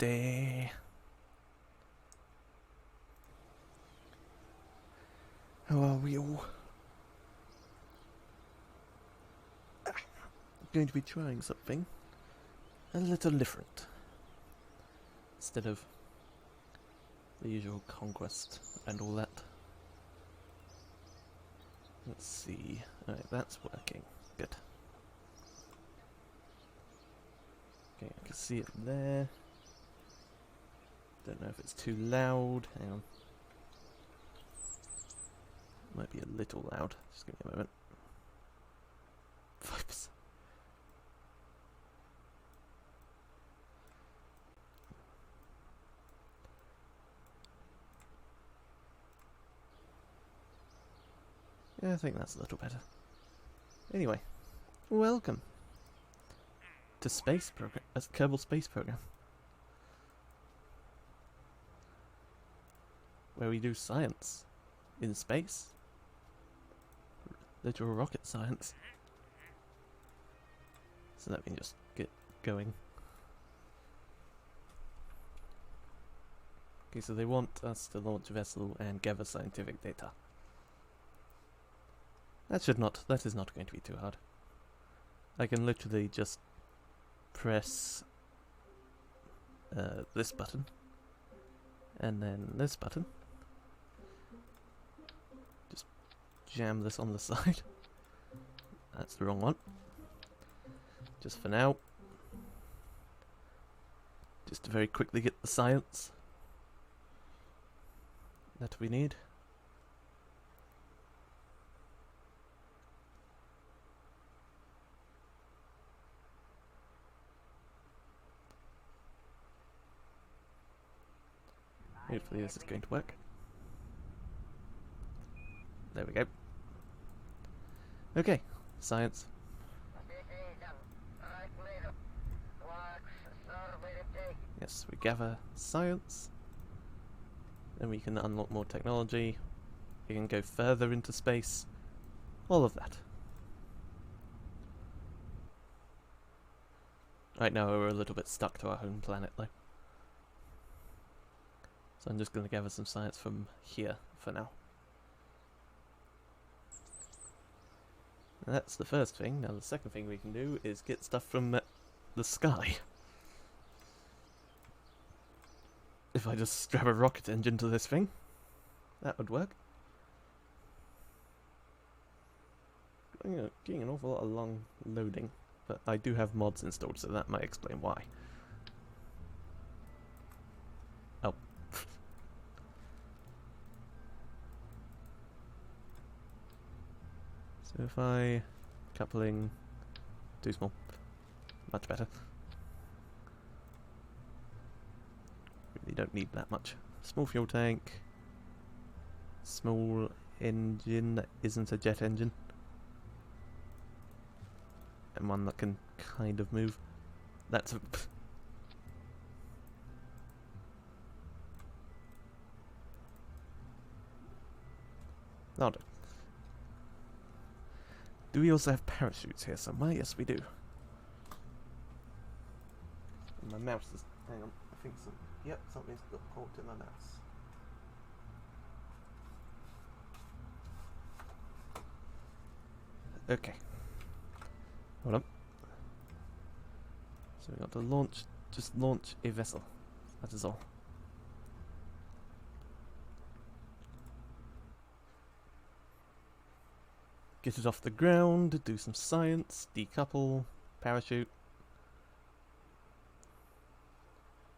day. How are we all? I'm going to be trying something a little different. Instead of the usual conquest and all that. Let's see. Alright, that's working. Good. Okay, I can see it there. Don't know if it's too loud. Hang on. Might be a little loud. Just give me a moment. 5%. Yeah, I think that's a little better. Anyway, welcome to Space Program, Kerbal Space Program, where we do science in space, literal rocket science. So let me just get going. Okay, so they want us to launch a vessel and gather scientific data. That is not going to be too hard. I can literally just press this button and then this button. Just jam this on the side. That's the wrong one. Just for now. Just to very quickly get the science that we need. Hopefully this is going to work. There we go. Okay, science. Yes, we gather science. Then we can unlock more technology. We can go further into space. All of that. Right now we're a little bit stuck to our home planet though. So I'm just going to gather some science from here for now. That's the first thing. Now the second thing we can do is get stuff from the sky. If I just strap a rocket engine to this thing, that would work. Getting an awful lot of long loading, but I do have mods installed, so that might explain why. Oh. So if I coupling too small, much better. Really don't need that much. Small fuel tank, small engine that isn't a jet engine, and one that can kind of move. That's a not. Do we also have parachutes here somewhere? Yes, we do. And my mouse is... hang on, I think some... yep, something's got caught in my mouse. Okay. Hold on. So we got to launch... just launch a vessel. That is all. Get it off the ground, do some science, decouple, parachute.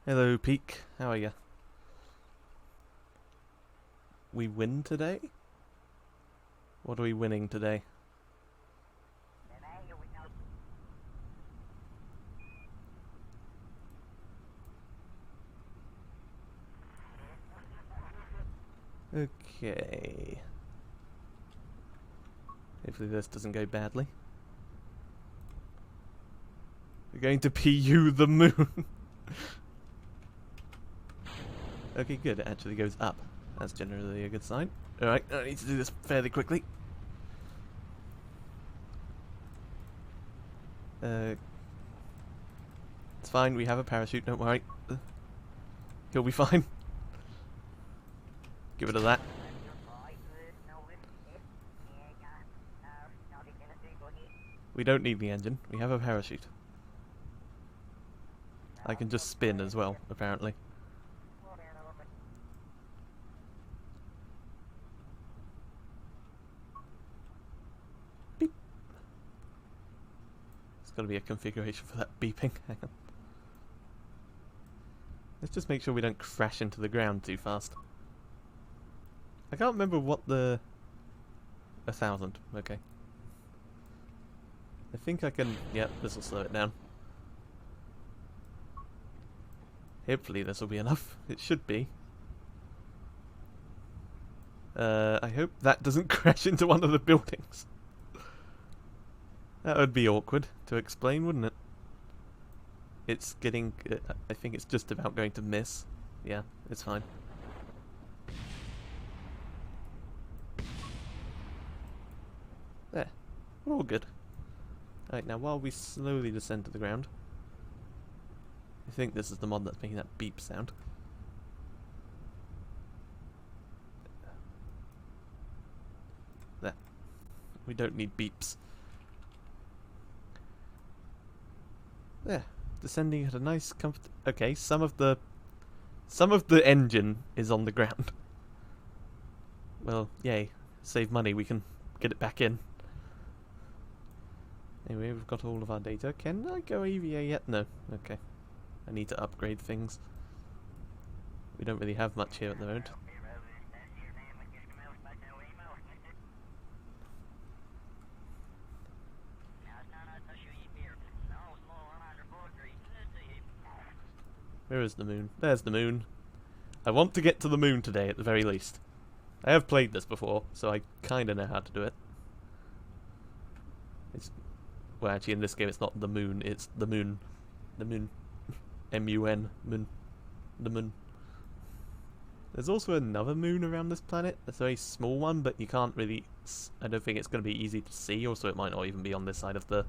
Hello, Peak. How are you? We win today? What are we winning today? Okay. Hopefully this doesn't go badly. We're going to PU the moon. Okay, good. It actually goes up. That's generally a good sign. Alright, I need to do this fairly quickly. It's fine, we have a parachute, don't worry. He'll be fine. Give it a that. We don't need the engine. We have a parachute. I can just spin as well, apparently. Beep. There's got to be a configuration for that beeping. Hang on. Let's just make sure we don't crash into the ground too fast. I can't remember what the... 1,000. Okay. I think I can... Yep, this will slow it down. Hopefully this will be enough. It should be. I hope that doesn't crash into one of the buildings. That would be awkward to explain, wouldn't it? It's getting... I think it's just about going to miss. Yeah, it's fine. There. We're all good. Alright, now while we slowly descend to the ground... I think this is the mod that's making that beep sound. There. We don't need beeps. There. Descending at a nice comfort... Okay, some of the engine is on the ground. Well, yay. Save money, we can get it back in. Anyway, we've got all of our data. Can I go EVA yet? No. Okay. I need to upgrade things. We don't really have much here at the moment. Where is the moon? There's the moon. I want to get to the moon today at the very least. I have played this before, so I kind of know how to do it. Well, actually, in this game, it's not the moon, it's the moon. The moon. M-U-N. Moon. The moon. There's also another moon around this planet. It's a very small one, but you can't really... I don't think it's going to be easy to see, also it might not even be on this side of the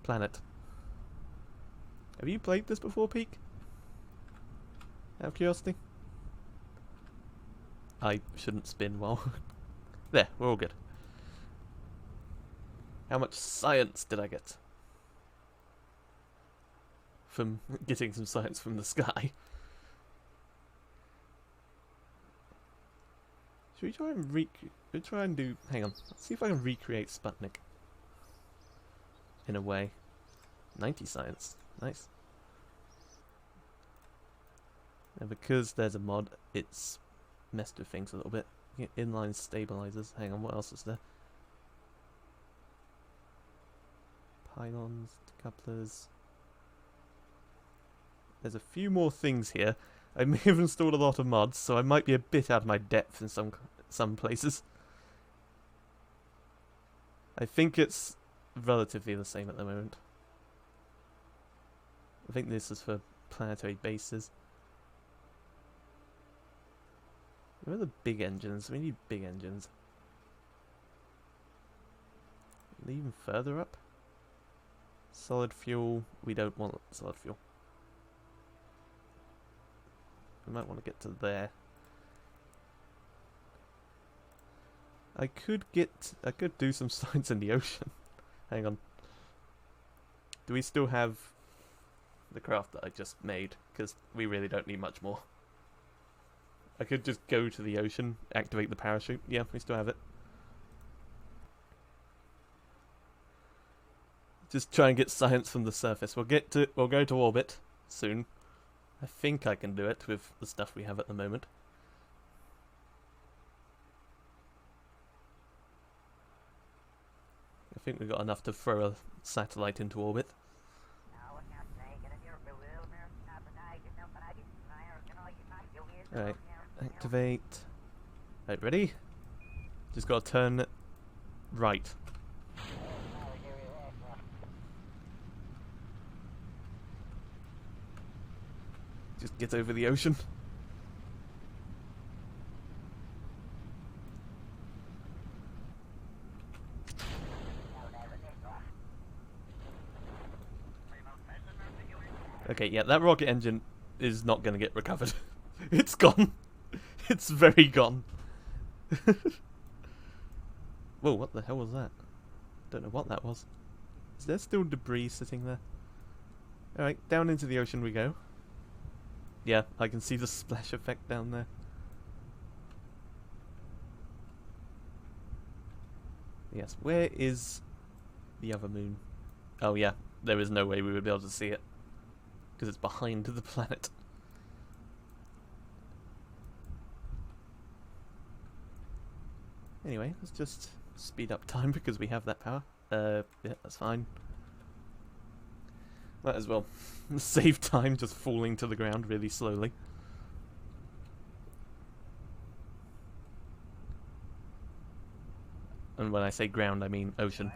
planet. Have you played this before, Peak? Out of curiosity? I shouldn't spin while... There, we're all good. How much science did I get? From getting some science from the sky. Should we try and do... Hang on. Let's see if I can recreate Sputnik. In a way. 90 science. Nice. And because there's a mod, it's messed with things a little bit. Inline stabilizers. Hang on, what else is there? Pylons, decouplers. There's a few more things here. I may have installed a lot of mods, so I might be a bit out of my depth in some places. I think it's relatively the same at the moment. I think this is for planetary bases. Where are the big engines? We need big engines. Even further up? Solid fuel. We don't want solid fuel. We might want to get to there. I could do some science in the ocean. Hang on. Do we still have the craft that I just made? Because we really don't need much more. I could just go to the ocean, activate the parachute. Yeah, we still have it. Just try and get science from the surface. We'll go to orbit soon. I think I can do it with the stuff we have at the moment. I think we've got enough to throw a satellite into orbit. Alright, activate. Right, ready? Just gotta turn right. Just get over the ocean. Okay, yeah, that rocket engine is not going to get recovered. It's gone. It's very gone. Whoa, what the hell was that? Don't know what that was. Is there still debris sitting there? Alright, down into the ocean we go. Yeah, I can see the splash effect down there. Yes, where is the other moon? Oh yeah, there is no way we would be able to see it. Because it's behind the planet. Anyway, let's just speed up time because we have that power. Yeah, that's fine. Might as well save time just falling to the ground really slowly. And when I say ground, I mean ocean.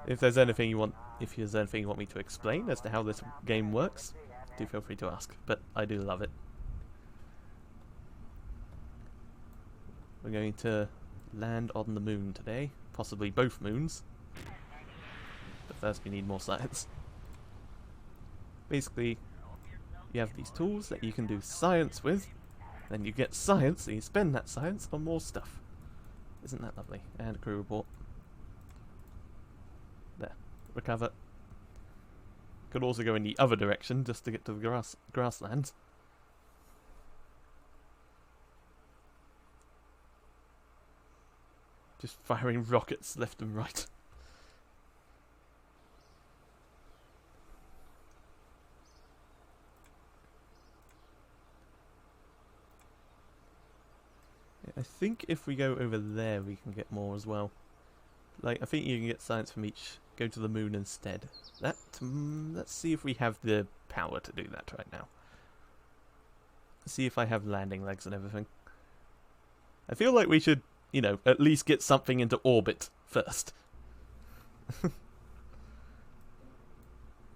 If there's anything you want me to explain as to how this game works, do feel free to ask. But I do love it. We're going to land on the moon today, possibly both moons. But first we need more science. Basically, you have these tools that you can do science with, then you get science, and you spend that science on more stuff. Isn't that lovely? And a crew report. There. Recover. Could also go in the other direction just to get to the grasslands. Just firing rockets left and right. I think if we go over there we can get more as well. Like, I think you can get science from each. Go to the moon instead. Let's see if we have the power to do that right now. See if I have landing legs and everything. I feel like we should, you know, at least get something into orbit first.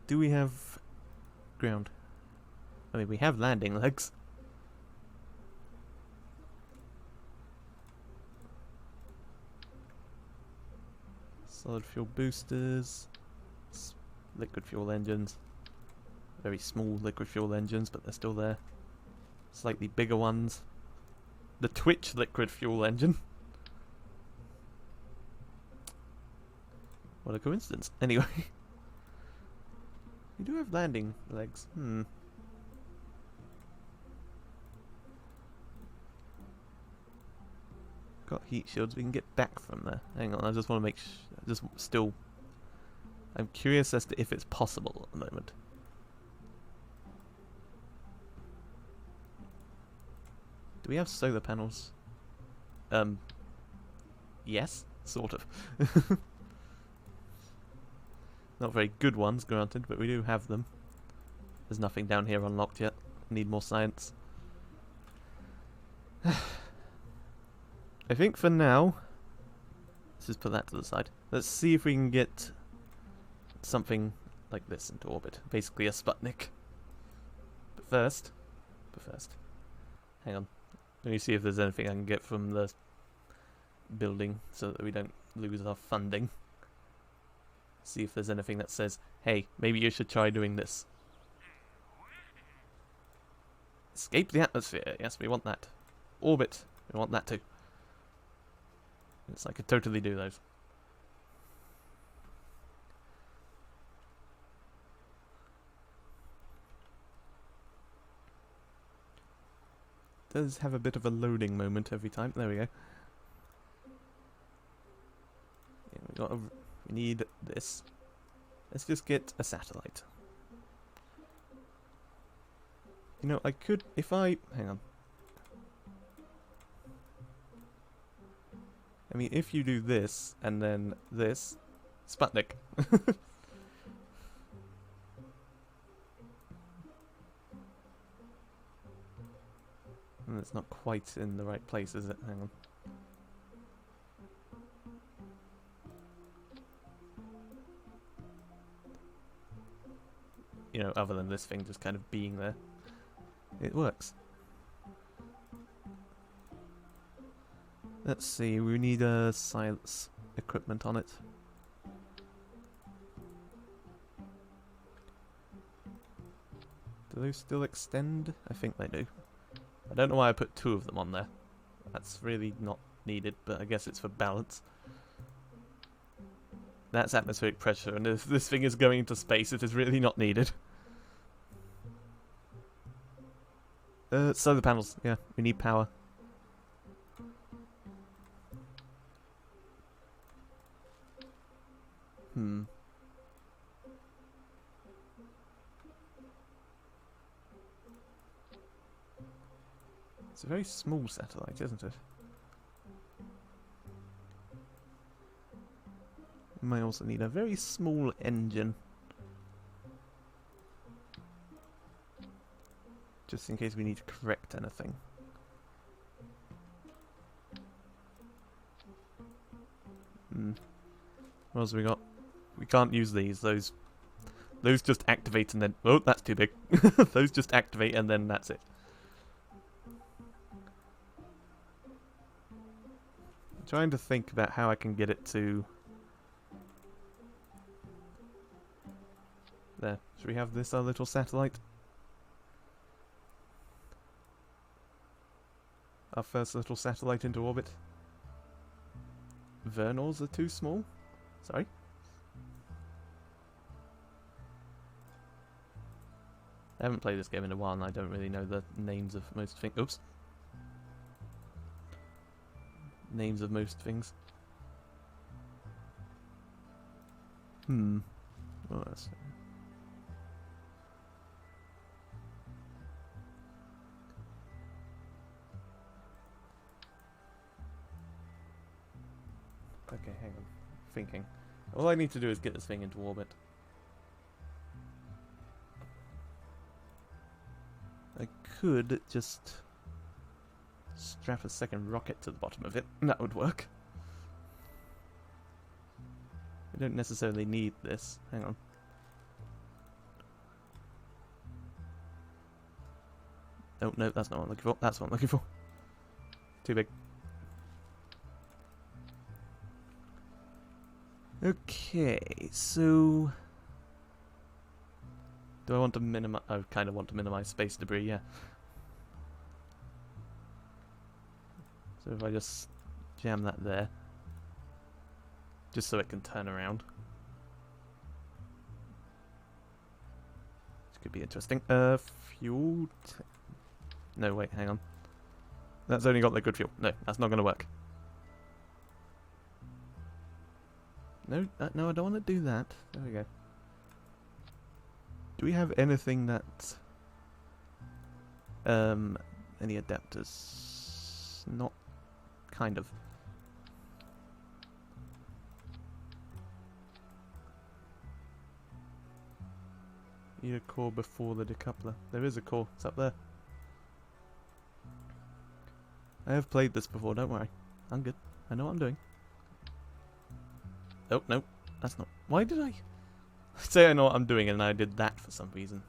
Do we have ground? I mean, we have landing legs. Solid fuel boosters, liquid fuel engines, very small liquid fuel engines, but they're still there. Slightly bigger ones. The Twitch liquid fuel engine. What a coincidence. Anyway. We do have landing legs. Got heat shields, we can get back from there. Hang on, I just want to make I'm curious as to if it's possible at the moment. Do we have solar panels? Yes, sort of. Not very good ones, granted, but we do have them. There's nothing down here unlocked yet. Need more science. I think for now, let's just put that to the side. Let's see if we can get something like this into orbit. Basically a Sputnik. But first, hang on. Let me see if there's anything I can get from the building so that we don't lose our funding. See if there's anything that says, hey, maybe you should try doing this. Escape the atmosphere. Yes, we want that. Orbit. We want that too. Yes, I could totally do those. Does have a bit of a loading moment every time. There we go. Yeah, we need this. Let's just get a satellite. You know, I could, if I, hang on. I mean, if you do this, and then this, Sputnik. And it's not quite in the right place, is it? Hang on. You know, other than this thing just kind of being there. It works. Let's see, we need science equipment on it. Do those still extend? I think they do. I don't know why I put 2 of them on there. That's really not needed, but I guess it's for balance. That's atmospheric pressure, and if this thing is going into space, it is really not needed. Solar panels. Yeah, we need power. It's a very small satellite, isn't it? We might also need a very small engine. Just in case we need to correct anything. What else have we got? We can't use these. Those just activate and then... Oh, that's too big. Those just activate and then that's it. I'm trying to think about how I can get it to... There. Should we have this our little satellite? Our first little satellite into orbit. Vernals are too small? Sorry? I haven't played this game in a while and I don't really know the names of most things. Oops. Names of most things. Oh, that's... Okay, hang on. Thinking. All I need to do is get this thing into orbit. I could just strap a second rocket to the bottom of it, and that would work. I don't necessarily need this. Hang on. Oh, no, that's not what I'm looking for. That's what I'm looking for. Too big. Okay, so... Do I want to minimize... I kind of want to minimize space debris, yeah. So if I just jam that there. Just so it can turn around. This could be interesting. Fuel... No, wait, hang on. That's only got liquid fuel. No, that's not going to work. No, no, I don't want to do that. There we go. Do we have anything that... any adapters? Not... kind of. Need a core before the decoupler. There is a core. It's up there. I have played this before, don't worry. I'm good. I know what I'm doing. Oh, no. That's not... Why did I say I know what I'm doing and I did that for some reason?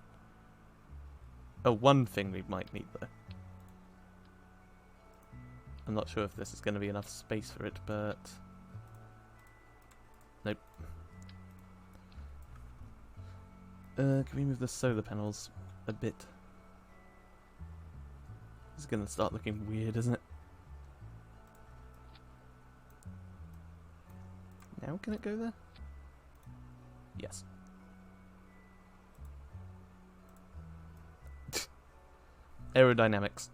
Oh, one thing we might need, though. I'm not sure if this is going to be enough space for it, but... Nope. Can we move the solar panels a bit? This is going to start looking weird, isn't it? Now can it go there? Yes. Aerodynamics.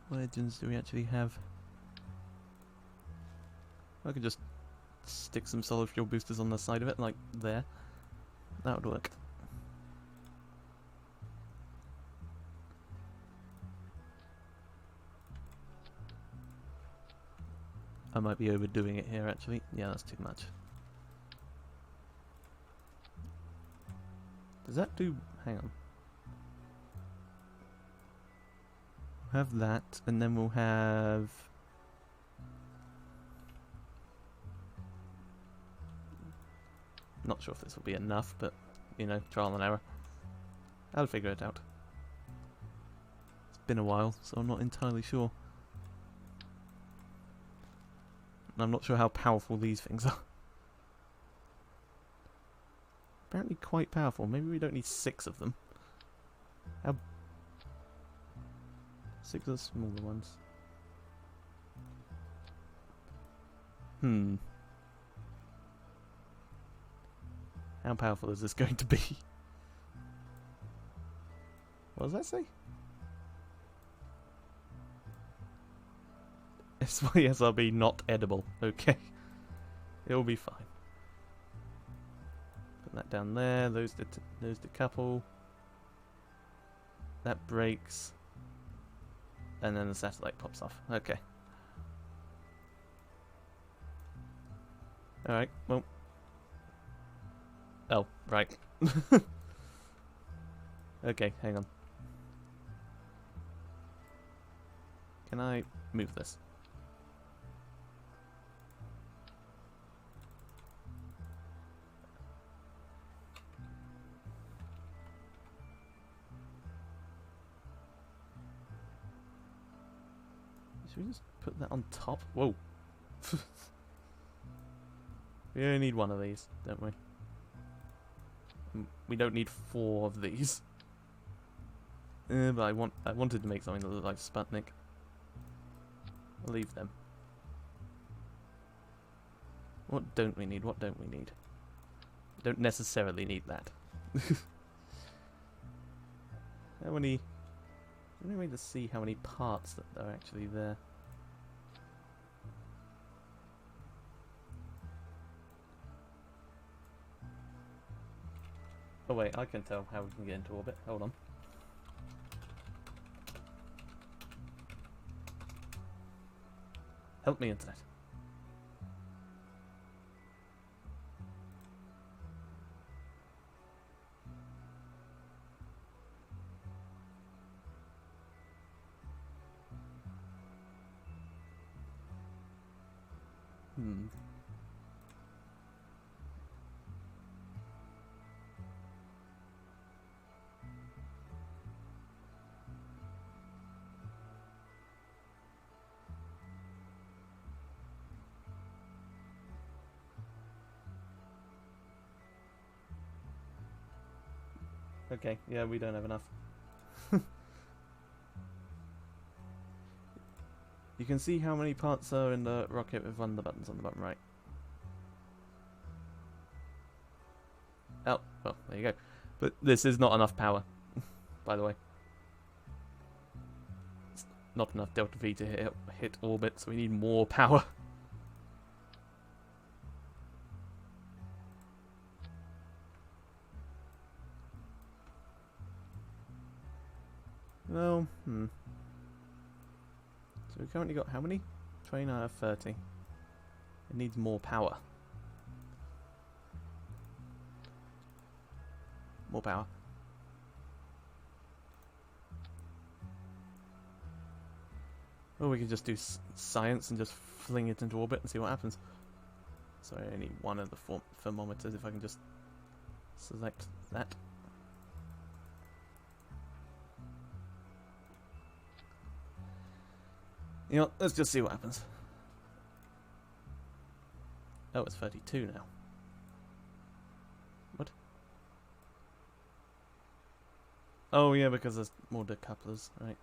What engines do we actually have? I could just stick some solid fuel boosters on the side of it, like there. That would work. I might be overdoing it here, actually. Yeah, that's too much. Does that do... Hang on. We'll have that, and then we'll have... Not sure if this will be enough, but, you know, trial and error. I'll figure it out. It's been a while, so I'm not entirely sure. and I'm not sure how powerful these things are. Apparently quite powerful. Maybe we don't need 6 of them. How... 6 of the smaller ones. How powerful is this going to be? What does that say? SYSRB not edible. Okay. It'll be fine. Put that down there. Those decouple. That breaks. And then the satellite pops off. Okay. Alright, well. Oh, right. Okay, hang on. Can I move this? Should we just put that on top? Whoa. We only need 1 of these, don't we? We don't need 4 of these. But I wanted to make something that looked like Sputnik. I'll leave them. What don't we need? What don't we need? We don't necessarily need that. How many... Is there any way to see how many parts that are actually there? Oh wait, I can tell how we can get into orbit. Hold on. Help me, internet. Okay, yeah, we don't have enough. You can see how many parts are in the rocket with one of the buttons on the bottom right. Oh, well, there you go. But this is not enough power, by the way. It's not enough delta V to hit orbit, so we need more power. Well, So we've currently got how many? 29 out of 30. It needs more power. More power. Or we can just do science and just fling it into orbit and see what happens. So I only need 1 of the thermometers if I can just select that. You know, let's just see what happens. Oh, it's 32 now. What? Oh yeah, because there's more decouplers, right.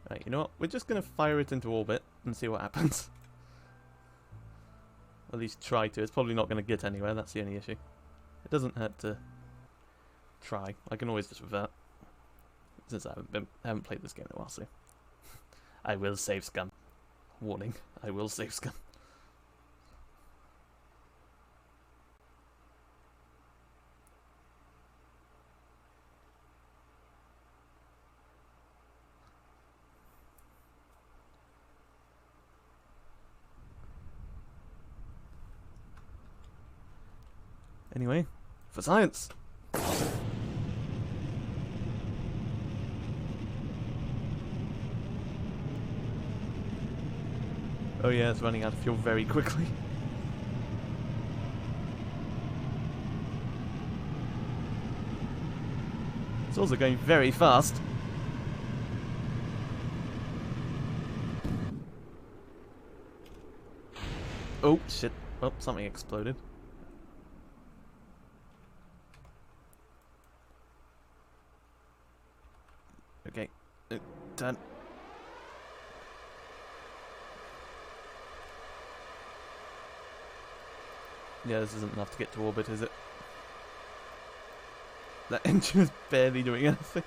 Right, you know what? We're just going to fire it into orbit and see what happens. At least try to. It's probably not going to get anywhere, that's the only issue. It doesn't hurt to try. I can always just revert. Since I haven't played this game in a while, so... I will save scum. Warning, I will save scum. Anyway, for science! Oh yeah, it's running out of fuel very quickly. It's also going very fast. Oh, shit. Oh, something exploded. Okay. Turn. Yeah, this isn't enough to get to orbit, is it? That engine is barely doing anything.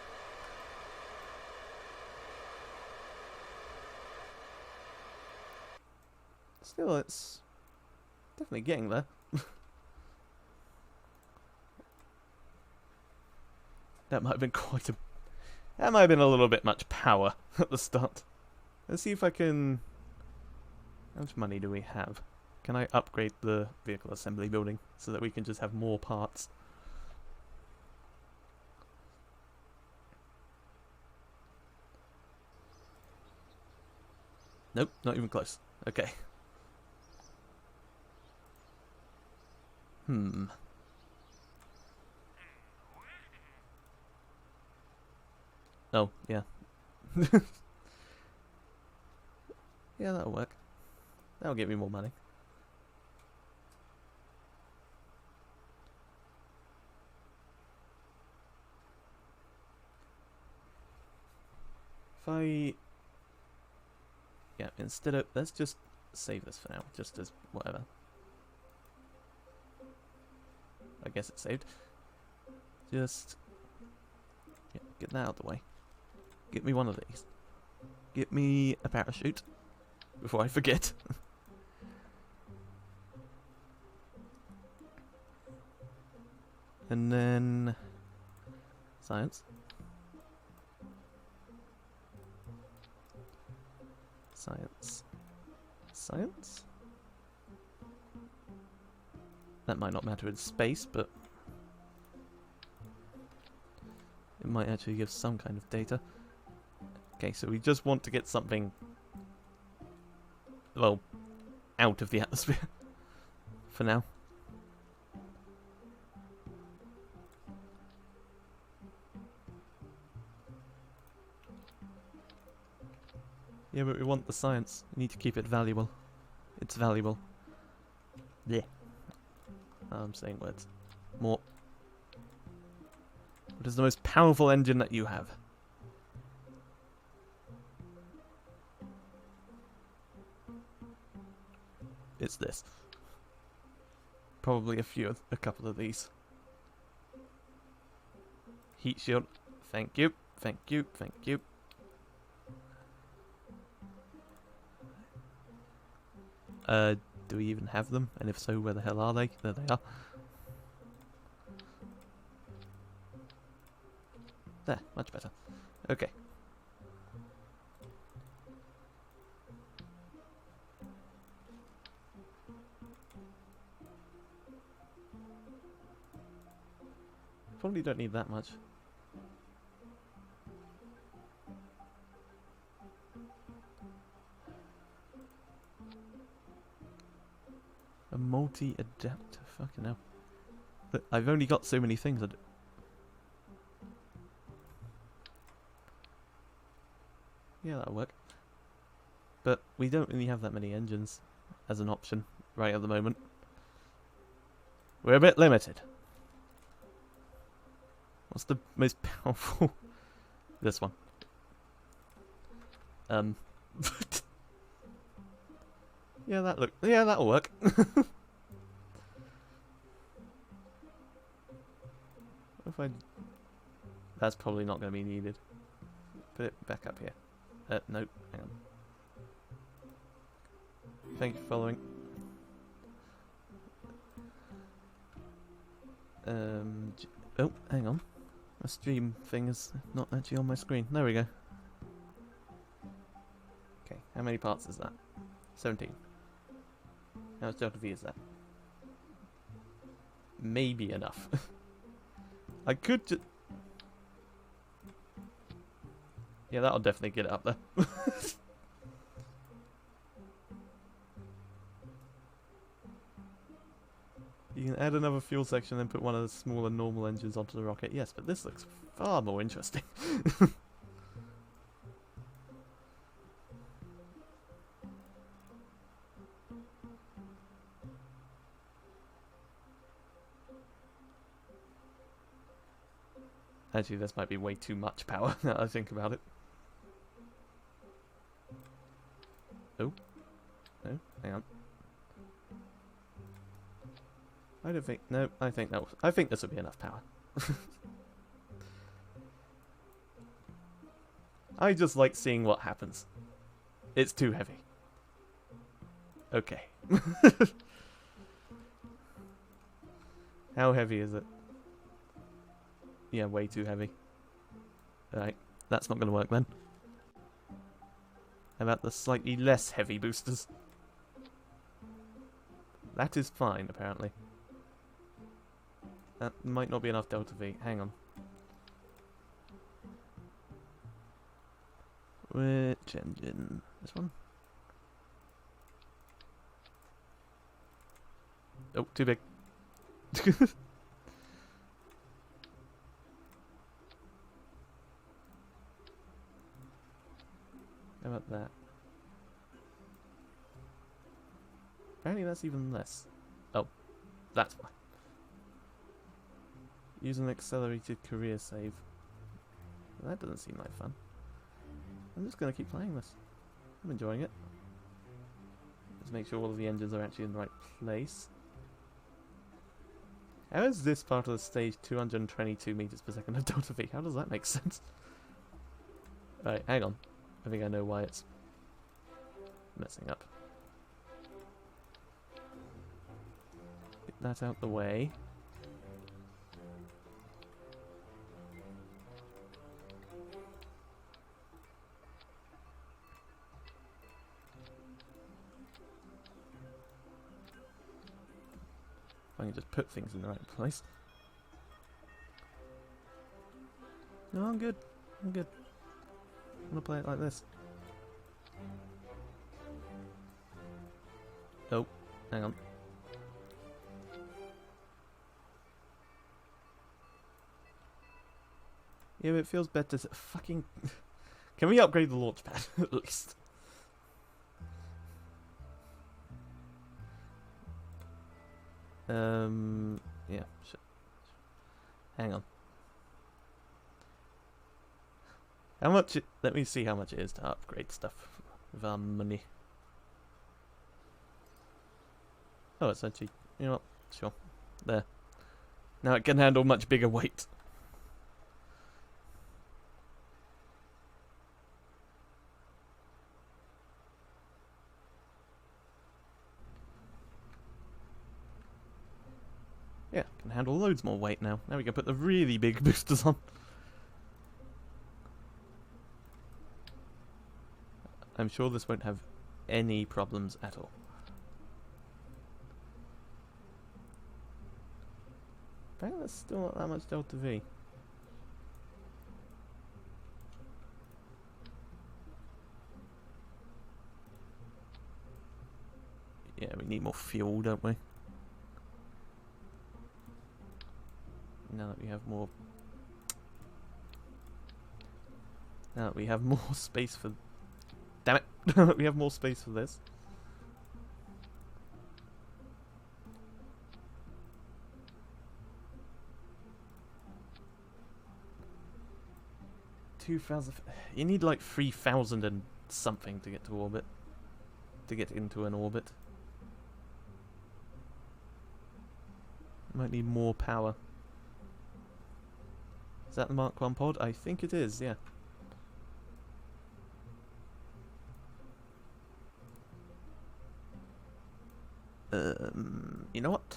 Still, it's definitely getting there. That might have been quite a... That might have been a little bit much power at the start. Let's see if I can... How much money do we have? Can I upgrade the vehicle assembly building so that we can just have more parts? Nope, not even close. Okay. Oh, yeah. Yeah, that'll work. That'll get me more money. If I... Yeah, instead of... Let's just save this for now, just as whatever. I guess it's saved. Just... Yeah, get that out of the way. Get me one of these. Get me a parachute. Before I forget. And then... Science. Science. Science? That might not matter in space, but... It might actually give some kind of data. Okay, so we just want to get something... Well, out of the atmosphere. For now. Yeah, but we want the science. We need to keep it valuable. It's valuable. Yeah. I'm saying words. More. What is the most powerful engine that you have? It's this. Probably a couple of these. Heat shield. Thank you. Thank you. Thank you. Do we even have them? And if so, where the hell are they? There they are. There, much better. Okay. Probably don't need that much. A multi-adapter, fucking hell. But I've only got so many things. Yeah, that'll work. But we don't really have that many engines as an option right at the moment. We're a bit limited. What's the most powerful? This one. Yeah, that'll work. If that's probably not going to be needed. Put it back up here. Nope, hang on. Thank you for following. Oh, hang on. My stream thing is not actually on my screen. There we go. Okay, how many parts is that? 17. How much Delta V is that? Maybe enough. I could just... Yeah, that'll definitely get it up there. You can add another fuel section and put one of the smaller normal engines onto the rocket. Yes, but this looks far more interesting. Actually, this might be way too much power now that I think about it. Oh. No, hang on. I don't think... No, I think this would be enough power. I just like seeing what happens. It's too heavy. Okay. How heavy is it? Yeah, way too heavy. Alright, that's not going to work then. How about the slightly less heavy boosters? That is fine, apparently. That might not be enough Delta V. Hang on. Which engine? This one? Oh, too big. How about that? Apparently that's even less. Oh, that's why. Use an accelerated career save. That doesn't seem like fun. I'm just going to keep playing this. I'm enjoying it. Let's make sure all of the engines are actually in the right place. How is this part of the stage 222 meters per second of Delta V? How does that make sense? Right, hang on. I think I know why it's messing up. Get that out the way. If I can just put things in the right place. No, I'm good. I'm good. I'm gonna play it like this. Oh, hang on. Yeah, but it feels better to fucking... Can we upgrade the launch pad, at least? Yeah, sure. Hang on. How much let me see how much it is to upgrade stuff with our money. Oh, it's actually, you know what, sure. There. Now it can handle much bigger weight. Yeah, can handle loads more weight now. Now we can put the really big boosters on. I'm sure this won't have any problems at all. Apparently that's still not that much Delta V. Yeah, we need more fuel, don't we? Now that we have more... Now that we have more space for... Damn it! Now that we have more space for this. You need like 3,000 and something to get to orbit. To get into an orbit. Might need more power. Is that the Mark 1 pod? I think it is, yeah. You know what?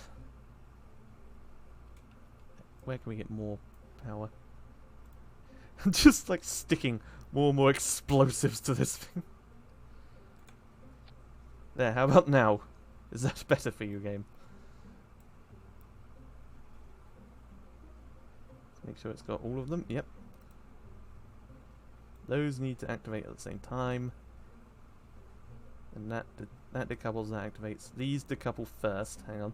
Where can we get more power? Just like sticking more and more explosives to this thing. There, how about now? Is that better for you, game? Let's make sure it's got all of them. Yep. Those need to activate at the same time. And that decouples, that activates. These decouple first. Hang on.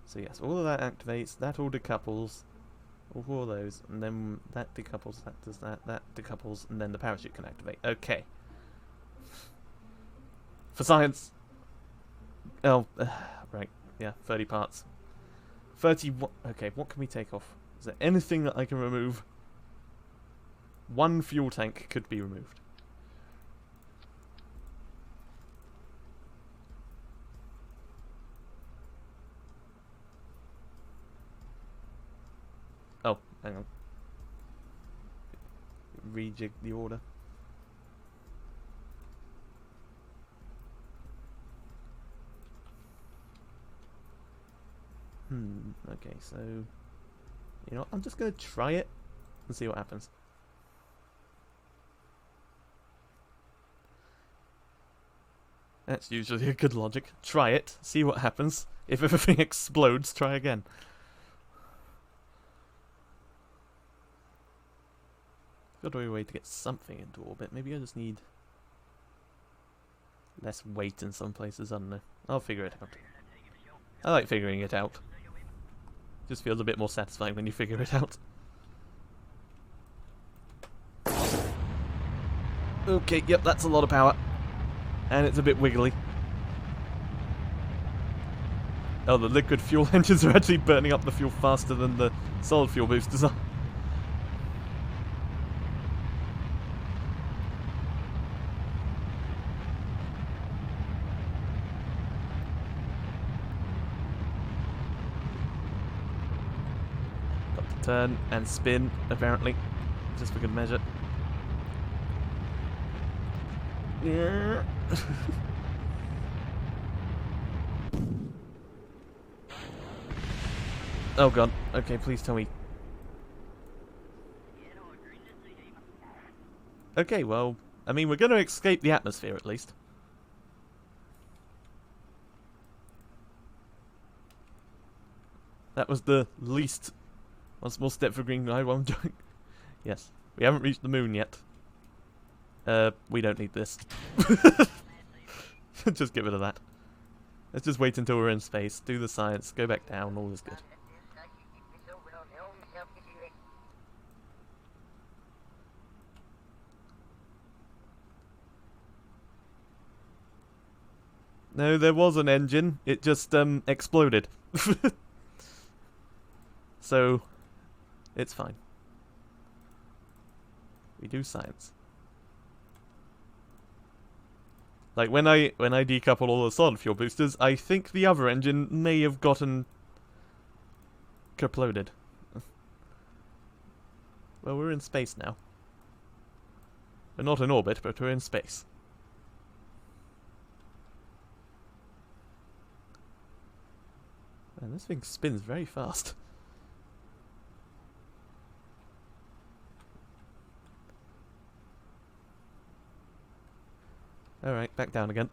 So yes, all of that activates. That all decouples. All four of those. And then that decouples. That does that. That decouples. And then the parachute can activate. Okay. For science. Oh, right. Yeah, 30 parts. 31. Okay, what can we take off? Is there anything that I can remove? One fuel tank could be removed. Oh, hang on. Rejig the order. Okay, so... You know what? I'm just going to try it and see what happens. That's usually a good logic. Try it, see what happens. If everything explodes, try again. Got to be a way to get something into orbit. Maybe I just need less weight in some places. I don't know. I'll figure it out. I like figuring it out. Just feels a bit more satisfying when you figure it out. Okay, yep, that's a lot of power. And it's a bit wiggly. Oh, the liquid fuel engines are actually burning up the fuel faster than the solid fuel boosters are. Got to turn and spin, apparently, just for good measure. Yeah. Oh god. Okay, please tell me. Okay, well, I mean, we're going to escape the atmosphere at least. That was the least. One small step for green light, one giant. Yes, we haven't reached the moon yet. We don't need this. Just get rid of that. Let's just wait until we're in space, do the science, go back down, all is good. No, there was an engine, it just, exploded. So, it's fine. We do science. Like, when I decouple all the solid fuel boosters, I think the other engine may have gotten kerploded. Well, we're in space now. We're not in orbit, but we're in space. Man, this thing spins very fast. Alright, back down again.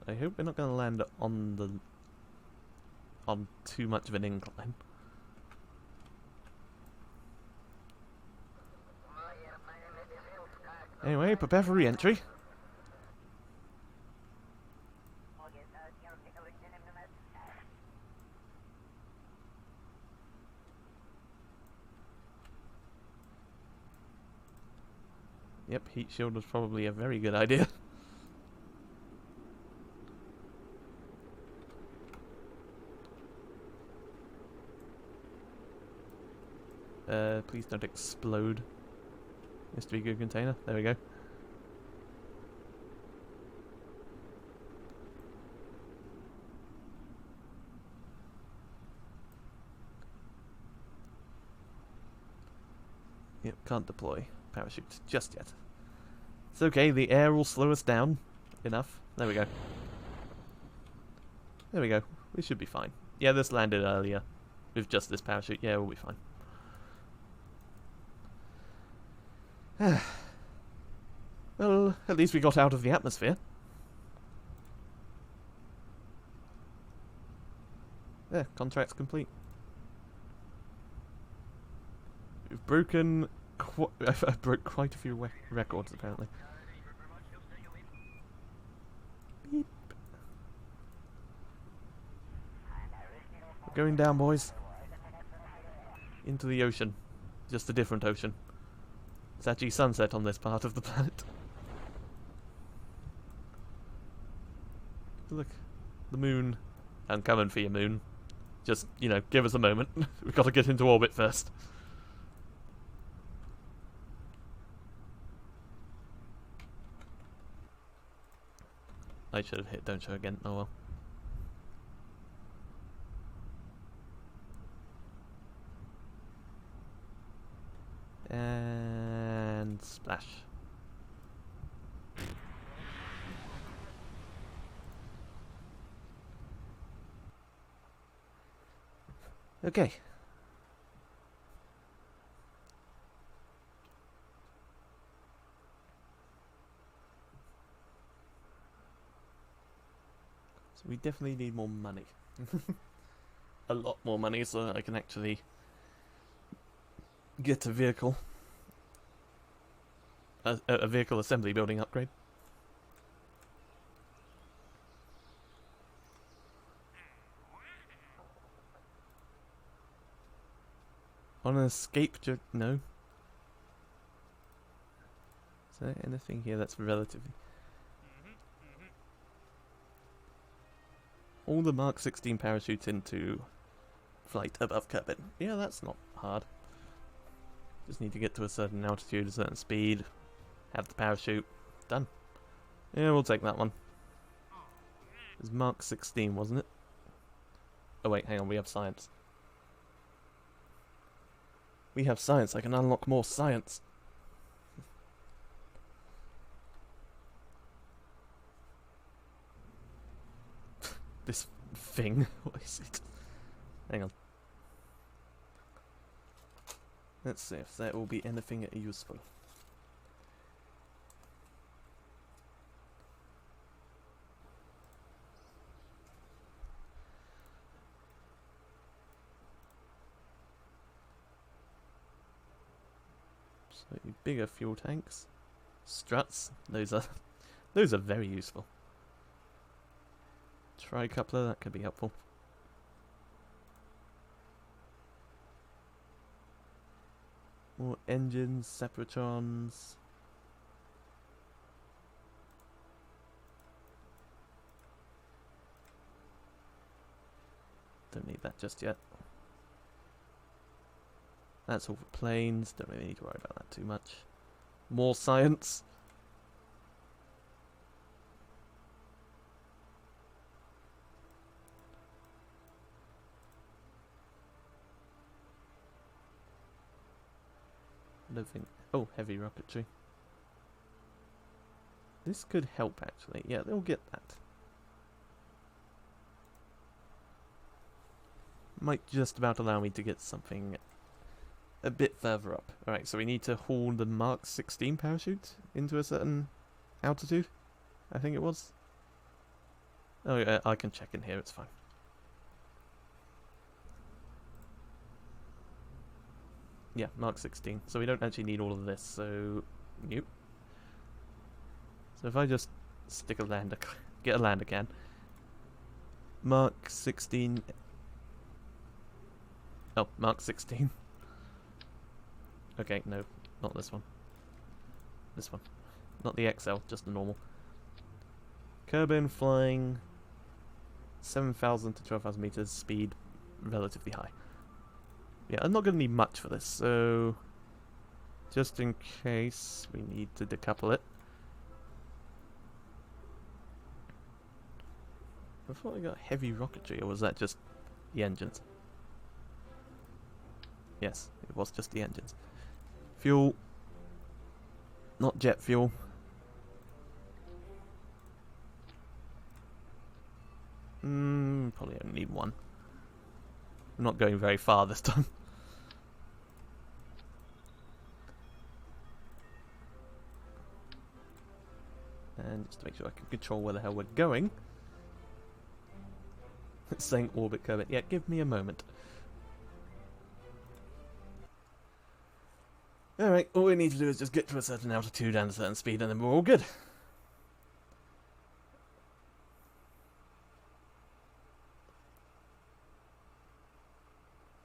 I hope we're not going to land on too much of an incline. Anyway, prepare for re-entry. Yep, heat shield was probably a very good idea. Please don't explode. Mystery good container. There we go. Yep, can't deploy parachute just yet. It's okay, the air will slow us down enough. There we go. There we go. We should be fine. Yeah, this landed earlier with just this parachute. Yeah, we'll be fine. Well, at least we got out of the atmosphere. There, contract's complete. We've broken... I broke quite a few records, apparently. Beep. We're going down, boys. Into the ocean. Just a different ocean. It's actually sunset on this part of the planet. Look, the moon. I'm coming for you, moon. Just, you know, give us a moment. We've got to get into orbit first. I should have hit don't show again. Oh well. And splash. Okay. So we definitely need more money. A lot more money so that I can actually get a vehicle. A vehicle assembly building upgrade. On an escape no. Is there anything here that's relatively... All the Mark 16 parachutes into flight above Kerbal. Yeah, that's not hard. Just need to get to a certain altitude, a certain speed, have the parachute. Done. Yeah, we'll take that one. It was Mark 16, wasn't it? Oh wait, hang on, we have science. We have science, I can unlock more science. This thing, what is it? Hang on. Let's see if there will be anything useful. So bigger fuel tanks, struts. Those are very useful. Tri-coupler, that could be helpful. More engines, separatrons. Don't need that just yet. That's all for planes, don't really need to worry about that too much. More science. I don't think... Oh, heavy rocketry. This could help, actually. Yeah, they'll get that. Might just about allow me to get something a bit further up. Alright, so we need to haul the Mark 16 parachute into a certain altitude, I think it was. Oh yeah, I can check in here, it's fine. Yeah, Mark 16. So we don't actually need all of this, so... Nope. So if I just stick a lander... Get a lander can. Mark 16... Oh, Mark 16. Okay, no, not this one. This one. Not the XL, just the normal. Kerbal flying 7,000 to 12,000 meters, speed relatively high. Yeah, I'm not going to need much for this, so just in case we need to decouple it. I thought I got heavy rocketry, or was that just the engines? Yes, it was just the engines. Fuel. Not jet fuel. Probably only need one. I'm not going very far this time. And just to make sure I can control where the hell we're going. It's saying orbit Kerbal. Yeah, give me a moment. Alright, all we need to do is just get to a certain altitude and a certain speed and then we're all good.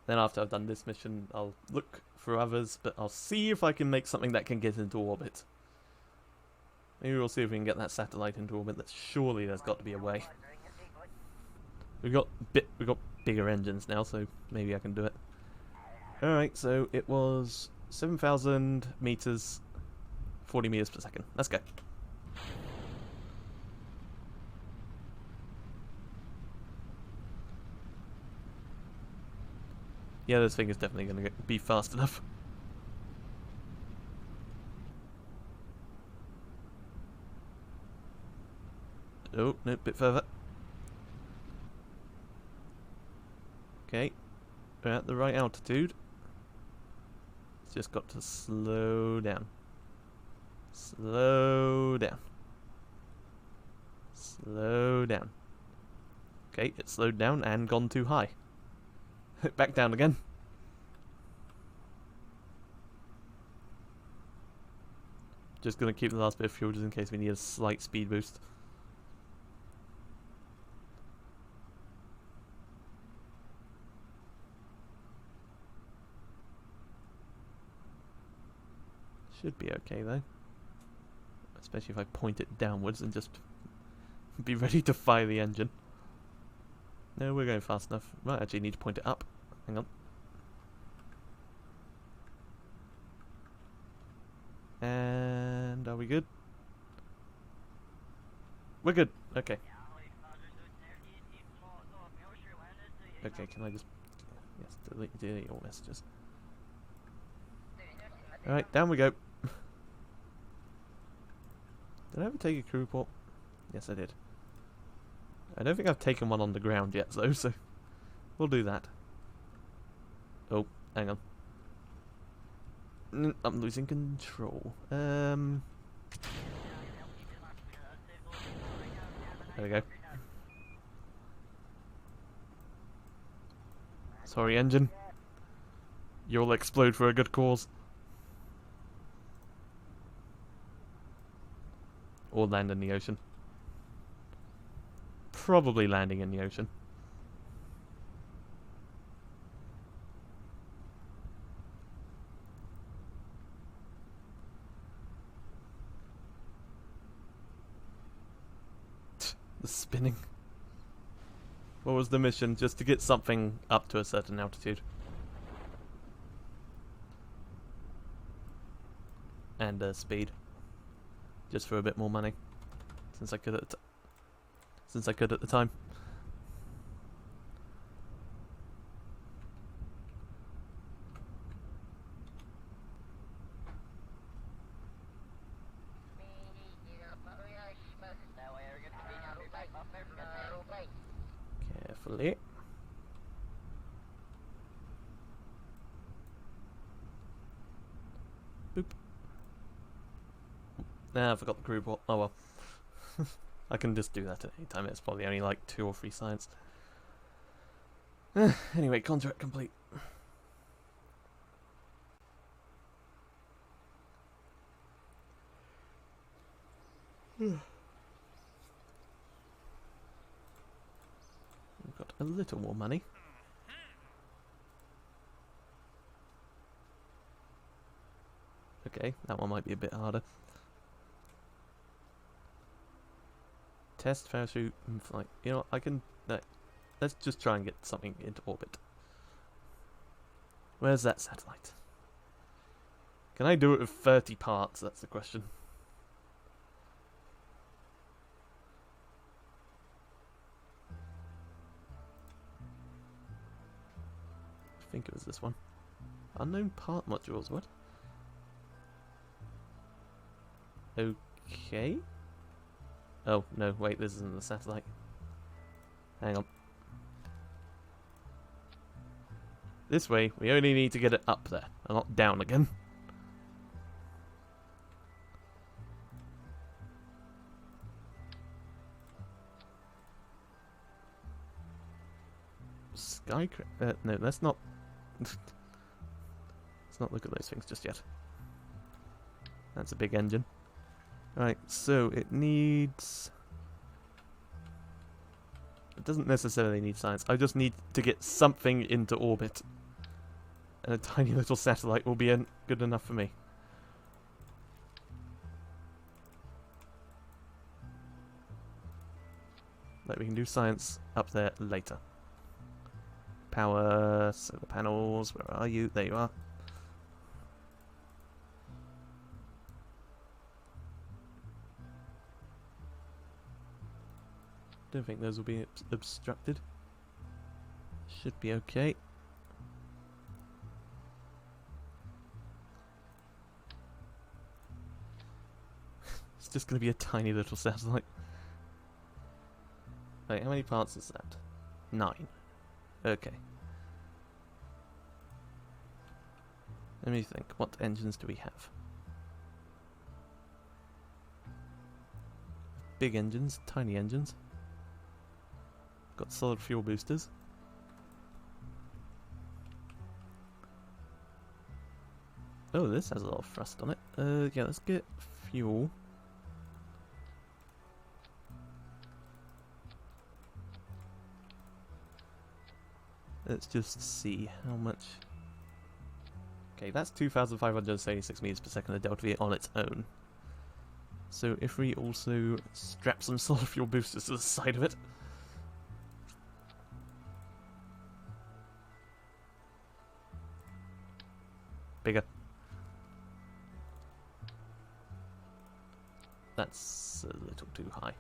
Then after I've done this mission, I'll look for others, but I'll see if I can make something that can get into orbit. Maybe we'll see if we can get that satellite into orbit. Surely there's got to be a way. We've got bigger engines now, so maybe I can do it. Alright, so it was 7,000 meters, 40 meters per second. Let's go. Yeah, this thing is definitely going to be fast enough. Oh, no, a bit further. Okay, we're at the right altitude. It's just got to slow down. Slow down. Slow down. Okay, it slowed down and gone too high. Back down again. Just gonna keep the last bit of fuel just in case we need a slight speed boost. Should be okay though. Especially if I point it downwards and just be ready to fire the engine. No, we're going fast enough. Might actually need to point it up. Hang on. And are we good? We're good. Okay. Okay, can I just... Yes, delete all messages. Alright, down we go. Did I ever take a crew report? Yes, I did. I don't think I've taken one on the ground yet, though, so we'll do that. Oh, hang on. I'm losing control. There we go. Sorry, engine. You'll explode for a good cause. Or land in the ocean. Probably landing in the ocean. The spinning. What was the mission? Just to get something up to a certain altitude. And speed. Just for a bit more money. Since I could at the time. Carefully. Boop. Nah, I forgot the crew report. Oh well. I can just do that at any time. It's probably only like 2 or 3 science. Anyway, contract complete. We've got a little more money. Okay, that one might be a bit harder. Test, parachute, and flight. You know, I can... let's just try and get something into orbit. Where's that satellite? Can I do it with 30 parts? That's the question. I think it was this one. Unknown part modules, what? Okay. Oh, no, wait, this isn't the satellite. Hang on. This way, we only need to get it up there, and not down again. No, let's not... let's not look at those things just yet. That's a big engine. Right, so it needs... It doesn't necessarily need science. I just need to get something into orbit. And a tiny little satellite will be good enough for me. Like, we can do science up there later. Power, solar panels, where are you? There you are. Don't think those will be obstructed. Should be okay. It's just going to be a tiny little satellite. Wait, how many parts is that? 9. Okay. Let me think. What engines do we have? Big engines, tiny engines. Got solid fuel boosters. Oh, this has a lot of thrust on it. Yeah, let's get fuel. Let's just see how much. Okay, that's 2,576 meters per second of delta V on its own. So if we also strap some solid fuel boosters to the side of it. Bigger. That's a little too high.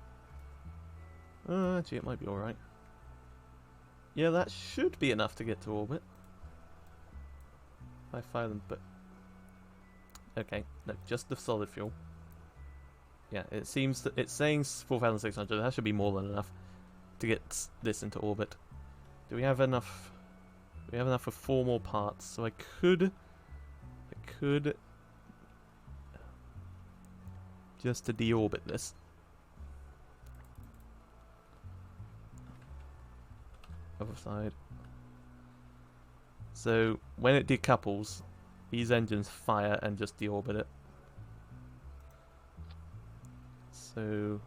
Actually, it might be alright. Yeah, that should be enough to get to orbit. If I fire them, but... Okay, no, just the solid fuel. Yeah, it seems that it's saying 4,600. That should be more than enough to get this into orbit. Do we have enough? We have enough for 4 more parts, so I could just to deorbit this. Other side. So when it decouples, these engines fire and just deorbit it. So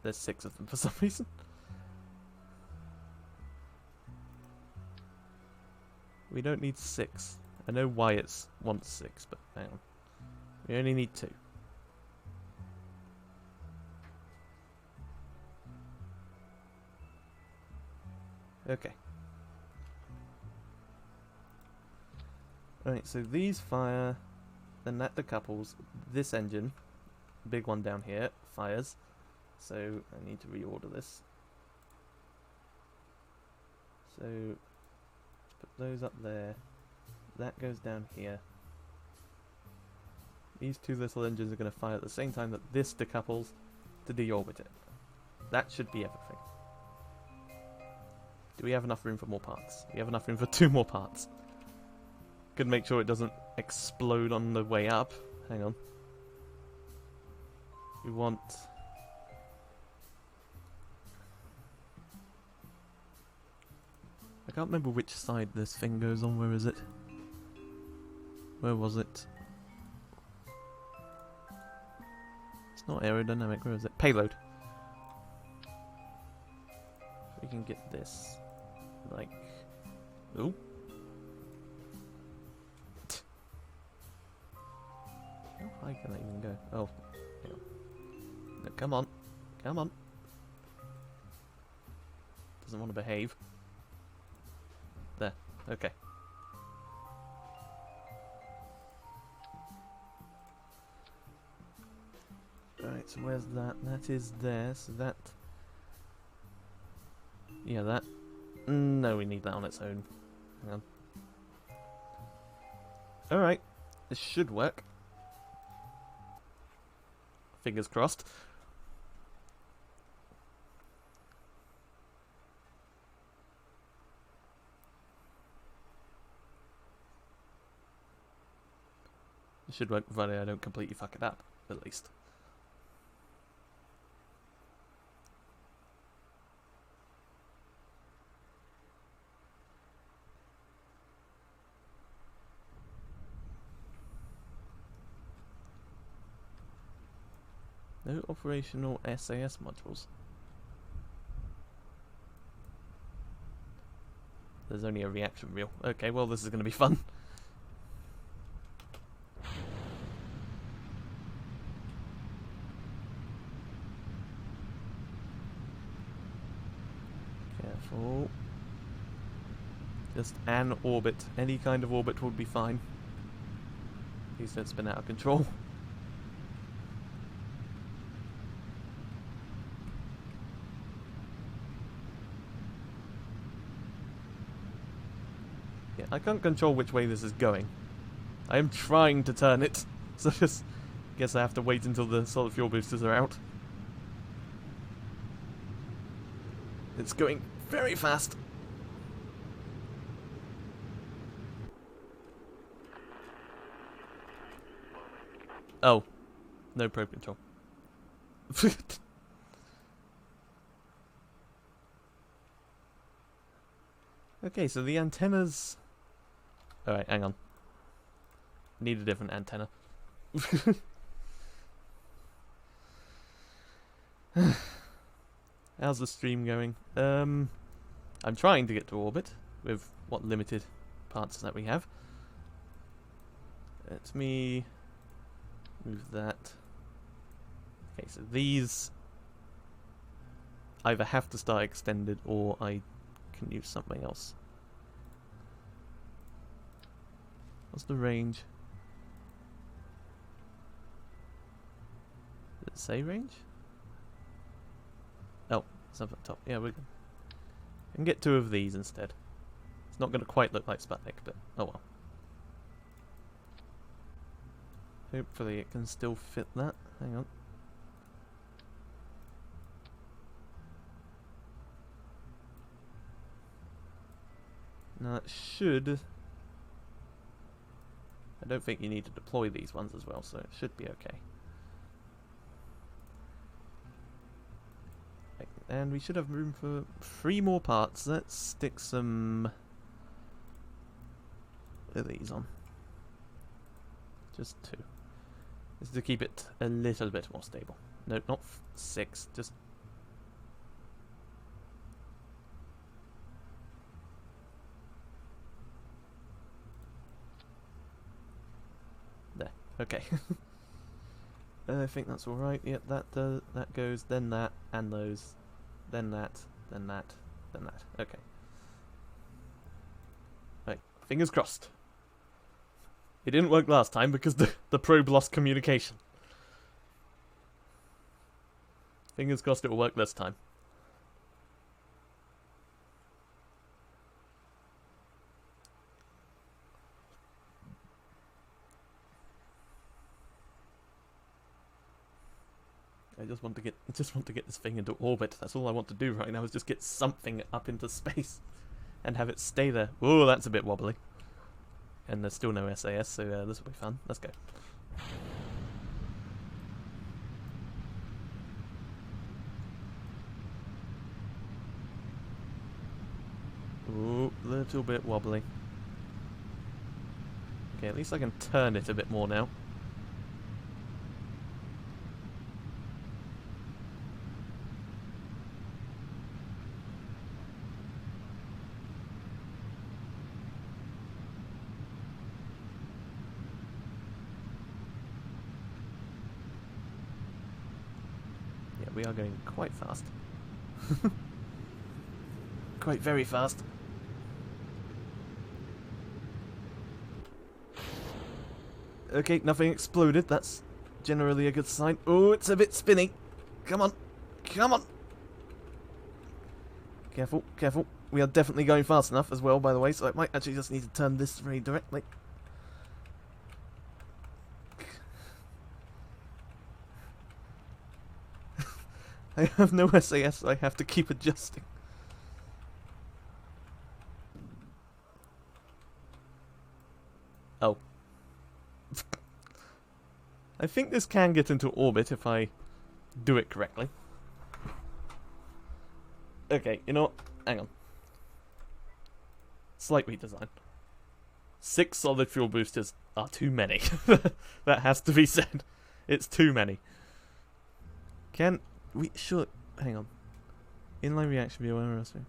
there's 6 of them for some reason. We don't need 6. I know why it wants 6, but hang on. We only need 2. Okay. Alright, so these fire, then that decouples. This engine, big one down here, fires. So I need to reorder this. So let's put those up there. That goes down here. These 2 little engines are going to fire at the same time that this decouples to deorbit it. That should be everything. Do we have enough room for more parts? We have enough room for 2 more parts. Could make sure it doesn't explode on the way up. Hang on. We want... I can't remember which side this thing goes on. Where is it? Where was it? It's not aerodynamic. Where is it? Payload. We can get this. Like... Ooh. How high can I even go? Oh. Hang on. No, come on. Come on. Doesn't want to behave. There. Okay. Alright, so where's that? That is there, so that... Yeah, that... No, we need that on its own. Hang on. Alright. This should work. Fingers crossed. It should work provided I don't completely fuck it up, at least. No operational SAS modules. There's only a reaction wheel. Okay, well this is going to be fun. Careful. Just an orbit. Any kind of orbit would be fine. Please don't spin out of control. Yeah, I can't control which way this is going. I am trying to turn it, so just guess I have to wait until the solid fuel boosters are out. It's going very fast. Oh, no probe control. Okay, so the antennas... Alright, hang on. Need a different antenna. How's the stream going? I'm trying to get to orbit with what limited parts that we have. Let me move that. Okay, so these either have to start extended or I can use something else. What's the range? Did it say range? Oh, it's up at the top. Yeah, we can get 2 of these instead. It's not going to quite look like Sputnik, but oh well. Hopefully it can still fit that. Hang on. Now it should... I don't think you need to deploy these ones as well, so it should be okay. And we should have room for 3 more parts. Let's stick some of these on. Just 2. This is to keep it a little bit more stable. No, not 6, just... There, okay. I think that's alright. Yep, that goes, then that, and those. Then that, then that, then that. Okay. Right, fingers crossed. It didn't work last time because the probe lost communication. Fingers crossed it will work this time. I just want to get this thing into orbit. That's all I want to do right now, is just get something up into space and have it stay there. Oh, that's a bit wobbly. And there's still no SAS, so this will be fun. Let's go. Ooh, little bit wobbly. Okay, at least I can turn it a bit more now. We are going quite fast. Quite very fast. Okay, nothing exploded. That's generally a good sign. Oh, it's a bit spinny. Come on. Come on. Careful, careful. We are definitely going fast enough as well, by the way, so I might actually just need to turn this very directly. I have no SAS, so I have to keep adjusting. Oh. I think this can get into orbit if I do it correctly. Okay, you know what? Hang on. Slight redesign. 6 solid fuel boosters are too many. That has to be said. It's too many. Can... we should... hang on. Inline reaction view, interesting.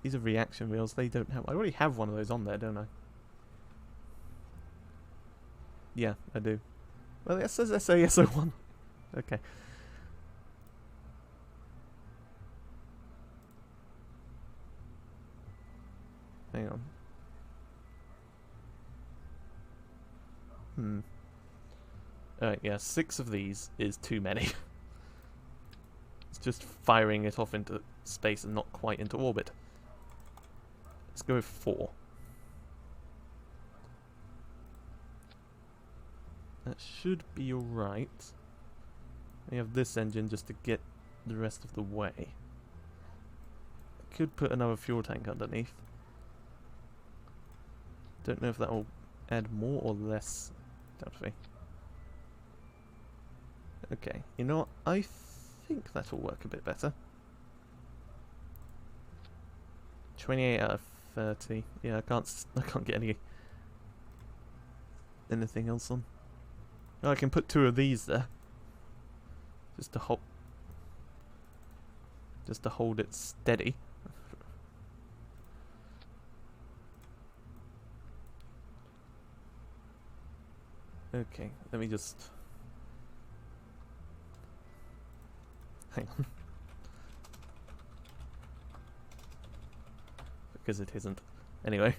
These are reaction wheels. They don't have... I already have one of those on there, don't I? Yeah, I do. Well, it says SASO1. Okay. Hang on. Alright, yeah, 6 of these is too many. It's just firing it off into space and not quite into orbit. Let's go with 4. That should be alright. We have this engine just to get the rest of the way. I could put another fuel tank underneath. Don't know if that will add more or less. Doubtfully. Okay, you know what? I think that'll work a bit better. 28 out of 30. Yeah, I can't get anything else on. Oh, I can put 2 of these there. Just to hold it steady. Okay, let me just... Hang on. Because it isn't. Anyway.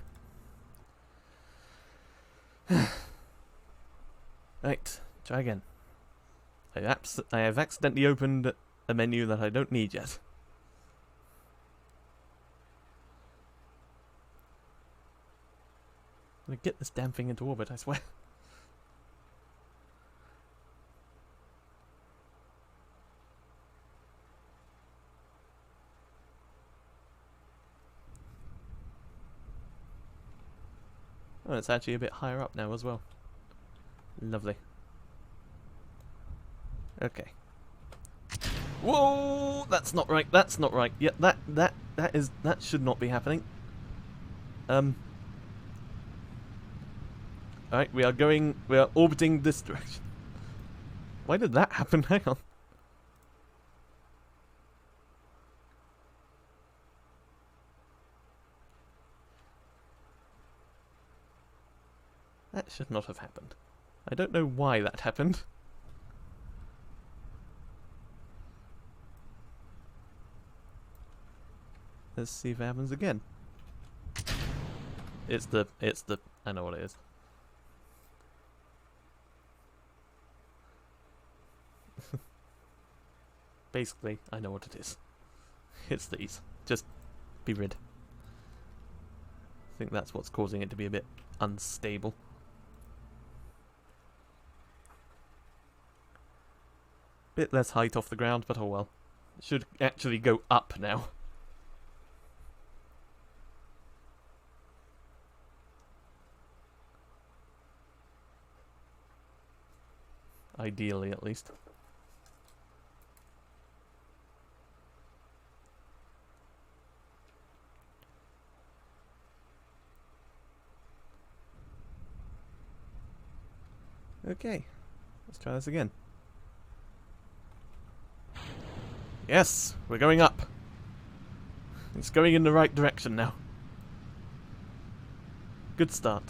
Right, try again. I have accidentally opened a menu that I don't need yet. I'm gonna get this damn thing into orbit, I swear. Oh, it's actually a bit higher up now as well. Lovely. Okay. Whoa! That's not right. That's not right. Yeah, that should not be happening. Alright, we are orbiting this direction. Why did that happen? Hang on. That should not have happened. I don't know why that happened. Let's see if it happens again. It's the, I know what it is. Basically, I know what it is. It's these. Just be rid. I think that's what's causing it to be a bit unstable. Bit less height off the ground, but oh well. It should actually go up now. Ideally, at least. Okay, let's try this again. Yes, we're going up. It's going in the right direction now. Good start.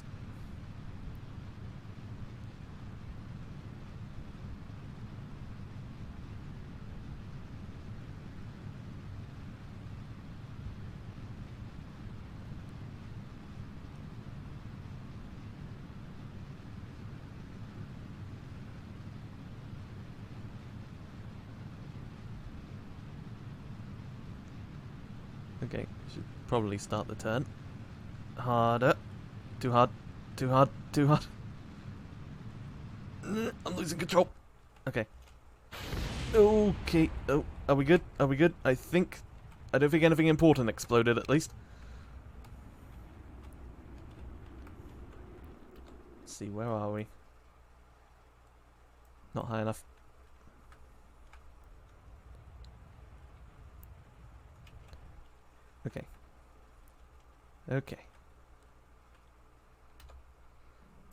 Okay, should probably start the turn. Harder. Too hard. Too hard. Too hard. I'm losing control. Okay. Okay. Oh, are we good? Are we good? I don't think anything important exploded, at least. Let's see, where are we? Not high enough. Okay. Okay.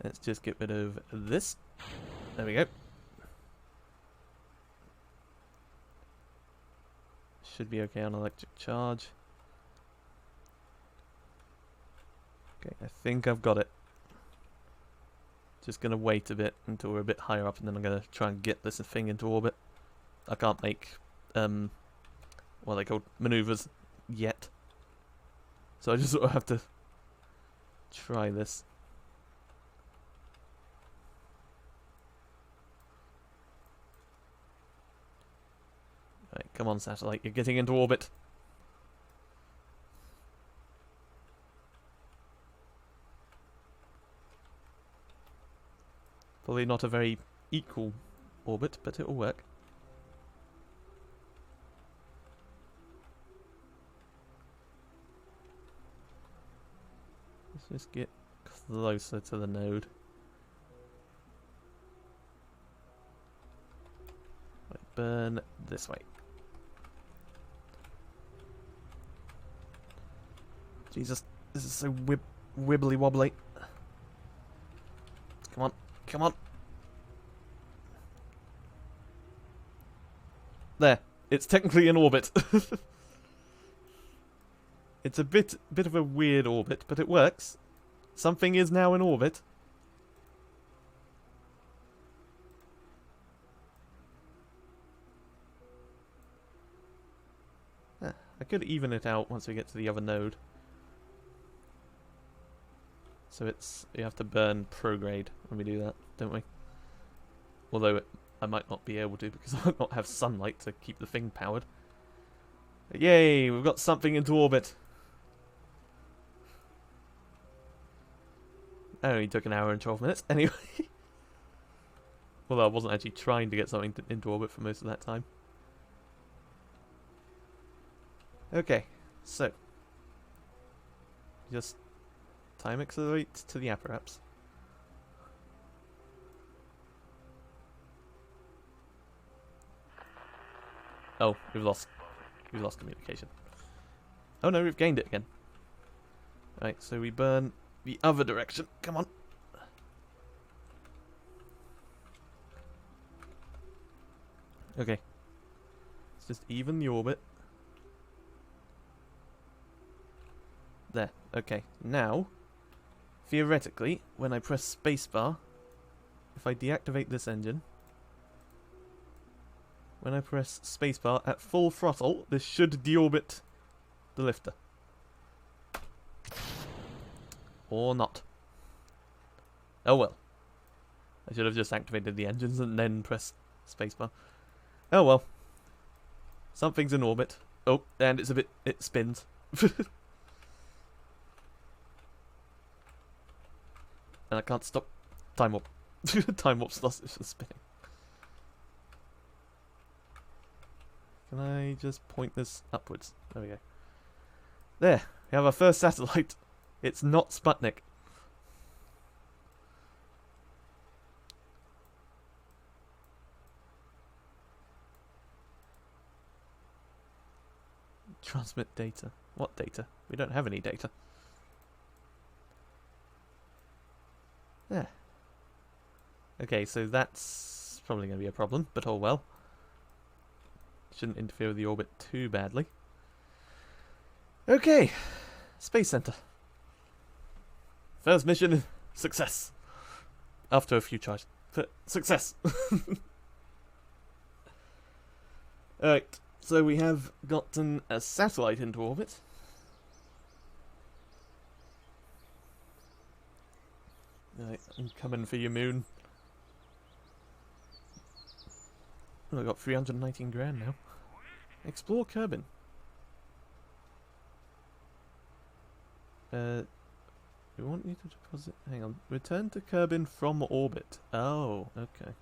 Let's just get rid of this. There we go. Should be okay on electric charge. Okay, I think I've got it. Just gonna wait a bit until we're a bit higher up, and then I'm gonna try and get this thing into orbit. I can't make, what are they called? Maneuvers yet. So I just sort of have to try this. Right, come on, satellite, you're getting into orbit. Probably not a very equal orbit, but it'll work. Let's just get closer to the node. Right, burn this way. Jesus, this is so wibbly wobbly. Come on, come on. There, it's technically in orbit. It's a bit of a weird orbit, but it works. Something is now in orbit. I could even it out once we get to the other node. So it's, you have to burn prograde when we do that, don't we? Although I might not be able to because I might not have sunlight to keep the thing powered. But yay, we've got something into orbit. That only took an hour and 12 minutes anyway. Although I wasn't actually trying to get something into orbit for most of that time. Okay, so just time accelerate to the apparatus. Oh, we've lost communication. Oh no, we've gained it again. Right, so we burn the other direction. Come on. Okay. Let's just even the orbit. There. Okay. Now, theoretically, when I press spacebar, if I deactivate this engine, when I press spacebar at full throttle, this should deorbit the lifter. Or not. Oh well. I should have just activated the engines and then pressed spacebar. Oh well. Something's in orbit. Oh, and it spins. And I can't stop. Time warp. Time warp's lost, it's just spinning. Can I just point this upwards? There we go. There, we have our first satellite. It's not Sputnik. Transmit data. What data? We don't have any data. There. Okay, so that's probably going to be a problem, but oh well. Shouldn't interfere with the orbit too badly. Okay, Space Center. First mission, success. After a few tries, but success. Alright, so we have gotten a satellite into orbit. Alright, I'm coming for you, Moon. Oh, I got 319 grand now. Explore Kerbin. We want you to deposit. Hang on. Return to Kerbin from orbit. Oh, okay.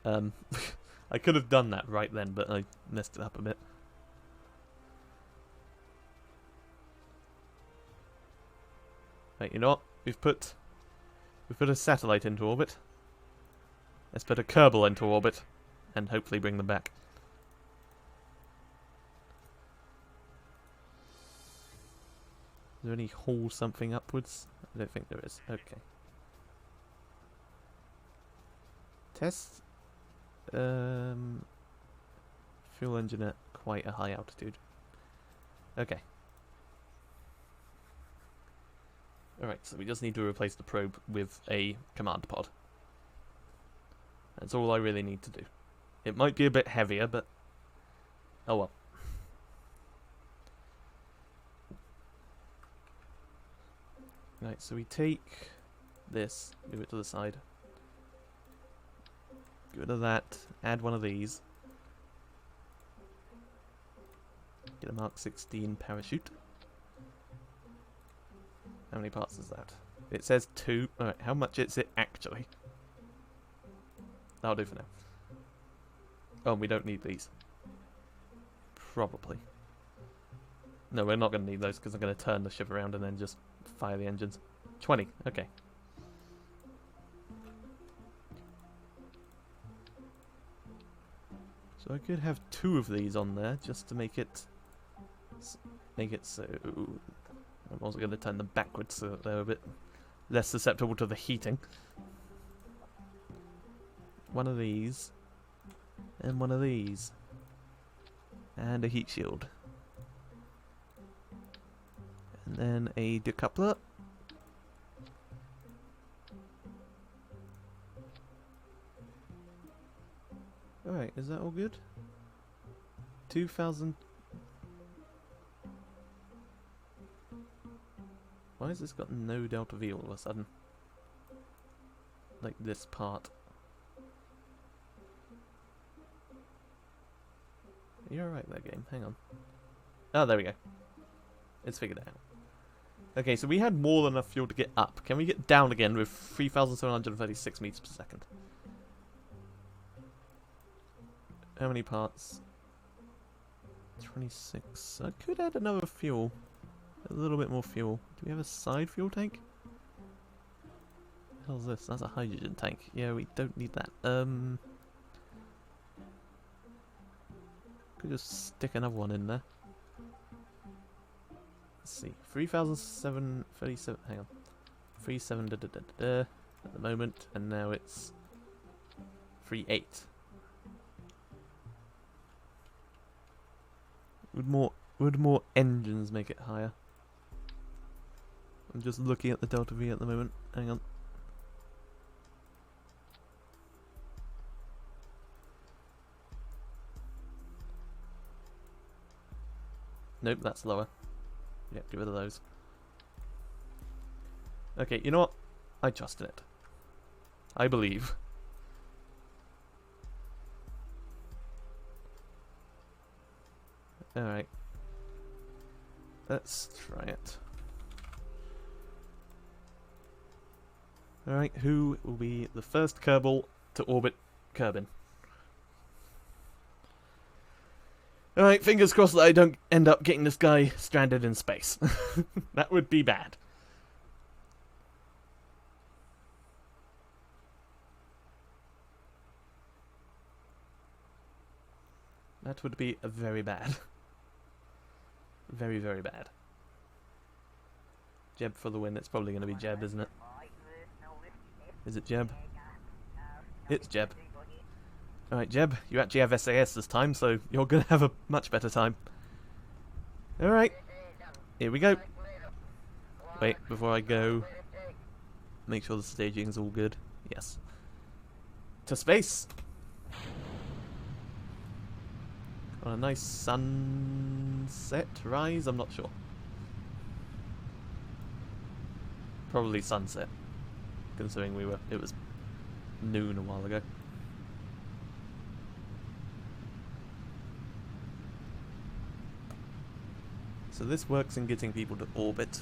I could have done that right then, but I messed it up a bit. Right, you know what? We've put a satellite into orbit. Let's put a Kerbal into orbit, and hopefully bring them back. Is there any haul something upwards? I don't think there is. Okay. Test. Fuel engine at quite a high altitude. Okay. Alright, so we just need to replace the probe with a command pod. That's all I really need to do. It might be a bit heavier, but oh well. Right, so we take this, move it to the side. Get rid of that, add one of these. Get a Mark 16 parachute. How many parts is that? It says 2. Alright, how much is it actually? That'll do for now. Oh, we don't need these. Probably. No, we're not going to need those because I'm going to turn the ship around and then just fire the engines. 20, okay. So I could have 2 of these on there just to make it so... I'm also going to turn them backwards so that they're a bit less susceptible to the heating. One of these. And one of these. And a heat shield. And then a decoupler. Alright, is that all good? 2,000... Why has this got no delta V all of a sudden? Like this part. You're alright there, game. Hang on. Oh, there we go. It's figured it out. Okay, so we had more than enough fuel to get up. Can we get down again with 3,736 meters per second? How many parts? 26. I could add another fuel. A little bit more fuel. Do we have a side fuel tank? What the hell's this? That's a hydrogen tank. Yeah, we don't need that. Could just stick another one in there. Let's see. 3,737. Hang on. 37 at the moment, and now it's 38. Would more engines make it higher? I'm just looking at the delta V at the moment. Hang on. Nope, that's lower. Yep, get rid of those. Okay, you know what? I trust in it. I believe. Alright. Let's try it. Alright, who will be the first Kerbal to orbit Kerbin? Alright, fingers crossed that I don't end up getting this guy stranded in space. That would be bad. That would be very bad. Very, very bad. Jeb for the win. It's probably going to be Jeb, isn't it? Is it Jeb? It's Jeb. Alright, Jeb, you actually have SAS this time, so you're going to have a much better time. Alright, here we go. Wait, before I go, make sure the staging's all good. Yes. To space! On a nice sunset rise, I'm not sure. Probably sunset, considering it was noon a while ago. So this works in getting people to orbit.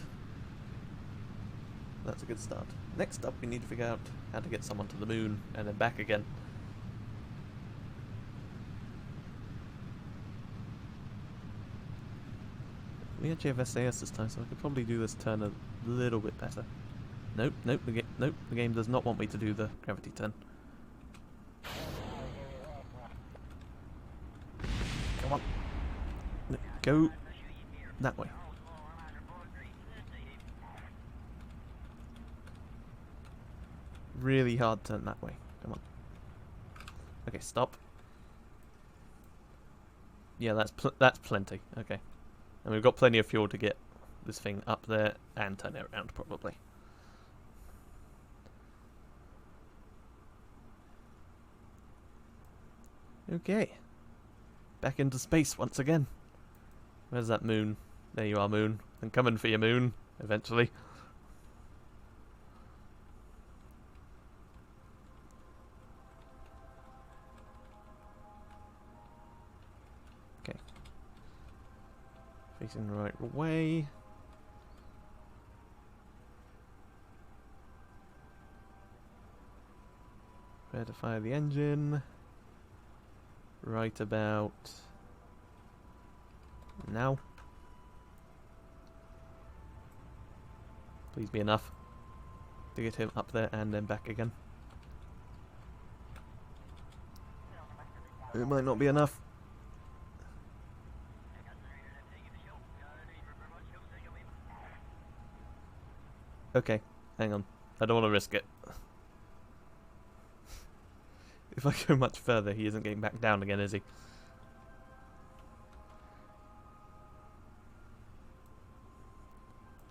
That's a good start. Next up, we need to figure out how to get someone to the moon and then back again. We actually have SAS this time, so I could probably do this turn a little bit better. Nope, nope, the game does not want me to do the gravity turn. Come on. Go that way. Really hard turn that way. Come on. Okay, stop. Yeah, that's plenty. Okay. And we've got plenty of fuel to get this thing up there and turn it around, probably. Okay. Back into space once again. Where's that moon? There you are, moon. I'm coming for you, moon, eventually. Okay. Facing the right way. Prepare to fire the engine. Right about now. Please be enough to get him up there and then back again. It might not be enough. Okay, hang on. I don't want to risk it. If I go much further, he isn't getting back down again, is he?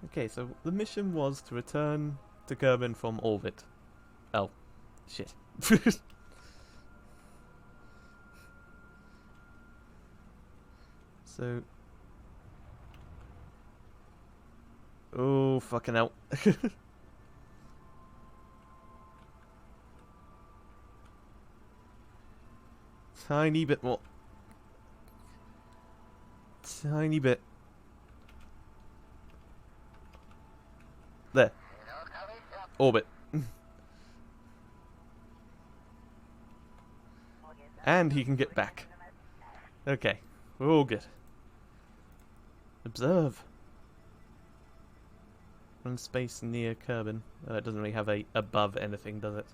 Okay, so the mission was to return to Kerbal from orbit. Oh, shit. So... Oh, fucking hell. Tiny bit more. Tiny bit. There. Orbit. And he can get back. Okay. We're all good. Observe. Run space near Kerbal. It doesn't really have a above anything, does it?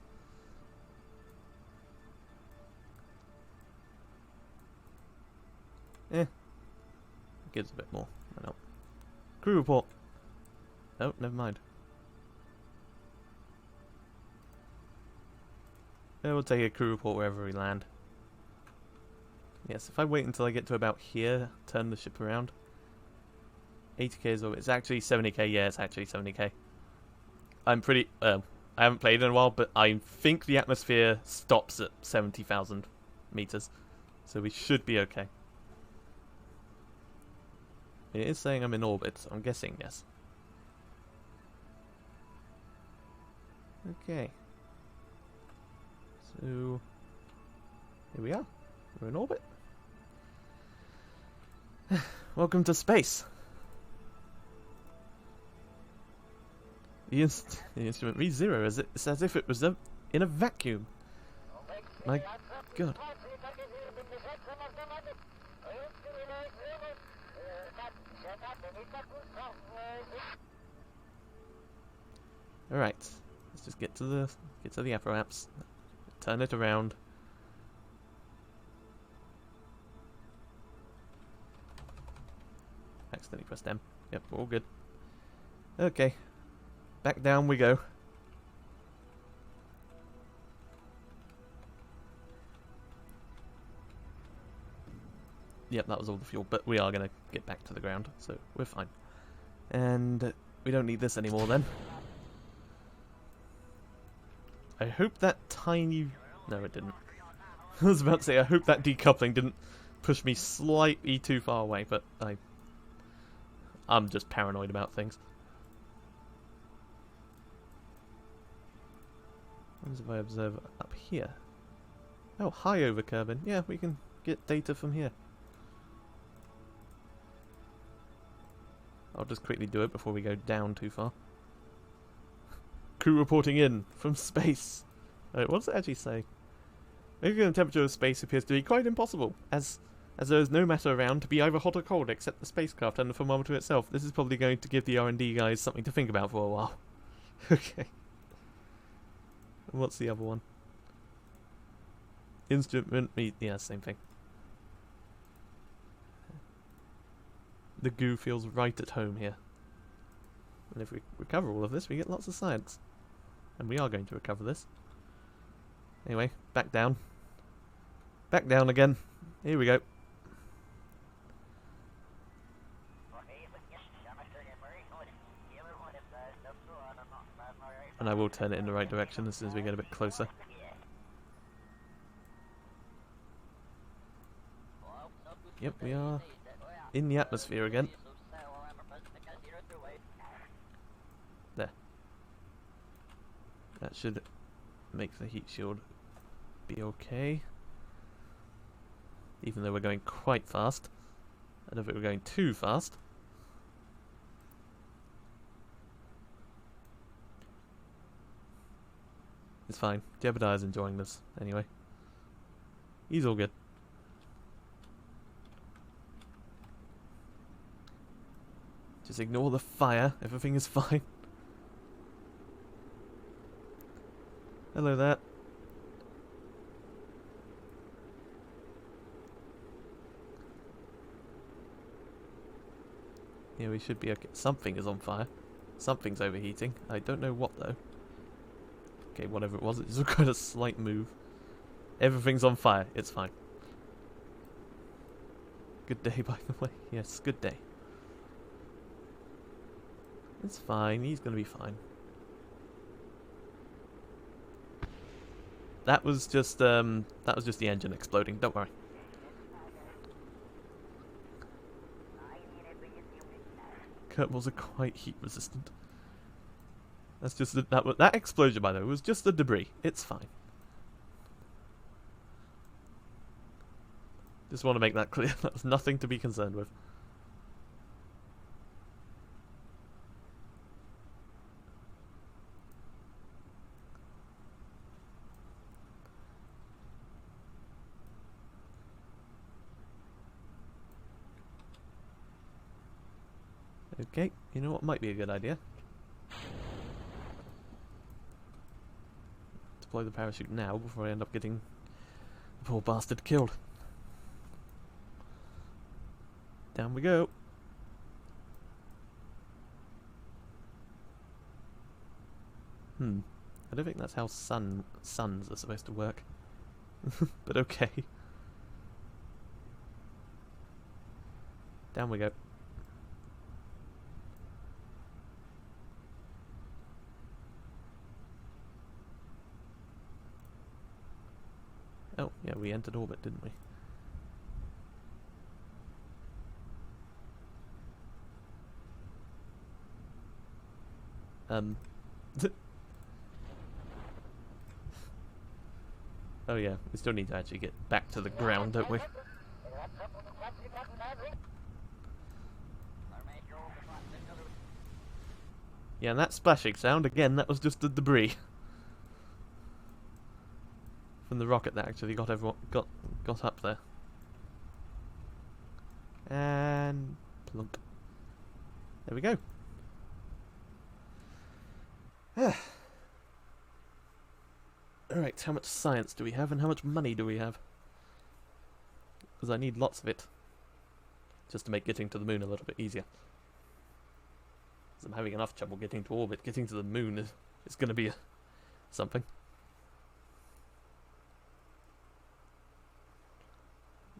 Eh. Gives a bit more. I know. Crew report. Oh, never mind. Yeah, we'll take a crew report wherever we land. Yes, if I wait until I get to about here, turn the ship around. 80k is all. It's actually 70k. Yeah, it's actually 70k. I'm pretty. I haven't played in a while, but I think the atmosphere stops at 70,000 meters, so we should be okay. It is saying I'm in orbit, so I'm guessing yes. Okay. So here we are. We're in orbit. Welcome to space. The instrument reads 0 as it's as if it was in a vacuum. My God. All right, let's just get to the apparatus. Turn it around. Accidentally pressed M. Yep, we're all good. Okay. Back down we go. Yep, that was all the fuel, but we are going to get back to the ground, so we're fine. And we don't need this anymore then. I hope that tiny... No, it didn't. I was about to say, I hope that decoupling didn't push me slightly too far away, but I'm just paranoid about things. What if I observe up here? Oh, high over Kerbal. Yeah, we can get data from here. I'll just quickly do it before we go down too far. Crew reporting in from space. What does it actually say? Making the temperature of space appears to be quite impossible, as there is no matter around to be either hot or cold except the spacecraft and the thermometer itself. This is probably going to give the R&D guys something to think about for a while. Okay. What's the other one? Instrument meet. Yeah, same thing. The goo feels right at home here. And if we recover all of this, we get lots of science. And we are going to recover this. Anyway, back down. Back down again. Here we go. And I will turn it in the right direction as soon as we get a bit closer. Yep, we are in the atmosphere again. There. That should make the heat shield be okay. Even though we're going quite fast. I don't think we're going too fast. It's fine. Jebediah's enjoying this anyway. He's all good. Just ignore the fire. Everything is fine. Hello there. Yeah, we should be okay. Something is on fire. Something's overheating. I don't know what though. Okay, whatever it was, it just got a slight move. Everything's on fire. It's fine. Good day, by the way. Yes, good day. It's fine. He's gonna be fine. That was just the engine exploding. Don't worry. Kerbals are quite heat resistant. That's just that explosion, by the way, was just the debris. It's fine. Just want to make that clear. That was nothing to be concerned with. Okay, you know what might be a good idea? Deploy the parachute now before I end up getting the poor bastard killed. Down we go. I don't think that's how suns are supposed to work. But okay. Down we go. Oh, yeah, we entered orbit, didn't we? Oh yeah, we still need to actually get back to the ground, don't we? Yeah, and that splashing sound, again, that was just the debris from the rocket that actually got everyone got up there. And plunk. There we go. Alright, how much science do we have and how much money do we have? Because I need lots of it. Just to make getting to the moon a little bit easier. Because I'm having enough trouble getting to orbit. Getting to the moon is going to be something.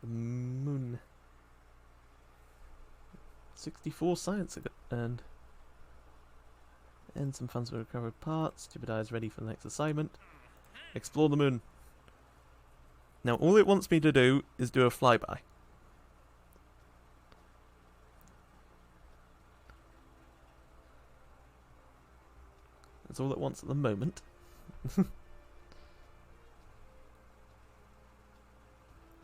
The moon. 64 science earned. And some funds for recovered parts. Xobidf is ready for the next assignment. Explore the moon. Now all it wants me to do is do a flyby. That's all it wants at the moment.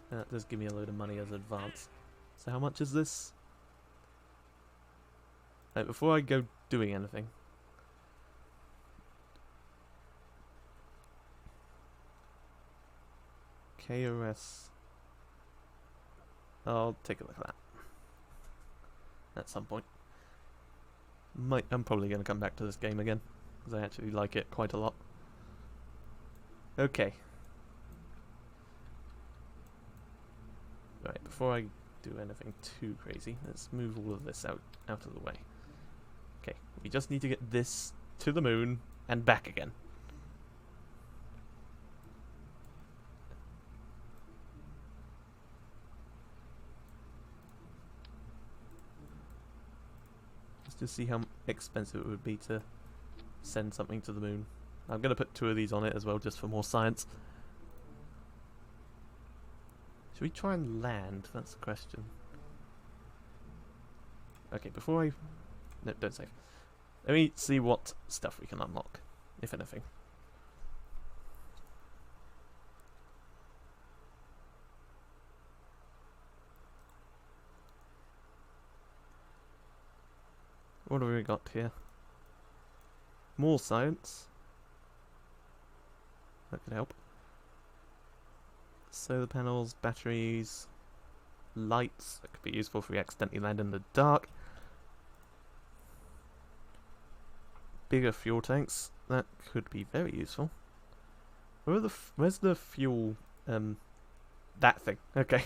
That does give me a load of money as advance. So how much is this? Right, before I go doing anything. KOS. I'll take a look at that. At some point. I'm probably going to come back to this game again. Because I actually like it quite a lot. Okay. Right, before I do anything too crazy, let's move all of this out of the way. Okay, we just need to get this to the moon and back again. Let's just see how expensive it would be to send something to the moon. I'm going to put 2 of these on it as well, just for more science. Should we try and land? That's the question. Okay, before I... No, don't save. Let me see what stuff we can unlock, if anything. What have we got here? More science. That could help. Solar panels, batteries, lights. That could be useful if we accidentally land in the dark. Bigger fuel tanks. That could be very useful. Where's the fuel? That thing. Okay.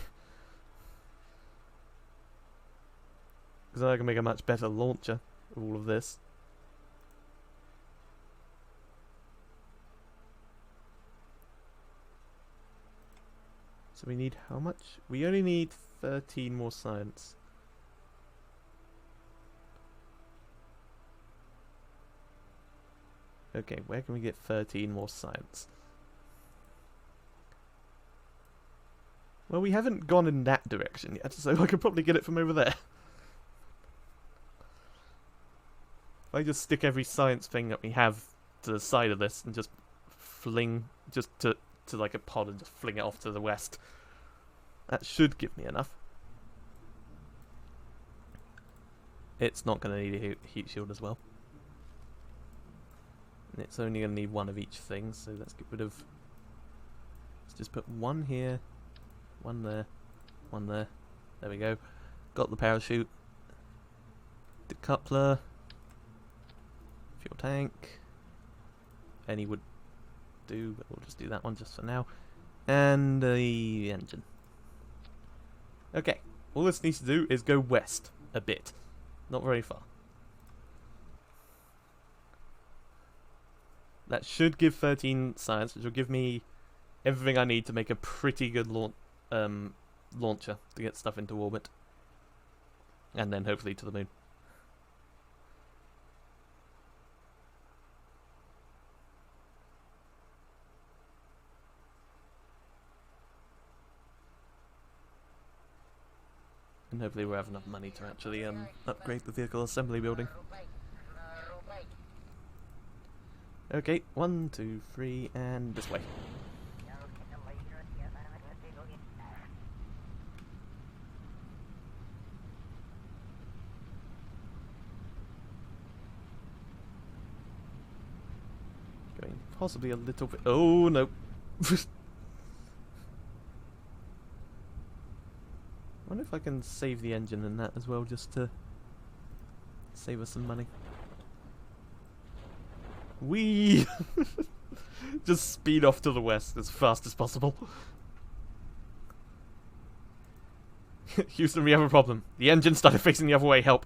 Because I can make a much better launcher of all of this. So we need how much? We only need 13 more science. Okay, where can we get 13 more science? Well, we haven't gone in that direction yet, so I could probably get it from over there. If I just stick every science thing that we have to the side of this and just fling, just to like a pod and just fling it off to the west. That should give me enough. It's not going to need a heat shield as well. And it's only going to need one of each thing, so let's get rid of... Let's just put one here, one there, one there. There we go. Got the parachute. Decoupler. Fuel tank. Any would do, but we'll just do that one just for now. And the engine. Okay, all this needs to do is go west a bit. Not very far. That should give 13 science, which will give me everything I need to make a pretty good launcher to get stuff into orbit. And then hopefully to the moon. And hopefully we'll have enough money to actually upgrade the vehicle assembly building. Okay, 1, 2, 3, and this way. Going possibly a little bit... Oh, no. I wonder if I can save the engine in that as well, just to save us some money. Whee! Just speed off to the west as fast as possible. Houston, we have a problem. The engine started facing the other way, help.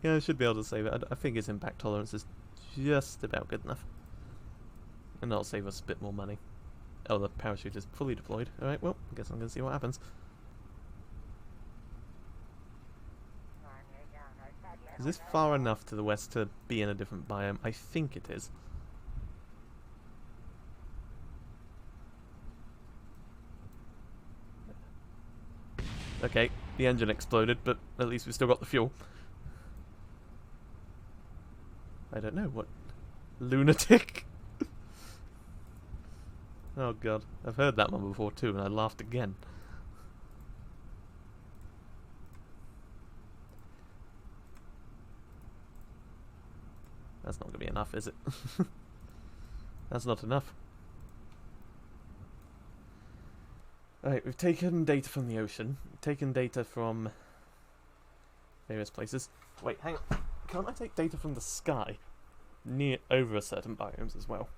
Yeah, I should be able to save it. I think its impact tolerance is just about good enough. And that'll save us a bit more money. Oh, the parachute is fully deployed. Alright, well, I guess I'm going to see what happens. Is this far enough to the west to be in a different biome? I think it is. Okay, the engine exploded, but at least we still got the fuel. I don't know, what... Lunatic? Oh god, I've heard that one before too, and I laughed again. That's not going to be enough, is it? That's not enough. Alright, we've taken data from the ocean, we've taken data from various places. Wait, hang on. Can't I take data from the sky? Over a certain biomes as well.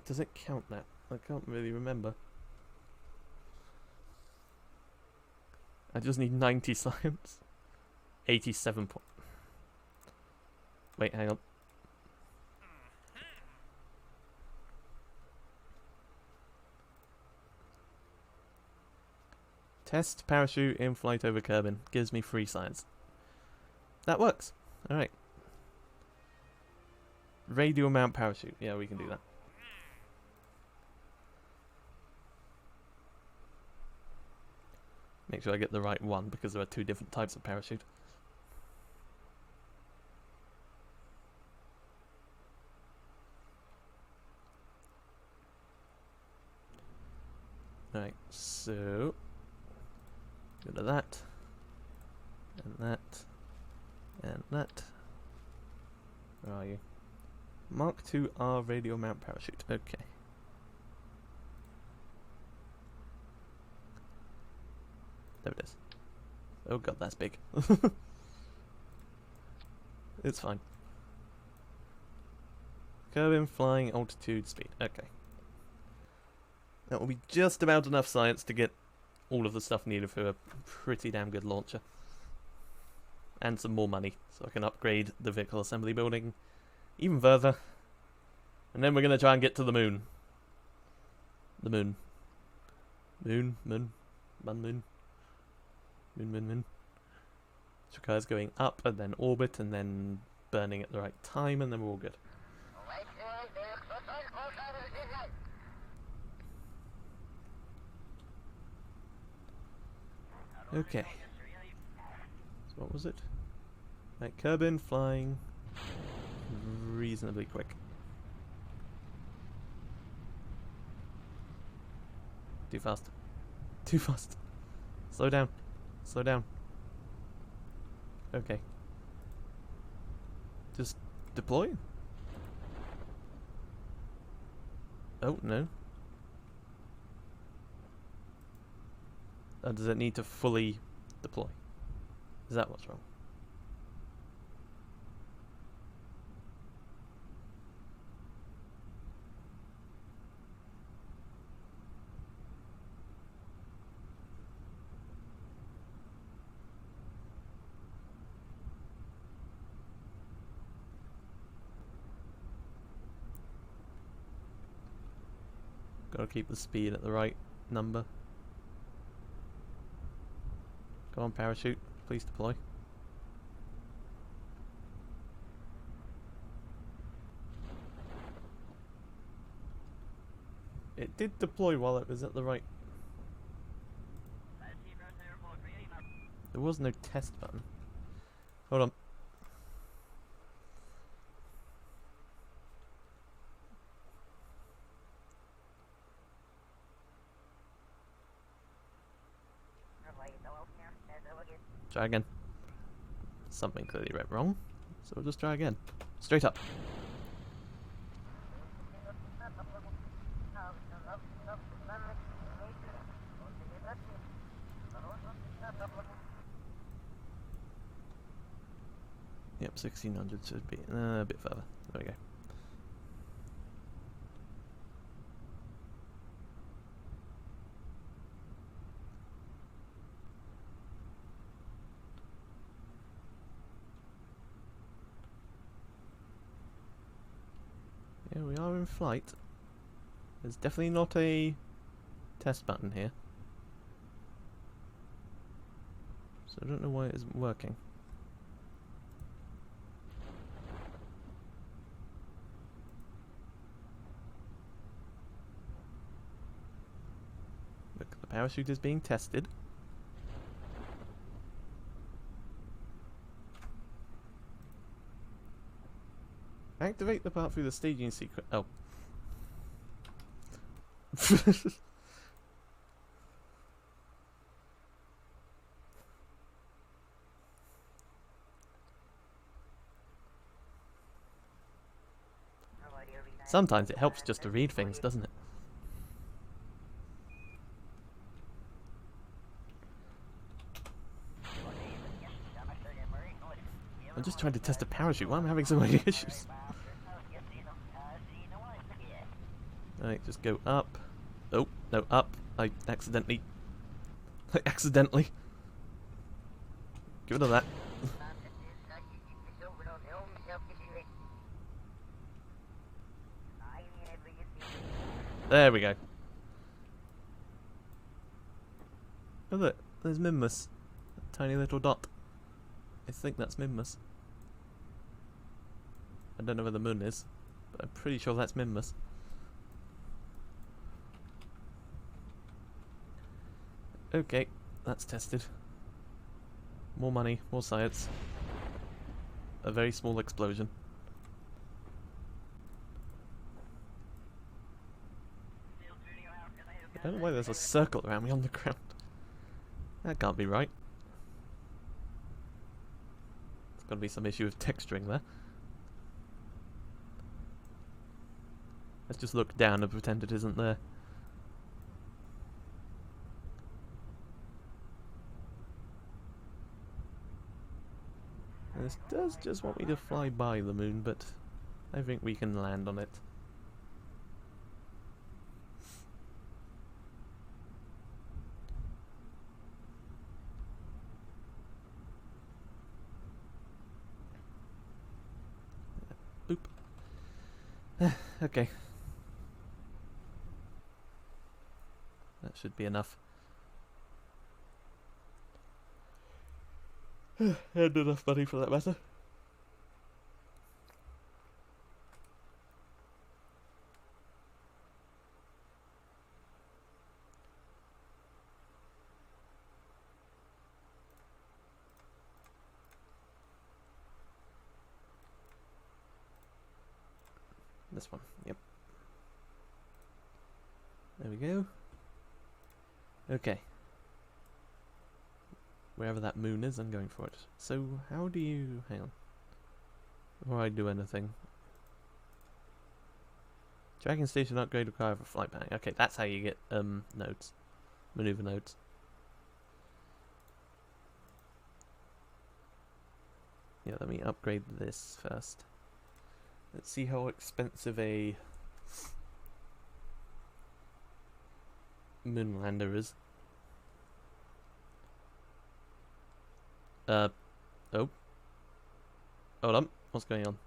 Does it count that? I can't really remember. I just need 90 science. 87 points. Wait, hang on. Test parachute in flight over Kerbal. Gives me 3 science. That works. Alright. Radial mount parachute. Yeah, we can do that. Make sure I get the right one, because there are two different types of parachute. Right, so go to that, and that, and that. Where are you? Mark II R radial mount parachute. Okay. There it is. Oh god, that's big. It's fine. Kerbal flying altitude speed. Okay. That will be just about enough science to get all of the stuff needed for a pretty damn good launcher. And some more money, so I can upgrade the vehicle assembly building even further. And then we're going to try and get to the moon. The moon. Moon. Moon. Moon. Which requires going up and then orbit and then burning at the right time, and then we're all good. Okay. So what was it? Right, Kerbal flying reasonably quick. Too fast. Too fast. Slow down. Slow down. Okay. Just deploy? Oh, no. Does it need to fully deploy? Is that what's wrong? Gotta keep the speed at the right number. Go on, parachute. Please deploy. It did deploy while it was at the right... There was no test button. Hold on. Try again. Something clearly went wrong, so we'll just try again. Straight up. Yep, 1600 should be a bit further. There we go. Yeah, we are in flight. There's definitely not a test button here. So I don't know why it isn't working. Look, the parachute is being tested. Activate the part through the staging sequence. Oh. Sometimes it helps just to read things, doesn't it? I'm just trying to test a parachute. Why am I having so many issues? Right, just go up. Oh, no, up. I accidentally... accidentally. Give it a that. There we go. Oh look, there's Minmus. A tiny little dot. I think that's Minmus. I don't know where the moon is, but I'm pretty sure that's Minmus. Okay, that's tested. More money, more science. A very small explosion. I don't know why there's a circle around me on the ground. That can't be right. There's got to be some issue with texturing there. Let's just look down and pretend it isn't there. And this does just want me to fly by the moon, but I think we can land on it. Oop. Okay. That should be enough. And enough money for that matter. This one, yep. There we go. Okay. Wherever that moon is, I'm going for it. So, how do you... hang on. Before I do anything. Tracking station upgrade required for flight planning. Okay, that's how you get, nodes. Maneuver nodes. Yeah, let me upgrade this first. Let's see how expensive a moonlander is. Oh. Hold on. What's going on?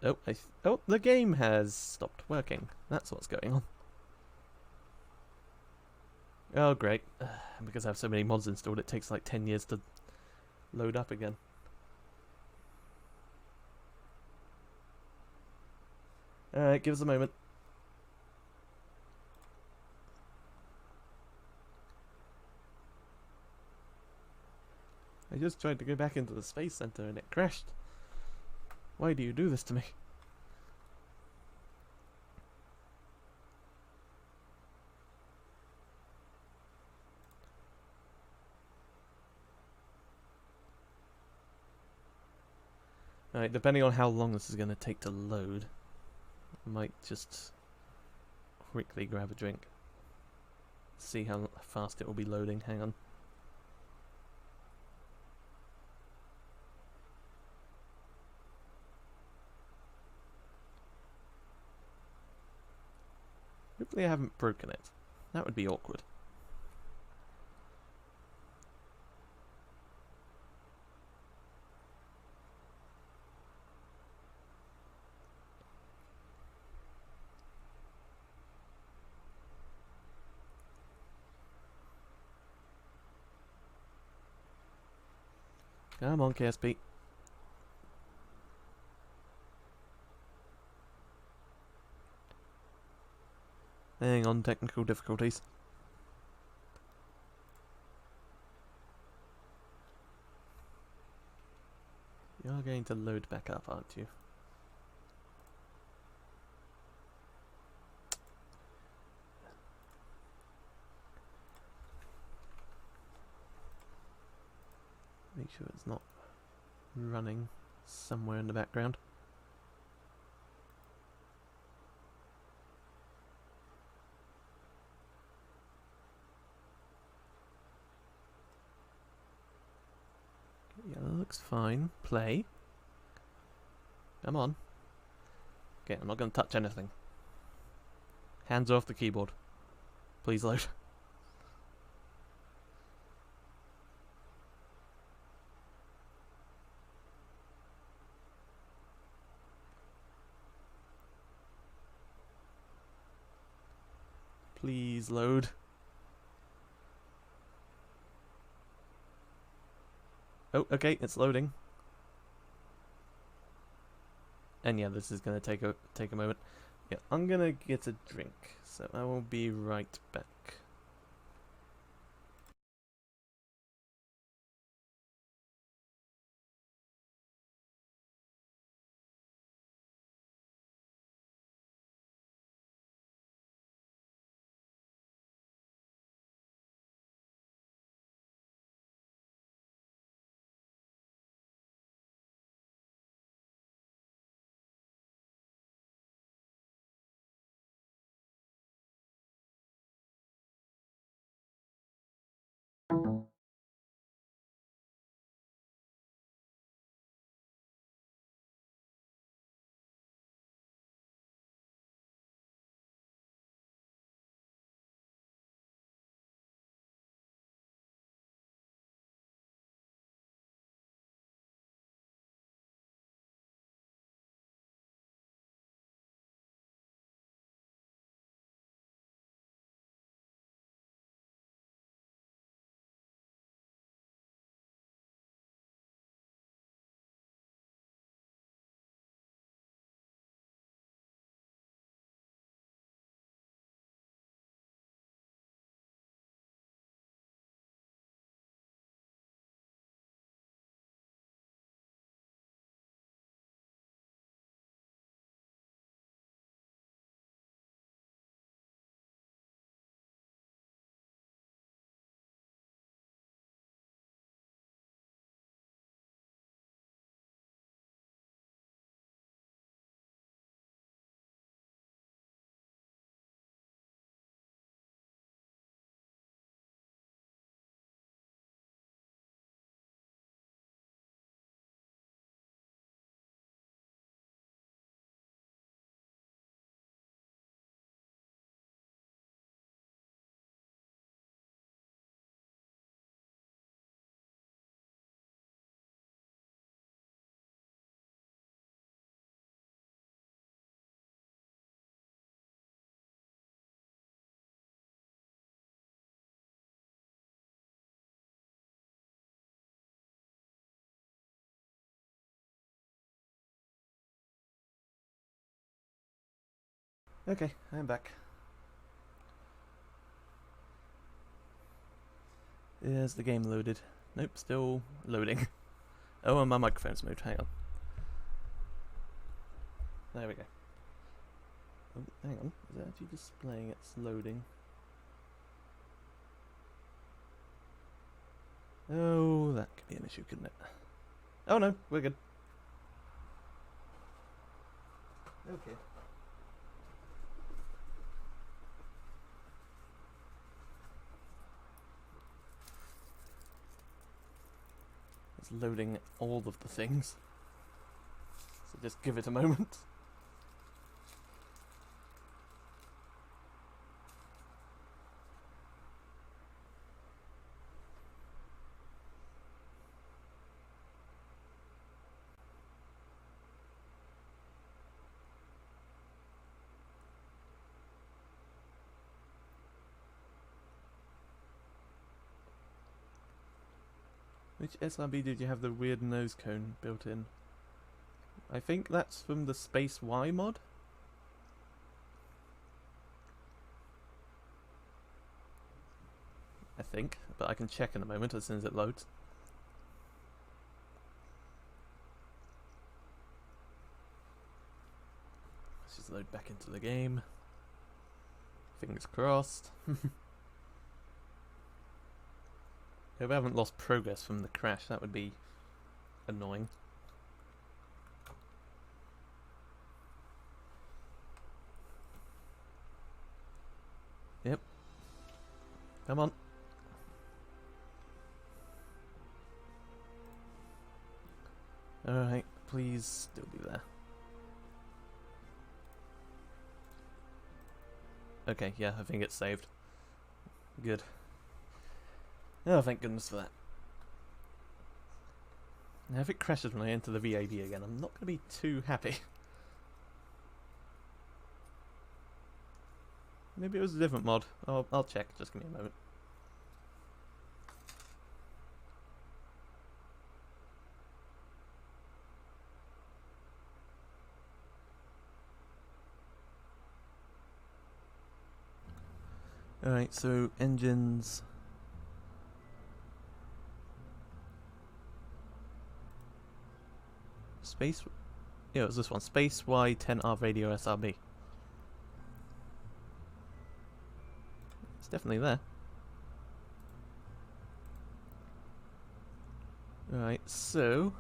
Oh, oh, the game has stopped working. That's what's going on. Oh, great. Because I have so many mods installed, it takes like 10 years to load up again. Alright, give us a moment. I just tried to go back into the Space Center and it crashed. Why do you do this to me? Alright, depending on how long this is going to take to load, I might just quickly grab a drink. See how fast it will be loading. Hang on. Hopefully I haven't broken it. That would be awkward. Come on, KSP. Hang on, technical difficulties. You're going to load back up, aren't you? Make sure it's not running somewhere in the background. Yeah, that looks fine. Play. Come on. Okay, I'm not going to touch anything. Hands off the keyboard. Please load. Please load. Oh, okay, it's loading. And yeah, this is going to take a moment. Yeah, I'm gonna get a drink, so I will be right back. Okay, I'm back. Is the game loaded? Nope, still loading. Oh, and my microphone's moved. Hang on. There we go. Oh, hang on. Is it actually displaying it's loading? Oh, that could be an issue, couldn't it? Oh no, we're good. Okay. It's loading all of the things. So just give it a moment. Which SRB did you have the weird nose cone built in? I think that's from the Space Y mod. I think, but I can check in a moment as soon as it loads. Let's just load back into the game. Fingers crossed. If I haven't lost progress from the crash, that would be annoying. Yep. Come on. Alright, please still be there. Okay, yeah, I think it's saved. Good. Oh, thank goodness for that. Now, if it crashes when I enter the VAB again, I'm not going to be too happy. Maybe it was a different mod. I'll check. Just give me a moment. Alright, so engines. Space. Yeah, it was this one. Space Y10R radio SRB. It's definitely there. Alright, so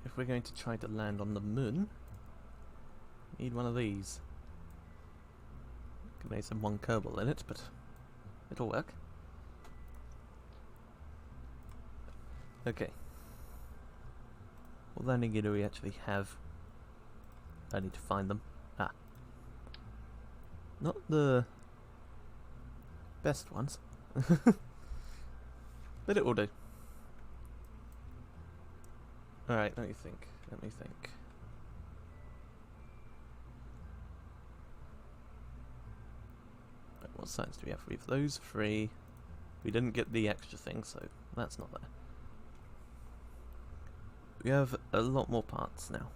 if we're going to try to land on the moon, we need one of these. Could make some one Kerbal in it, but it'll work. Okay. What landing gear do we actually have? I need to find them. Ah. Not the best ones. But it will do. Alright, let me think. Right, what signs do we have? We have those three. We didn't get the extra thing, so that's not there. We have a lot more parts now.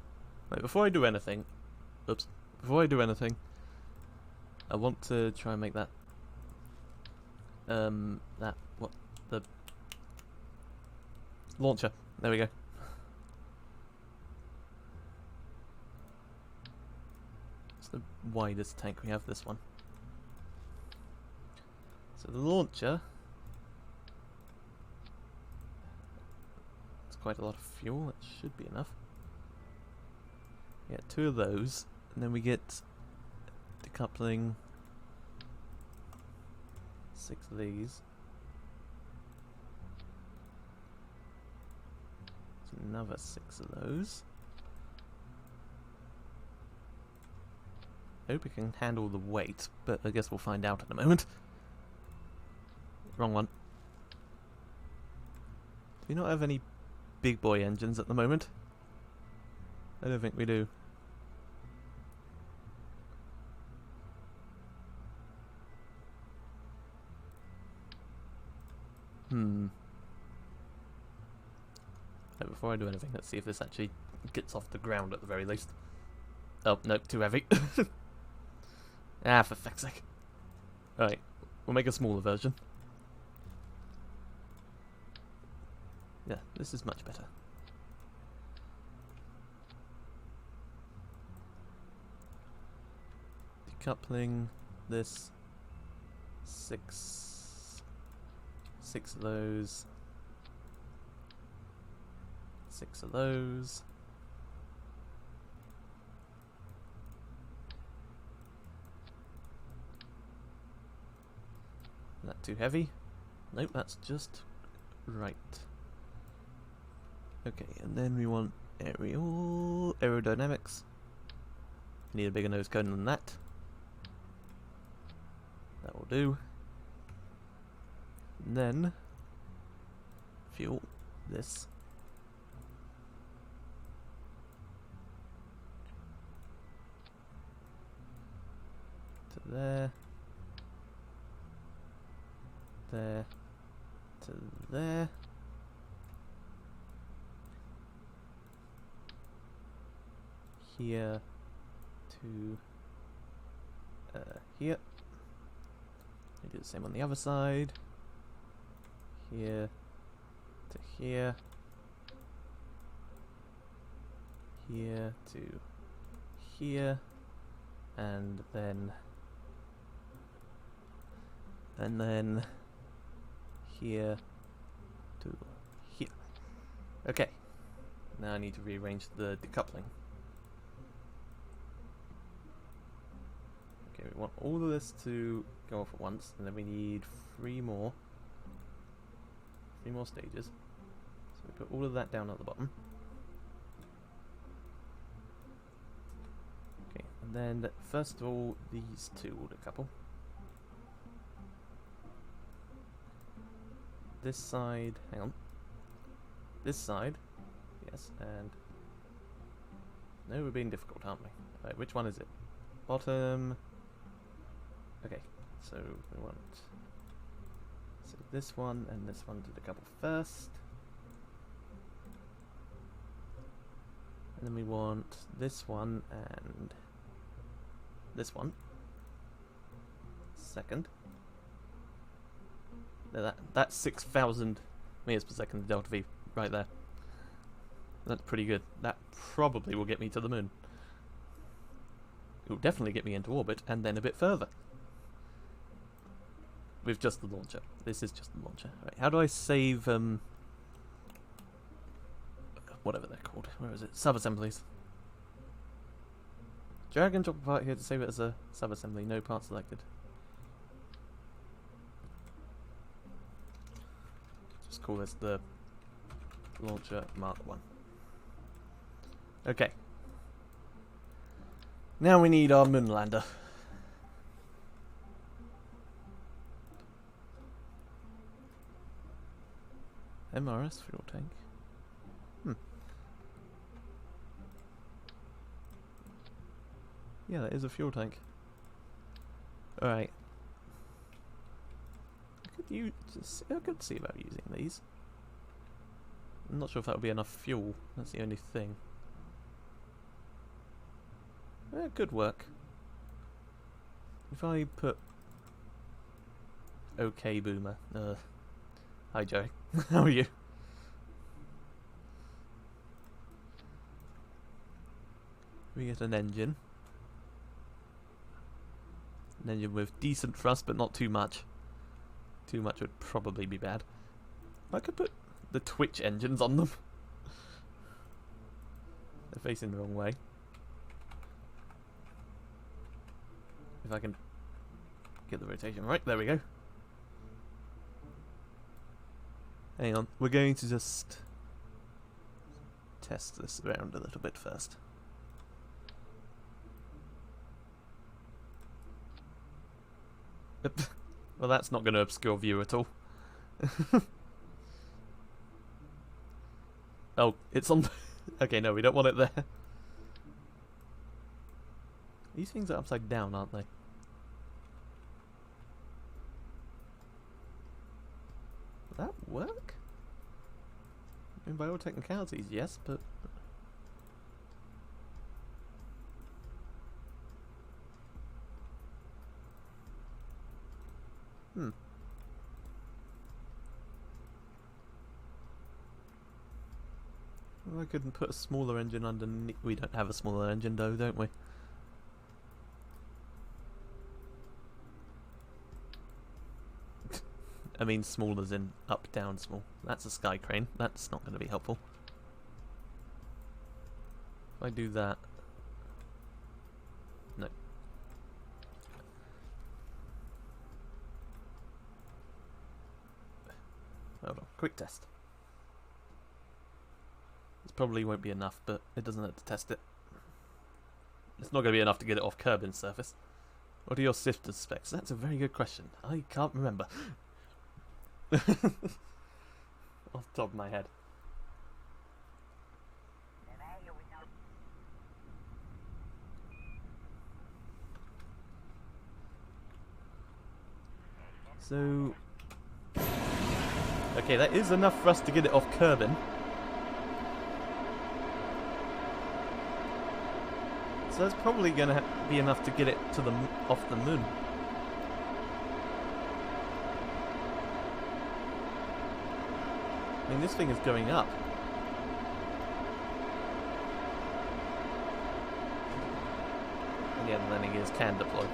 Right, before I do anything... Oops. Before I do anything, I want to try and make that... the launcher. There we go. It's the widest tank we have, this one. So the launcher... It's quite a lot of fuel, it should be enough. Yeah, 2 of those, and then we get decoupling 6 of these. Another 6 of those. I hope it can handle the weight, but I guess we'll find out in a moment. Wrong one. Do we not have any big boy engines at the moment? I don't think we do. Before I do anything, let's see if this actually gets off the ground at the very least. Oh, no, too heavy. Ah, for fuck's sake. Alright, we'll make a smaller version. Yeah, this is much better. Decoupling this. 6 of those. 6 of those. Is that too heavy? Nope, that's just right. Okay, and then we want aerodynamics. Need a bigger nose cone than that. That will do. And then fuel this. To there. There. To there. Here to here. We do the same on the other side. Here to here. Here to here. And then here to here. Okay. Now I need to rearrange the decoupling. Okay, we want all of this to go off at once, and then we need 3 more stages. So we put all of that down at the bottom. Okay, and then first of all, these 2 will decouple. This side, hang on. This side, yes, and no, we're being difficult, aren't we? Right, which one is it? Bottom. Okay, so we want this one and this one to decouple first. And then we want this one and this one. Second. That's 6,000 meters per second, the delta V, right there. That's pretty good. That probably will get me to the moon. It will definitely get me into orbit, and then a bit further. With just the launcher. This is just the launcher. Right, how do I save, whatever they're called. Where is it? Sub-assemblies. Drag and drop a part here to save it as a sub-assembly. No part selected. Just call this the launcher Mark 1. Okay. Now we need our moon lander. MRS fuel tank. Yeah, that is a fuel tank. Alright. I could see about using these. I'm not sure if that would be enough fuel. That's the only thing. It could work. If I put... Okay, Boomer. Hi, Joey. How are you? We get an engine. An engine with decent thrust, but not too much. Too much would probably be bad. I could put the twitch engines on them. They're facing the wrong way. If I can get the rotation right, there we go. Hang on, we're going to just test this around a little bit first. Well, that's not going to obscure view at all. Oh, it's on... Okay, no, we don't want it there. These things are upside down, aren't they? Will that work? I mean, by all technicalities, yes, but... Well, I couldn't put a smaller engine underneath. We don't have a smaller engine though, don't we? I mean small as in up, down, small. That's a sky crane. That's not going to be helpful. If I do that... No. Hold on. Quick test. This probably won't be enough, but it doesn't hurt to test it. It's not going to be enough to get it off Kerbin's surface. What are your sifter specs? That's a very good question. I can't remember. Off the top of my head. So... Okay, that is enough for us to get it off Kerbin. So that's probably going to be enough to get it to the off the moon. I mean, this thing is going up. Again, landing gears can deploy.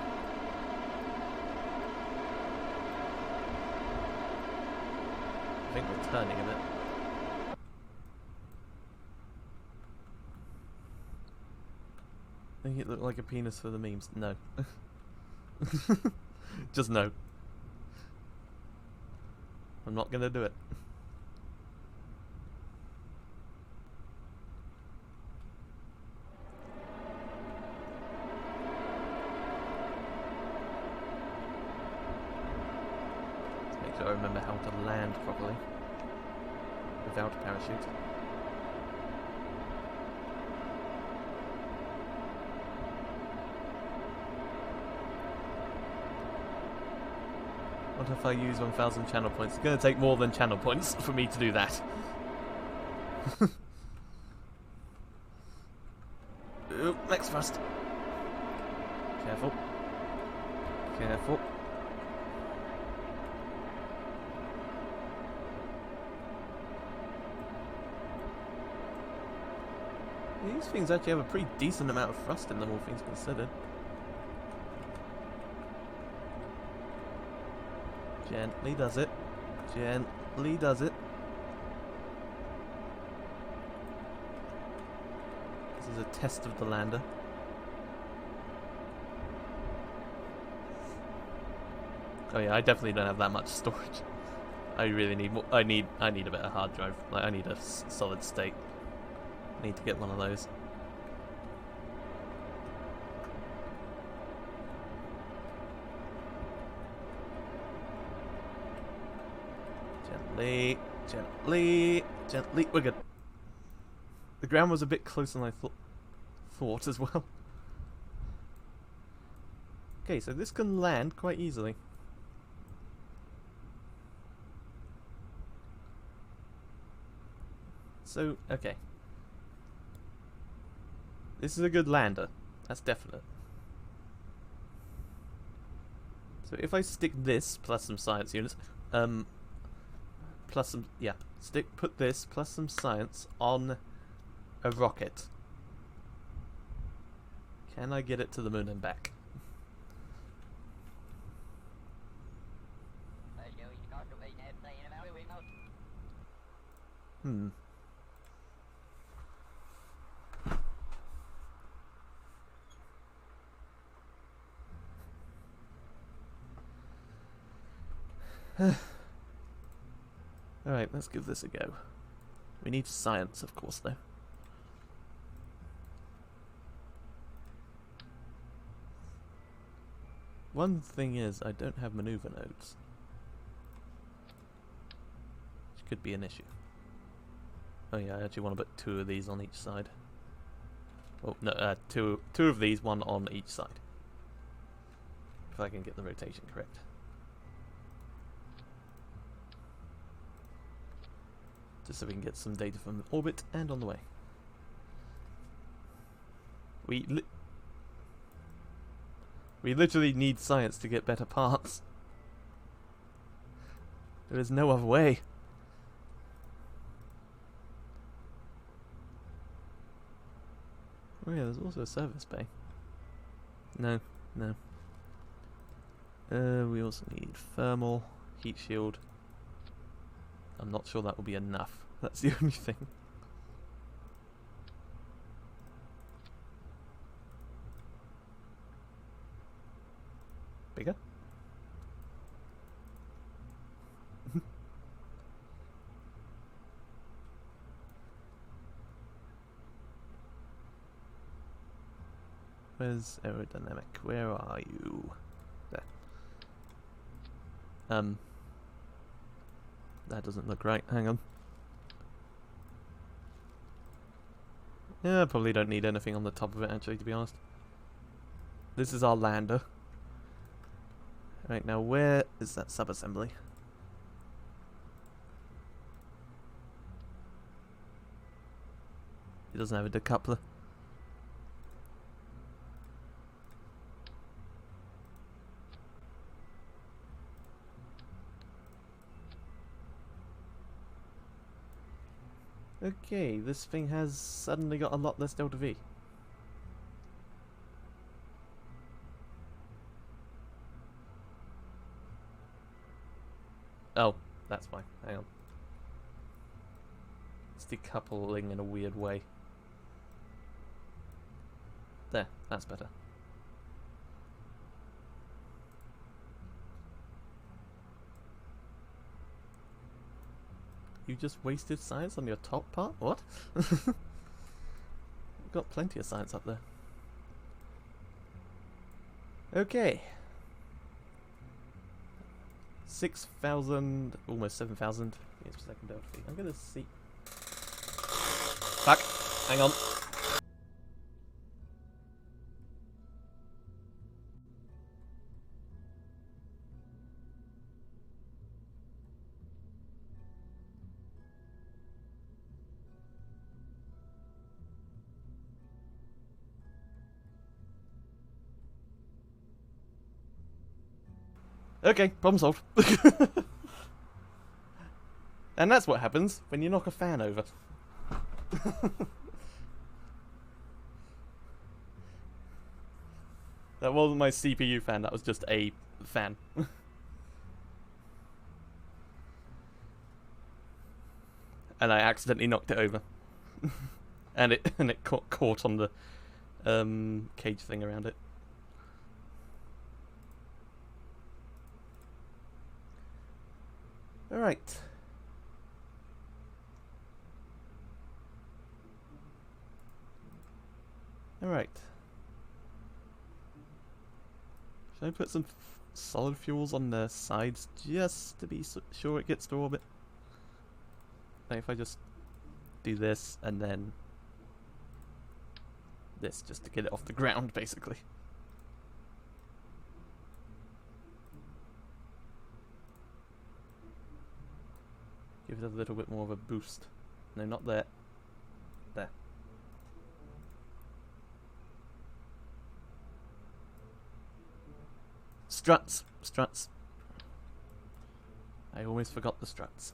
I think we're turning a bit. Make it look like a penis for the memes. No. Just no. I'm not gonna do it. Let's make sure I remember how to land properly without a parachute. What if I use 1,000 channel points? It's going to take more than channel points for me to do that. Ooh, next thrust. Careful. Careful. These things actually have a pretty decent amount of thrust in them, all things considered. Gently does it. Gently does it. This is a test of the lander. Oh yeah, I definitely don't have that much storage. I really need more. I need a better hard drive. Like, I need a solid state. Need to get one of those. Gently, gently, gently. We're good. The ground was a bit closer than I thought as well. Okay, so this can land quite easily. So, okay. This is a good lander. That's definite. So if I stick this plus some science units, plus some, yeah, put this plus some science on a rocket. Can I get it to the moon and back? Hmm. Alright, let's give this a go. We need science, of course, though. One thing is, I don't have maneuver nodes. Which could be an issue. Oh yeah, I actually want to put 2 of these on each side. Oh, no, two of these, 1 on each side. If I can get the rotation correct. Just so we can get some data from orbit and on the way. We literally need science to get better parts. There is no other way. Oh yeah, there's also a service bay. No, no. We also need thermal, heat shield. I'm not sure that will be enough. That's the only thing. Bigger? Where's aerodynamic? Where are you? There. That doesn't look right. Hang on. Yeah, I probably don't need anything on the top of it, actually, to be honest. This is our lander. Right, now where is that sub-assembly? It doesn't have a decoupler. Okay, this thing has suddenly got a lot less delta V. Oh, that's fine. Hang on. It's decoupling in a weird way. There, that's better. You just wasted science on your top part? What? Got plenty of science up there. Okay. 6,000, almost 7,000 meters per second delta V. I'm gonna see. Fuck. Hang on. Okay, problem solved. And that's what happens when you knock a fan over. That wasn't my CPU fan, that was just a fan. And I accidentally knocked it over. and it caught on the cage thing around it. Alright. Alright. Should I put some solid fuels on the sides just to be sure it gets to orbit? Like if I just do this and then this just to get it off the ground, basically. Give it a little bit more of a boost. No, not there. There. Struts! Struts. I always forgot the struts.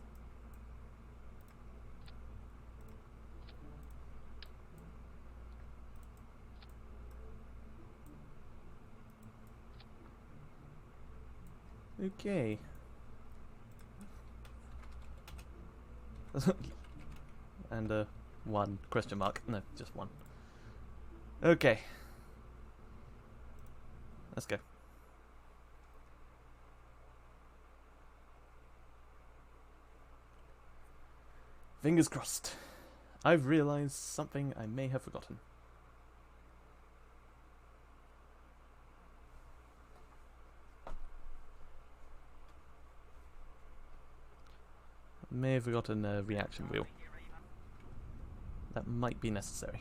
Okay. And one question mark. No, just one. Okay. Let's go. Fingers crossed. I've realized something I may have forgotten. May have forgotten a reaction wheel. That might be necessary.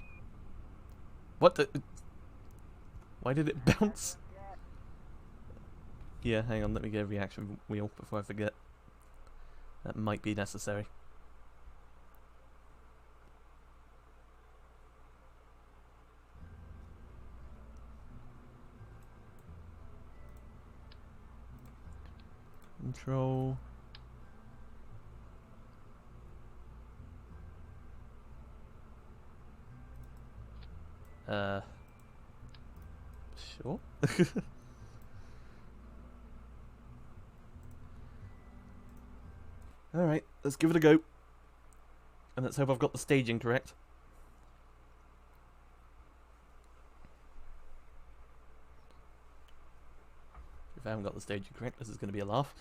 What the? Why did it bounce? Yeah, hang on, let me get a reaction wheel before I forget. That might be necessary. Control. Sure. Alright, let's give it a go. And let's hope I've got the staging correct. If I haven't got the staging correct, this is going to be a laugh.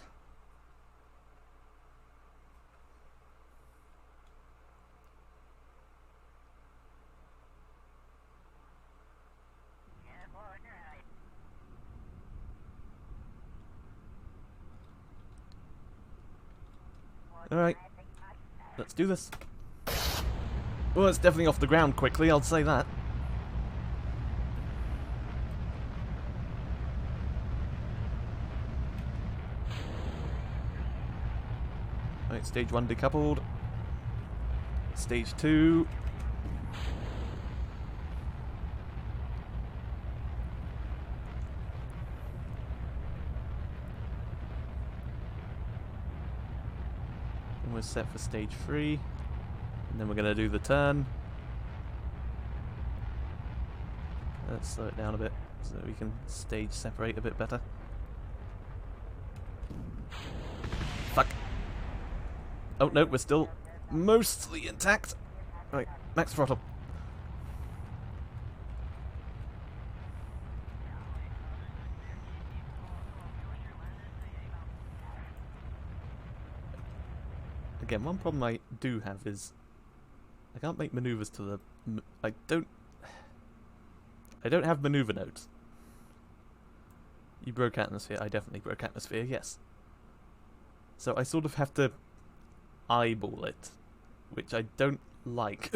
Alright, let's do this. Well, it's definitely off the ground quickly, I'll say that. Right, stage 1 decoupled. Stage 2. And we're set for stage 3. And then we're going to do the turn. Let's slow it down a bit so that we can stage separate a bit better. Fuck. Oh no, we're still mostly intact. Right, max throttle. Again, one problem I do have is I can't make maneuvers to the... I don't have maneuver nodes. You broke atmosphere. I definitely broke atmosphere, yes. So I sort of have to eyeball it, which I don't like.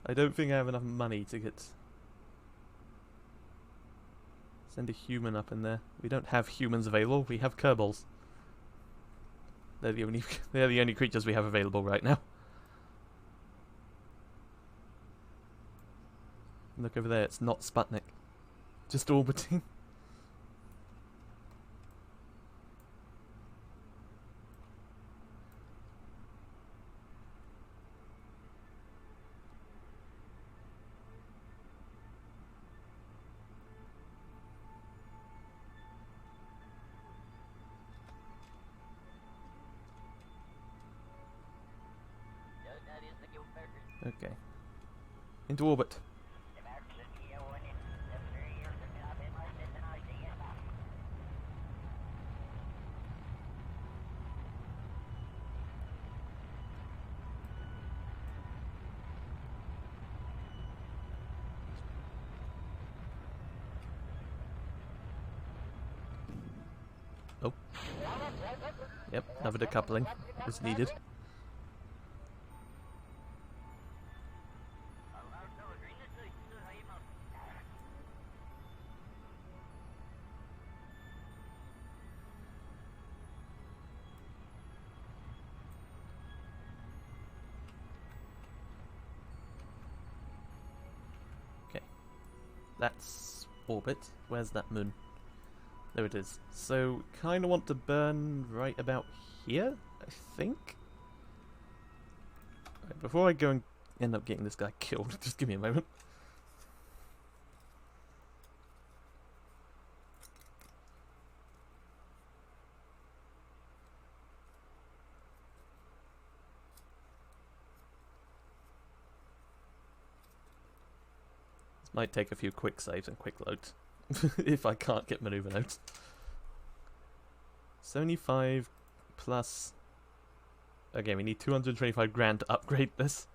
I don't think I have enough money to get... Send a human up in there. We don't have humans available, we have Kerbals. They're the only creatures we have available right now. Look over there, it's not Sputnik. Just orbiting. Okay. Into orbit. Oh. Yep, another decoupling was needed. Okay. That's orbit. Where's that moon? There it is. So, kind of want to burn right about here, I think? Right, before I go and end up getting this guy killed, just give me a moment. This might take a few quick saves and quick loads, if I can't get maneuver notes. 75 plus... Okay, we need 225 grand to upgrade this.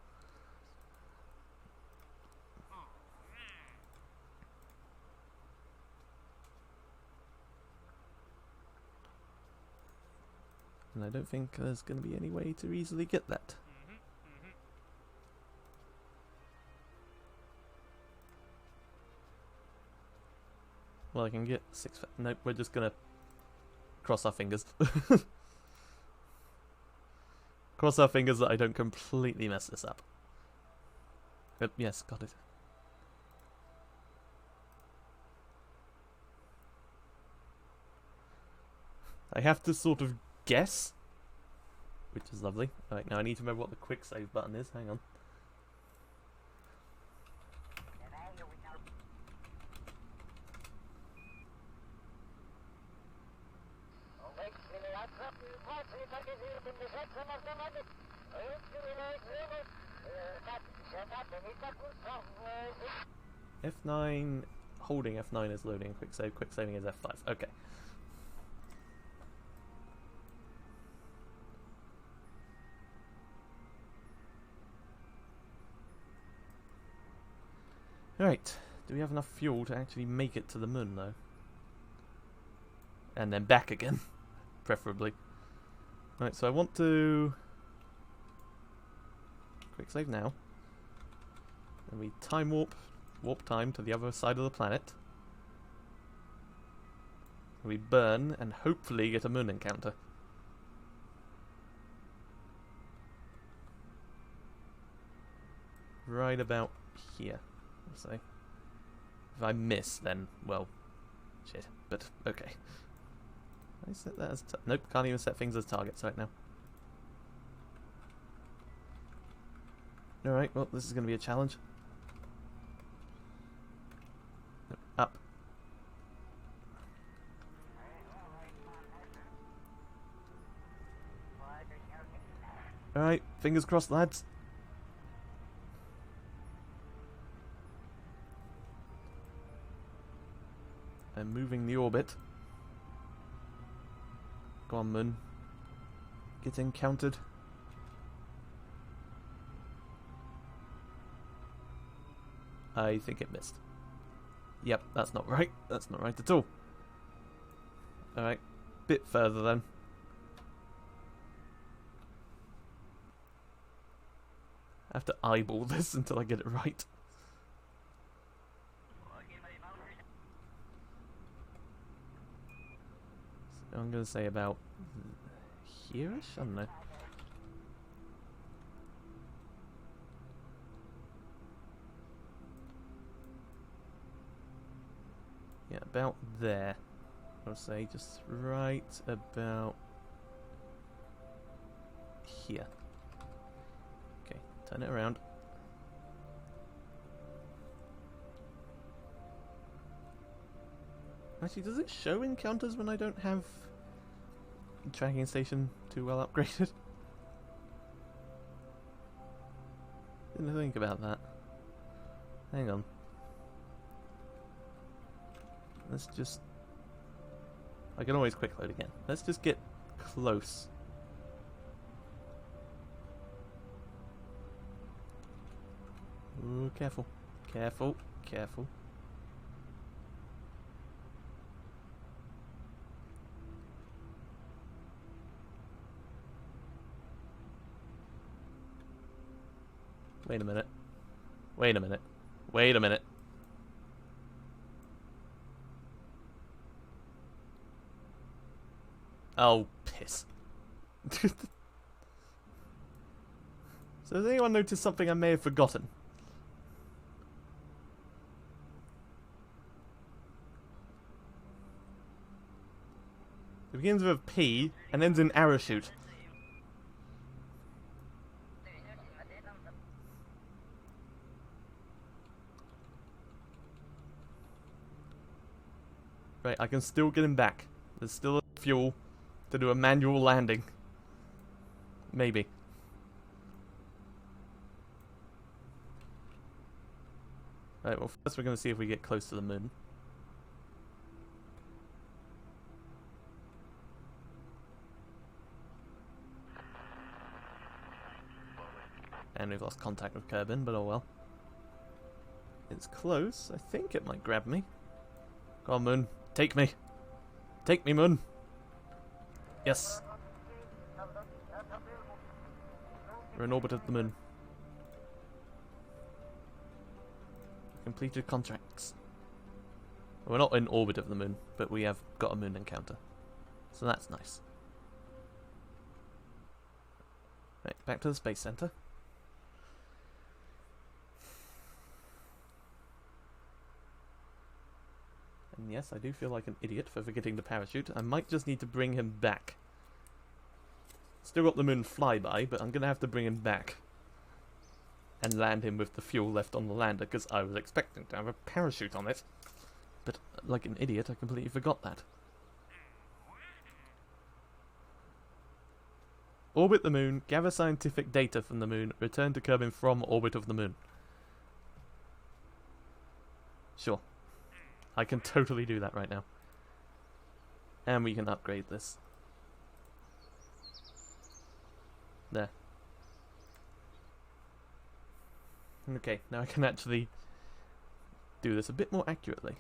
And I don't think there's going to be any way to easily get that. Well, I can get 6... Nope, we're just going to cross our fingers. Cross our fingers that I don't completely mess this up. But yes, got it. I have to sort of guess, which is lovely. Alright, now I need to remember what the quick save button is. Hang on. F9, holding F9 is loading quick save, quick saving is F5. Okay. Right, do we have enough fuel to actually make it to the moon though? And then back again, preferably. Right, so I want to quick save now. And we time warp time to the other side of the planet. We burn and hopefully get a moon encounter. Right about here, I'll say. If I miss, then, well, shit. But, okay. Can I set that as... Nope, can't even set things as targets right now. Alright, well, this is going to be a challenge. Up. Alright, fingers crossed, lads. I'm moving the orbit. Go on, moon. Get encountered. I think it missed. Yep, that's not right. That's not right at all. Alright, bit further then. I have to eyeball this until I get it right. So I'm going to say about here-ish? I don't know. Yeah, about there. I'll say just right about here. Okay, turn it around. Actually, does it show encounters when I don't have the tracking station too well upgraded? Didn't think about that. Hang on. Let's just... I can always quick load again. Let's just get close. Ooh, careful. Careful. Careful. Wait a minute. Wait a minute. Wait a minute. Oh, piss. So has anyone noticed something I may have forgotten? It begins with a P and ends in parachute. Right, I can still get him back. There's still fuel to do a manual landing. Maybe. Right, well first we're going to see if we get close to the moon. And we've lost contact with Kerbal, but oh well. It's close. I think it might grab me. Go on, moon. Take me. Take me, moon. Yes. We're in orbit of the moon. Completed contracts. We're not in orbit of the moon, but we have got a moon encounter. So that's nice. Right, back to the space center. And yes, I do feel like an idiot for forgetting the parachute. I might just need to bring him back. Still got the moon flyby, but I'm going to have to bring him back. And land him with the fuel left on the lander, because I was expecting to have a parachute on it. But, like an idiot, I completely forgot that. Orbit the moon, gather scientific data from the moon, return to Kerbal from orbit of the moon. Sure. I can totally do that right now. And we can upgrade this. There. Okay, now I can actually do this a bit more accurately.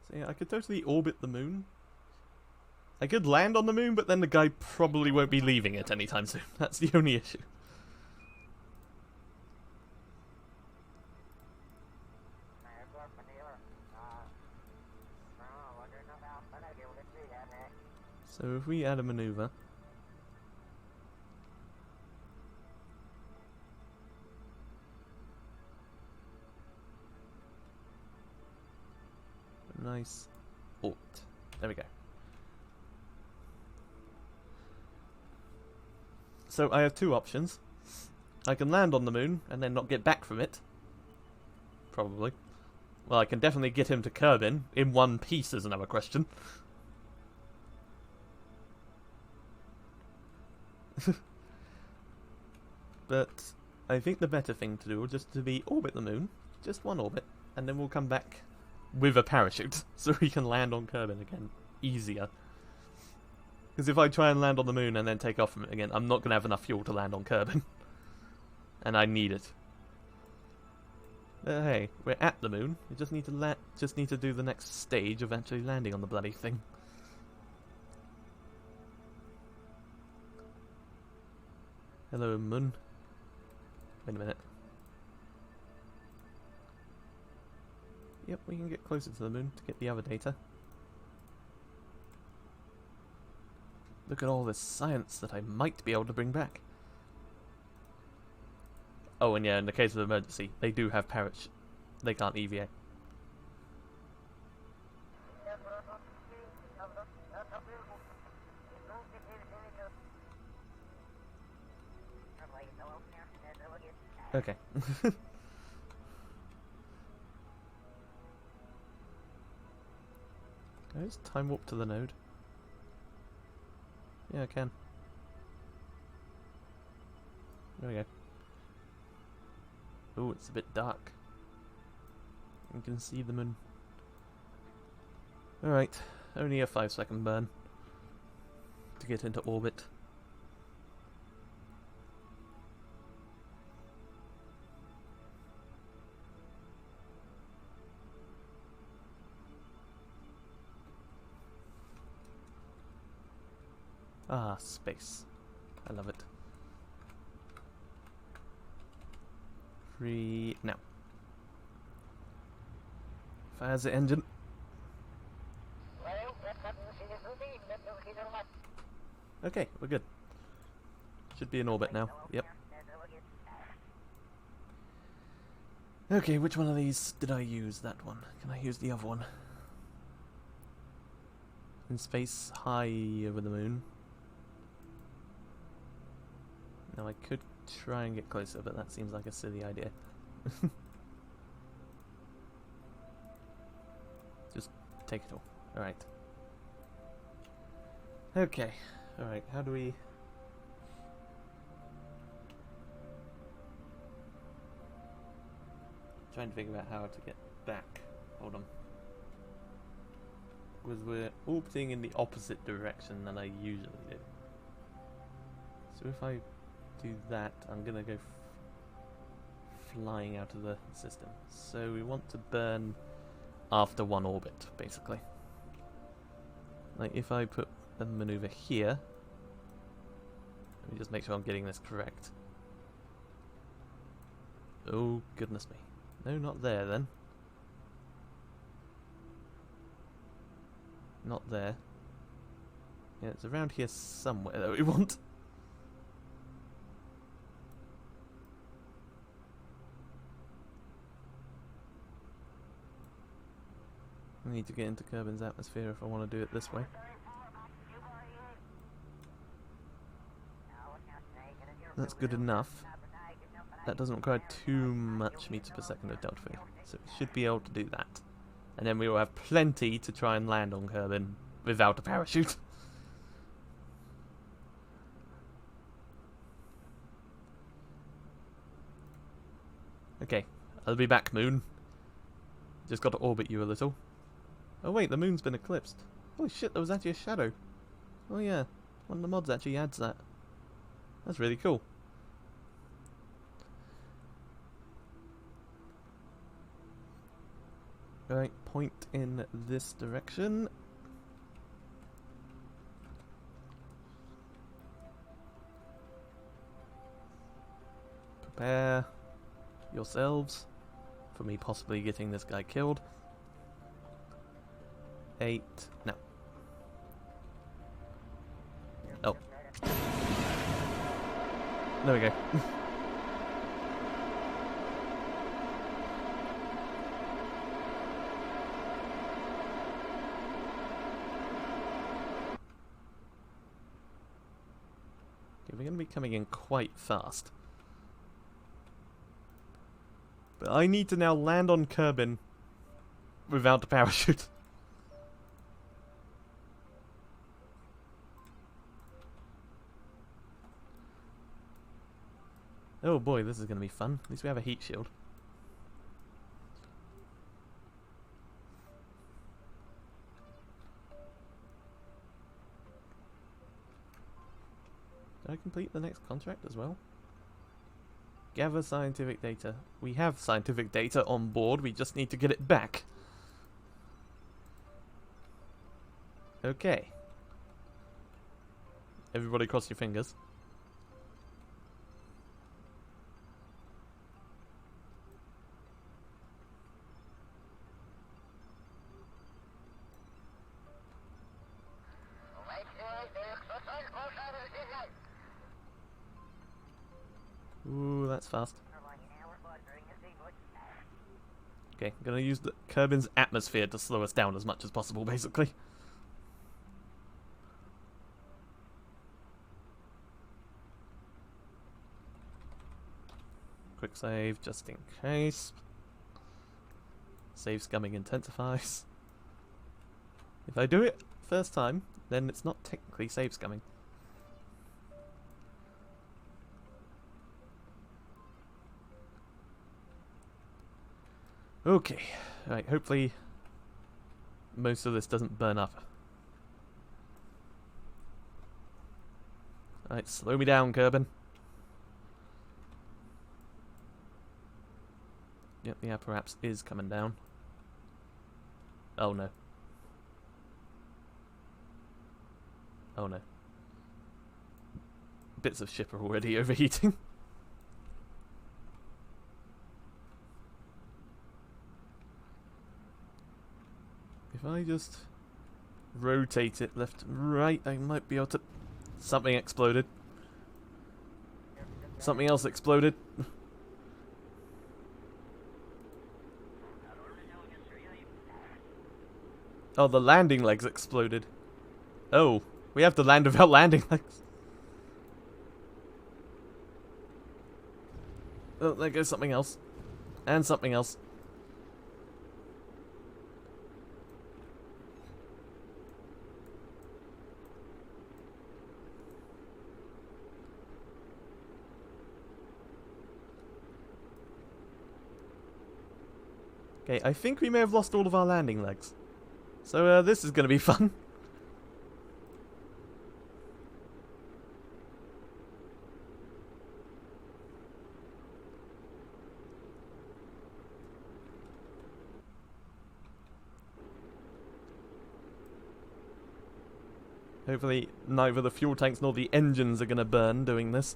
So yeah, I could totally orbit the moon. I could land on the moon, but then the guy probably won't be leaving it anytime soon. That's the only issue. So if we add a maneuver... Nice. Alt. There we go. So I have two options. I can land on the moon and then not get back from it. Probably. Well, I can definitely get him to Kerbal in one piece is another question. But I think the better thing to do would just to be orbit the moon. Just one orbit. And then we'll come back with a parachute. So we can land on Kerbal again. Easier. Because if I try and land on the moon and then take off from it again, I'm not going to have enough fuel to land on Kerbal. And I need it. But hey, we're at the moon. We just need to do the next stage of actually landing on the bloody thing. Hello, moon. Wait a minute. Yep, we can get closer to the moon to get the other data. Look at all this science that I might be able to bring back. Oh, and yeah, in the case of emergency, they do have parachute. They can't EVA. Okay. Can I just time warp to the node? Yeah, I can. There we go. Oh, it's a bit dark. You can see the moon. Alright, only a 5-second burn to get into orbit. Ah, space. I love it. Free now. Fires the engine. Okay, we're good. Should be in orbit now. Yep. Okay, which one of these did I use? That one. Can I use the other one? In space, high over the moon. Now I could try and get closer, but that seems like a silly idea. Just take it all. Alright. Okay. Alright, how do we... Trying to figure out how to get back. Hold on. Because we're orbiting in the opposite direction than I usually do. So if I do that, I'm gonna go flying out of the system. So we want to burn after one orbit, basically. Like if I put a maneuver here, let me just make sure I'm getting this correct. Oh goodness me. No, not there then. Not there. Yeah, it's around here somewhere that we want. I need to get into Kerbin's atmosphere if I want to do it this way. That's good enough. That doesn't require too much meters per second of delta V, so we should be able to do that. And then we will have plenty to try and land on Kerbin without a parachute. Okay, I'll be back, Moon. Just got to orbit you a little. Oh wait, the moon's been eclipsed. Holy shit, there was actually a shadow. Oh yeah, one of the mods actually adds that. That's really cool. Right, point in this direction. Prepare yourselves for me possibly getting this guy killed. 8, no. Oh. There we go. We're going to be coming in quite fast. But I need to now land on Kerbin without a parachute. Oh boy, this is going to be fun. At least we have a heat shield. Did I complete the next contract as well? Gather scientific data. We have scientific data on board, we just need to get it back. Okay. Everybody cross your fingers. that's fast. Okay, I'm gonna use the Kerbin's atmosphere to slow us down as much as possible, basically. Quick save, just in case. Save scumming intensifies. If I do it first time, then it's not technically save scumming. Okay, right, hopefully most of this doesn't burn up. Alright, slow me down, Kerbin. Yep, the apparatus is coming down. Oh no. Oh no. Bits of ship are already overheating. If I just rotate it left and right, I might be able to... Something exploded. Something else exploded. Oh, the landing legs exploded. Oh, we have to land without landing legs. Oh, there goes something else. And something else. Okay, I think we may have lost all of our landing legs. So, this is going to be fun. Hopefully, neither the fuel tanks nor the engines are going to burn doing this.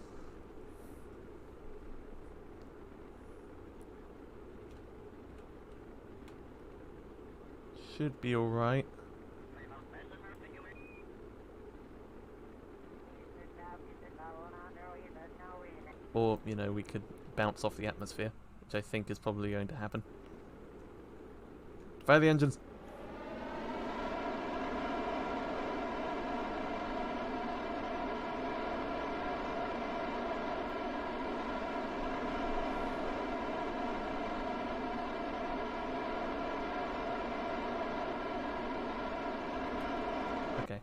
Should be alright. Or, you know, we could bounce off the atmosphere, which I think is probably going to happen. Fire the engines! Okay.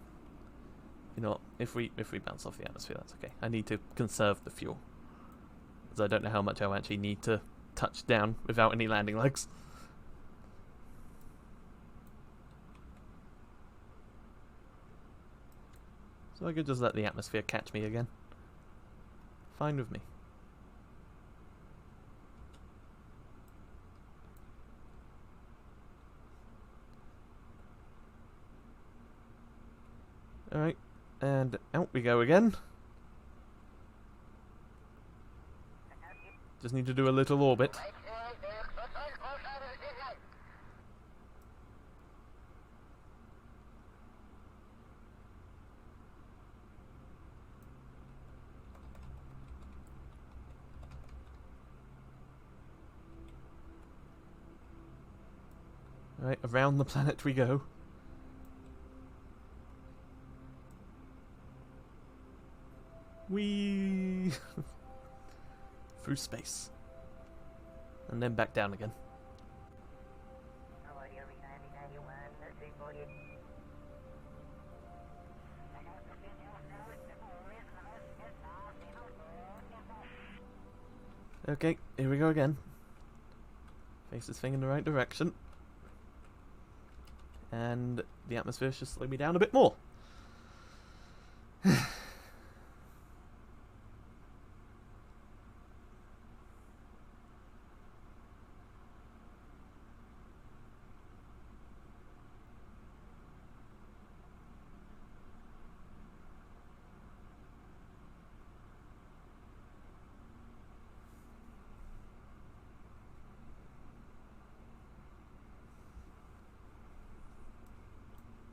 You know what? If we bounce off the atmosphere, that's okay. I need to conserve the fuel. Because I don't know how much I'll actually need to touch down without any landing legs. So I could just let the atmosphere catch me again. Fine with me. Alright, and out we go again. Just need to do a little orbit. Alright, around the planet we go. Whee! Through space. And then back down again. Okay, here we go again. Face this thing in the right direction. And the atmosphere should slow me down a bit more.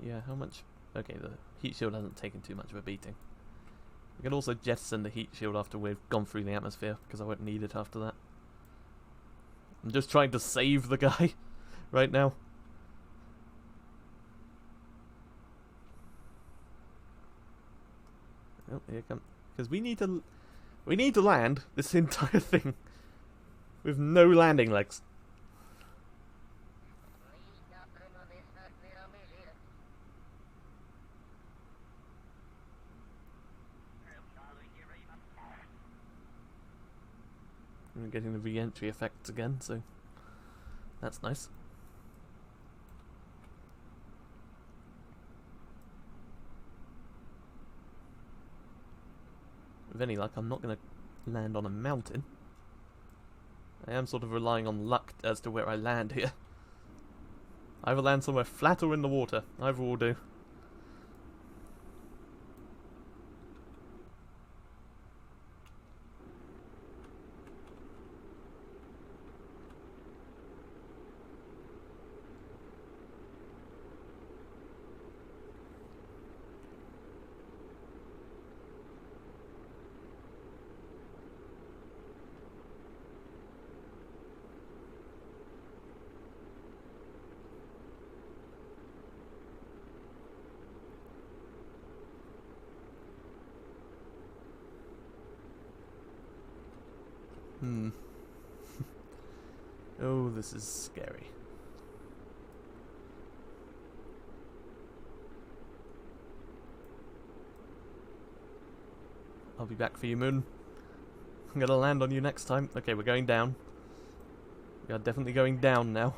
Yeah, how much... Okay, the heat shield hasn't taken too much of a beating. I can also jettison the heat shield after we've gone through the atmosphere, because I won't need it after that. I'm just trying to save the guy right now. Oh, here it comes. Because we need to land this entire thing with no landing legs. We're getting the re-entry effects again, so that's nice. With any luck, I'm not going to land on a mountain. I am sort of relying on luck as to where I land here. Either land somewhere flat or in the water. Either will do. Oh, this is scary. I'll be back for you, Moon. I'm gonna land on you next time. Okay, we're going down. We are definitely going down now.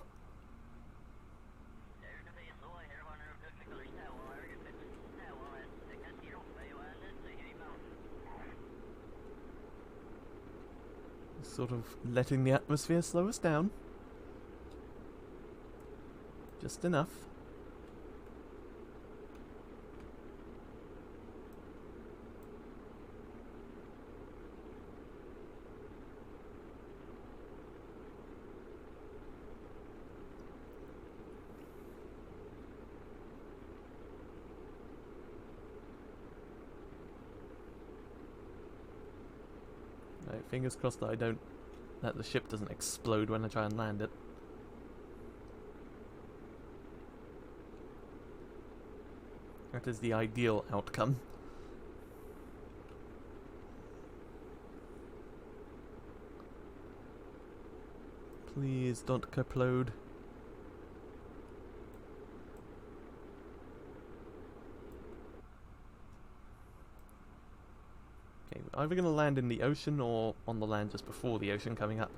Sort of letting the atmosphere slow us down. Just enough. Right, fingers crossed that the ship doesn't explode when I try and land it. That is the ideal outcome. Please don't kerplode. Okay, we're either going to land in the ocean or on the land just before the ocean coming up.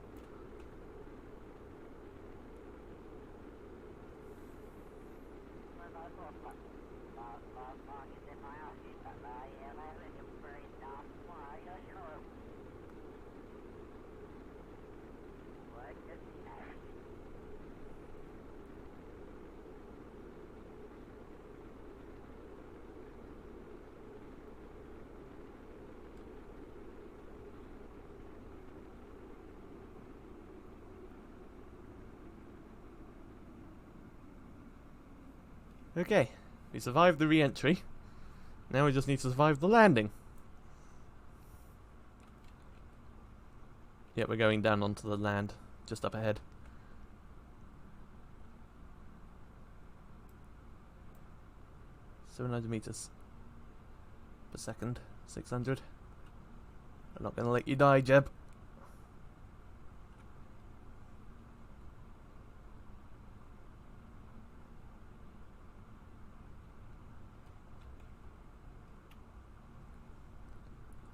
Okay, we survived the re-entry. Now we just need to survive the landing. Yeah, we're going down onto the land, just up ahead. $700 meters per second, 600. I'm not gonna let you die, Jeb.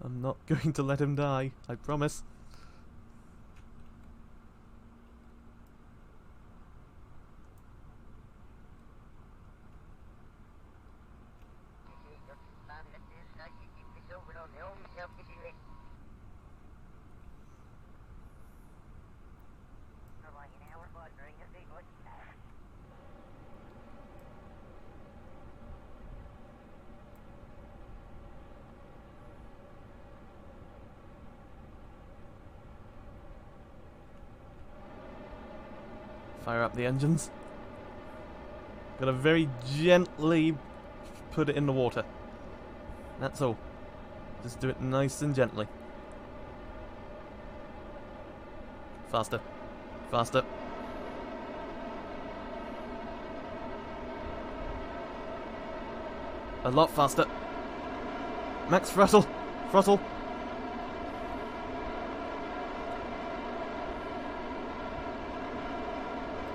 I'm not going to let him die, I promise. Fire up the engines. Gotta very gently put it in the water. That's all. Just do it nice and gently. Faster. Faster. A lot faster. Max throttle. Throttle.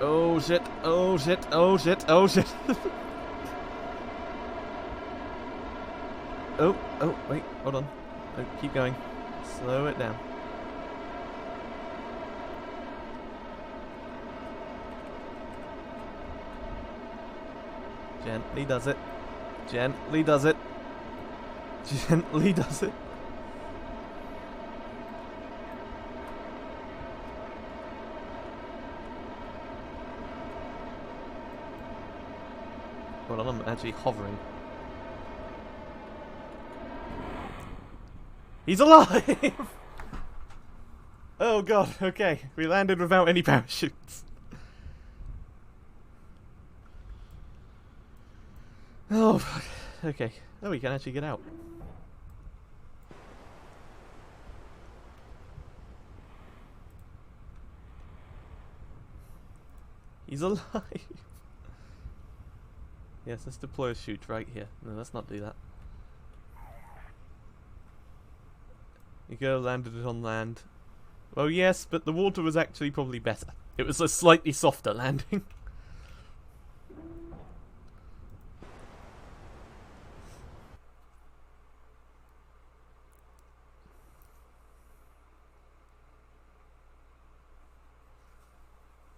Oh shit. Oh shit. Oh shit. Oh shit. Oh, wait. Hold on. Oh, keep going. Slow it down. Gently does it. Gently does it. Gently does it. Hold on, I'm actually hovering. He's alive! Oh god, okay. We landed without any parachutes. Oh, fuck. Okay. Oh, we can actually get out. He's alive! Yes, let's deploy a chute right here. No, let's not do that. You go landed it on land. Well, yes, but the water was actually probably better. It was a slightly softer landing.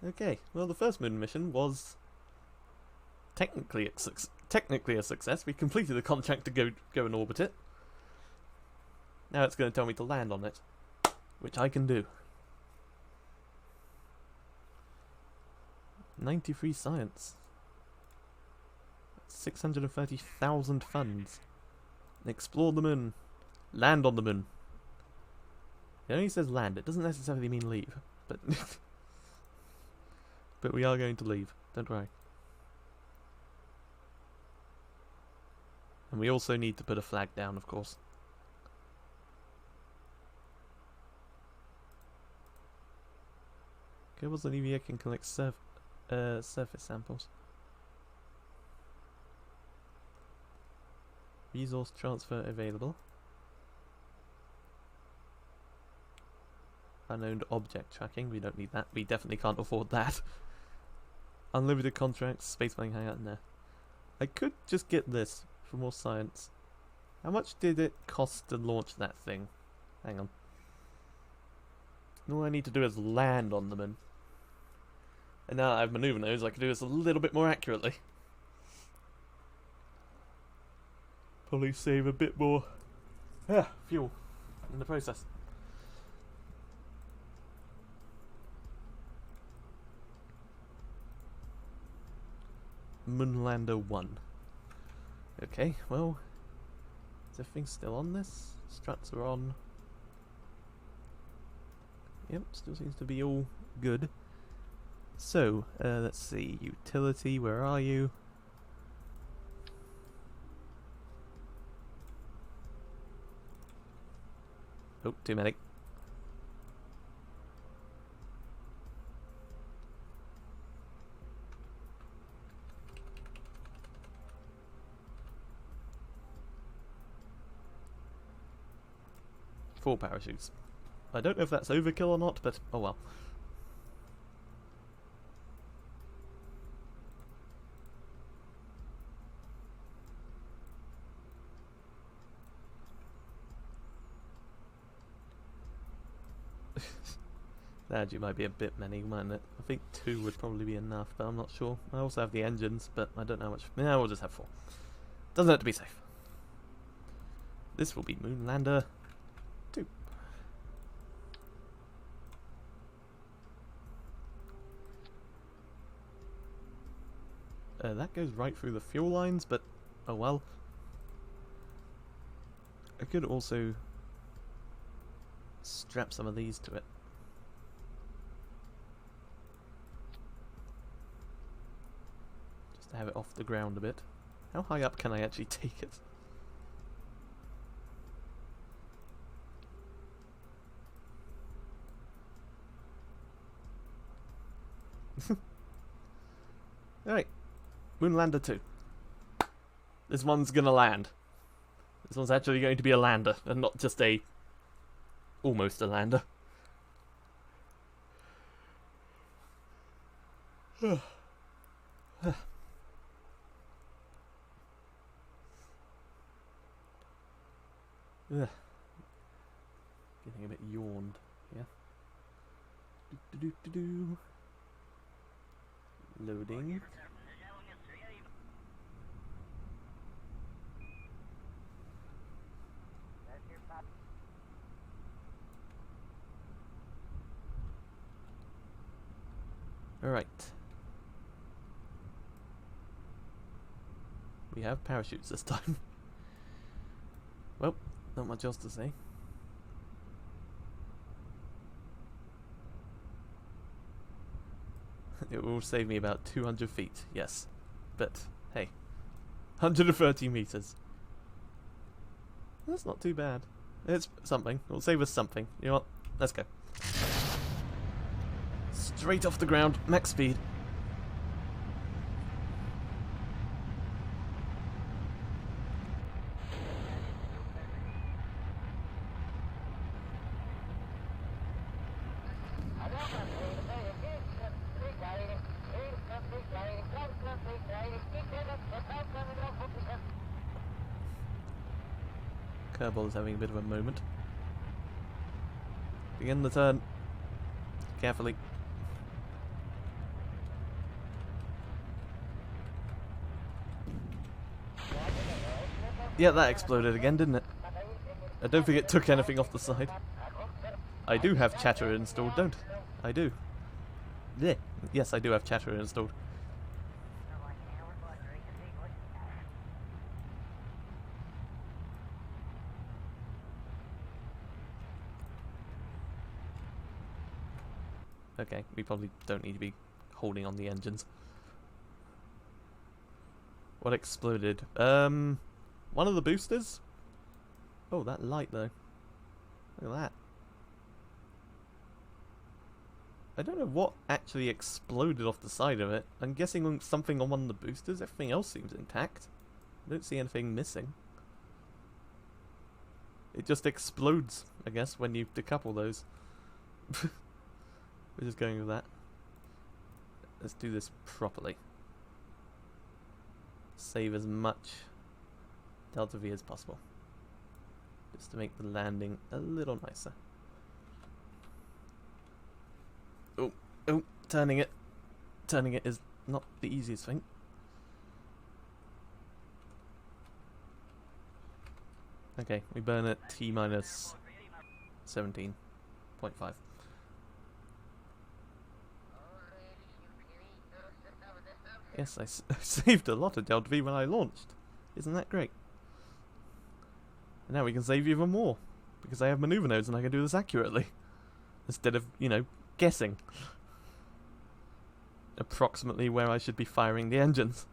Okay, well, the first moon mission was technically a success. We completed the contract to go and orbit it. Now it's going to tell me to land on it, which I can do. 93 science. 630,000 funds. Explore the moon. Land on the moon. It only says land. It doesn't necessarily mean leave, but but we are going to leave. Don't worry. And we also need to put a flag down, of course. Kerbal and EVA can collect surface samples. Resource transfer available. Unknown object tracking, we don't need that. We definitely can't afford that. Unlimited contracts, spaceplane hangout, no. I could just get this for more science. How much did it cost to launch that thing? Hang on. All I need to do is land on the moon. And now that I have maneuver nodes, I can do this a little bit more accurately. Probably save a bit more fuel in the process. Moonlander 1. Okay, well, is everything still on this? Struts are on. Yep, still seems to be all good. So, let's see. Utility, where are you? Oh, too many. Four parachutes. I don't know if that's overkill or not, but oh well. That actually might be a bit many, mightn't it? I think 2 would probably be enough, but I'm not sure. I also have the engines, but I don't know how much. Yeah, we'll just have 4. Doesn't have to be safe. This will be Moonlander 2. That goes right through the fuel lines, but oh well. I could also strap some of these to it. Just to have it off the ground a bit. How high up can I actually take it? Alright. Moonlander 2. This one's gonna land. This one's actually going to be a lander, and not just a... almost a lander. Getting a bit yawned, yeah. Loading. Alright. We have parachutes this time. Well, not much else to say. It will save me about 200 feet, yes. But, hey. 130 meters. That's not too bad. It's something. It'll save us something. You know what? Let's go. Straight off the ground, max speed. Kerbal is having a bit of a moment. Begin the turn. Carefully. Yeah, that exploded again, didn't it? I don't think it took anything off the side. I do have Chatterer installed, don't I? I do. Yeah. Yes, I do have Chatterer installed. Okay, we probably don't need to be holding on the engines. What exploded? One of the boosters? Oh, that light though. Look at that. I don't know what actually exploded off the side of it. I'm guessing something on one of the boosters. Everything else seems intact. I don't see anything missing. It just explodes, I guess, when you decouple those. We're just going with that. Let's do this properly. Save as much Delta V as possible. Just to make the landing a little nicer. Oh, oh, turning it. Turning it is not the easiest thing. Okay, we burn at T minus 17.5. Yes, I saved a lot of Delta V when I launched. Isn't that great? And now we can save even more. Because I have maneuver nodes and I can do this accurately. Instead of, you know, guessing. Approximately where I should be firing the engines.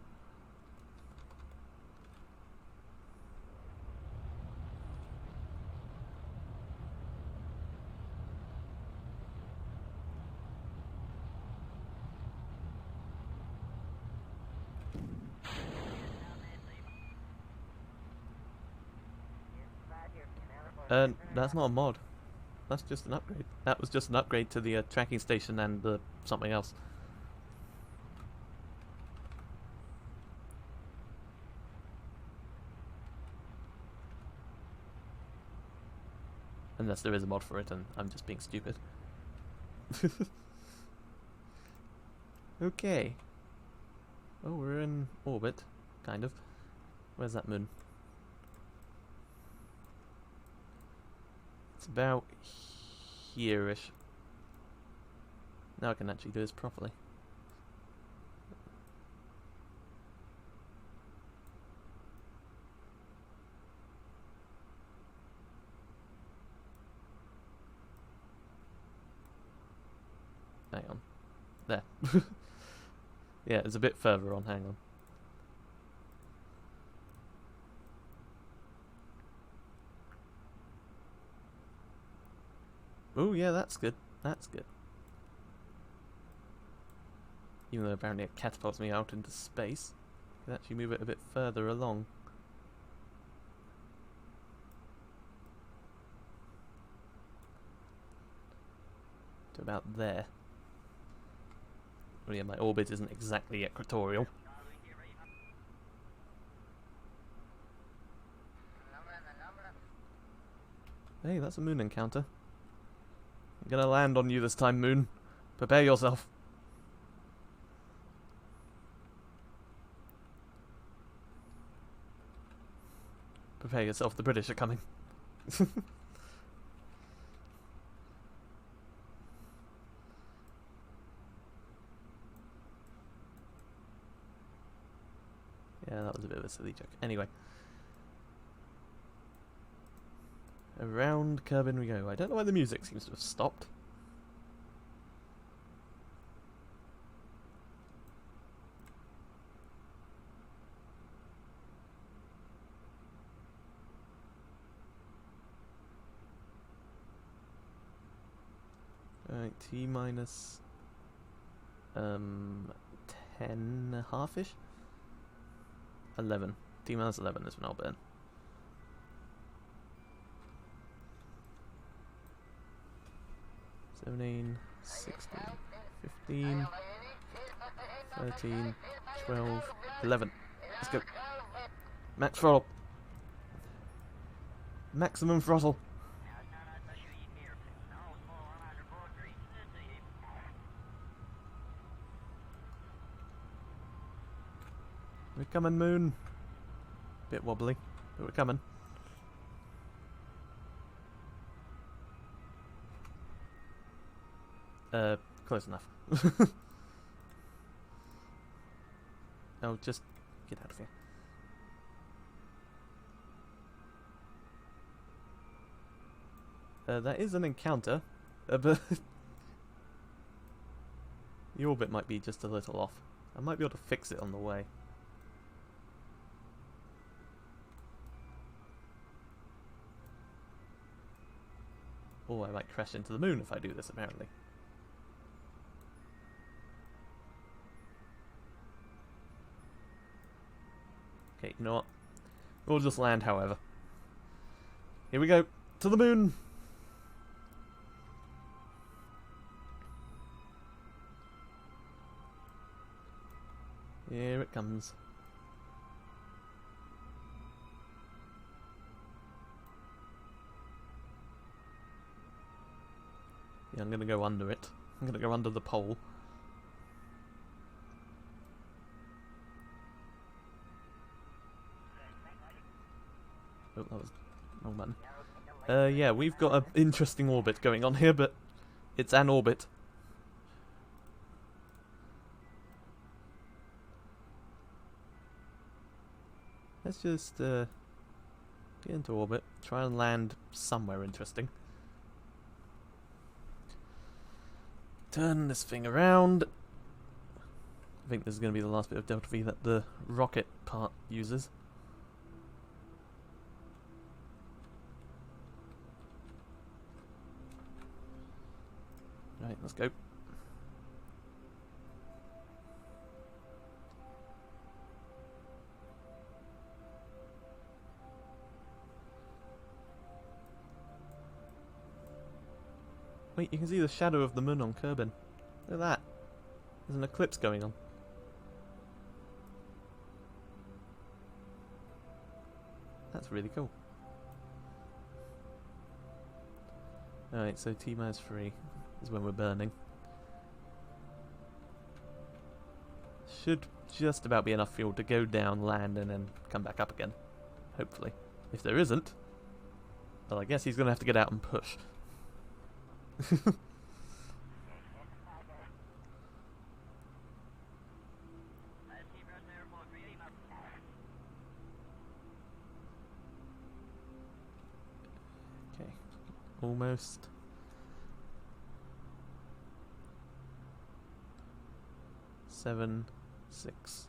That's not a mod. That's just an upgrade. That was just an upgrade to the tracking station and the something else. Unless there is a mod for it and I'm just being stupid. Okay. Oh, we're in orbit. Kind of. Where's that moon? It's about here-ish. Now I can actually do this properly. Hang on. There. Yeah, it's a bit further on, hang on. Oh yeah, that's good. That's good. Even though apparently it catapults me out into space. I can actually move it a bit further along. To about there. Well, yeah, my orbit isn't exactly equatorial. Hey, that's a moon encounter. I'm gonna land on you this time, Moon. Prepare yourself. Prepare yourself, the British are coming. Yeah, that was a bit of a silly joke. Anyway. Around Kerbal we go. I don't know why the music seems to have stopped. Alright, T minus 10 half-ish? 11. T minus 11 is when I'll burn. 17, 16, 15, 13, 12, 11. Let's go. Max throttle. Maximum throttle. We're coming, Moon. Bit wobbly, but we're coming. Close enough. Oh, just get out of here. That is an encounter, but the orbit might be just a little off. I might be able to fix it on the way. Or I might crash into the moon if I do this, apparently. Okay, you know what? We'll just land, however. Here we go. To the moon! Here it comes. Yeah, I'm gonna go under it. I'm gonna go under the pole. Oh, that was wrong button. Yeah, we've got an interesting orbit going on here, but it's an orbit. Let's just get into orbit, try and land somewhere interesting. Turn this thing around. I think this is going to be the last bit of Delta V that the rocket part uses. Right, let's go. Wait, you can see the shadow of the moon on Kerbal. Look at that. There's an eclipse going on. That's really cool. Alright, so T-3 is when we're burning. Should just about be enough fuel to go down, land, and then come back up again. Hopefully. If there isn't, well, I guess he's going to have to get out and push. Okay, almost. Seven, 6,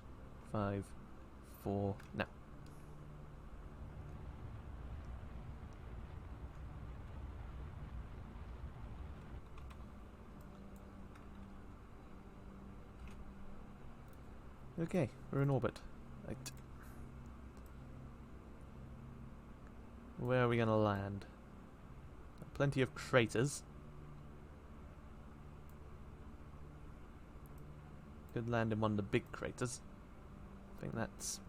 5, 4, now. Okay, we're in orbit. Right. Where are we gonna land? Plenty of craters. Could land in one of the big craters. I think that's...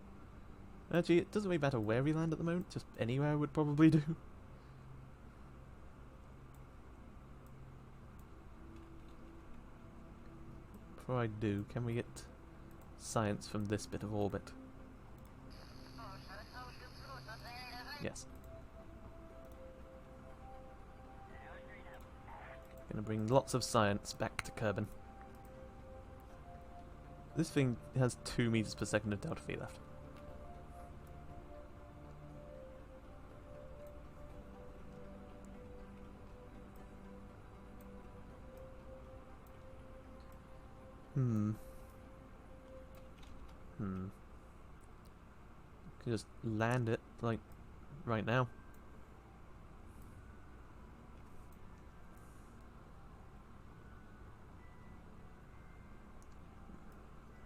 Actually, it doesn't really matter where we land at the moment. Just anywhere would probably do. Before I do, can we get science from this bit of orbit? Yes. Gonna bring lots of science back to Kerbal. This thing has 2 meters per second of delta V left. Could just land it, like, right now.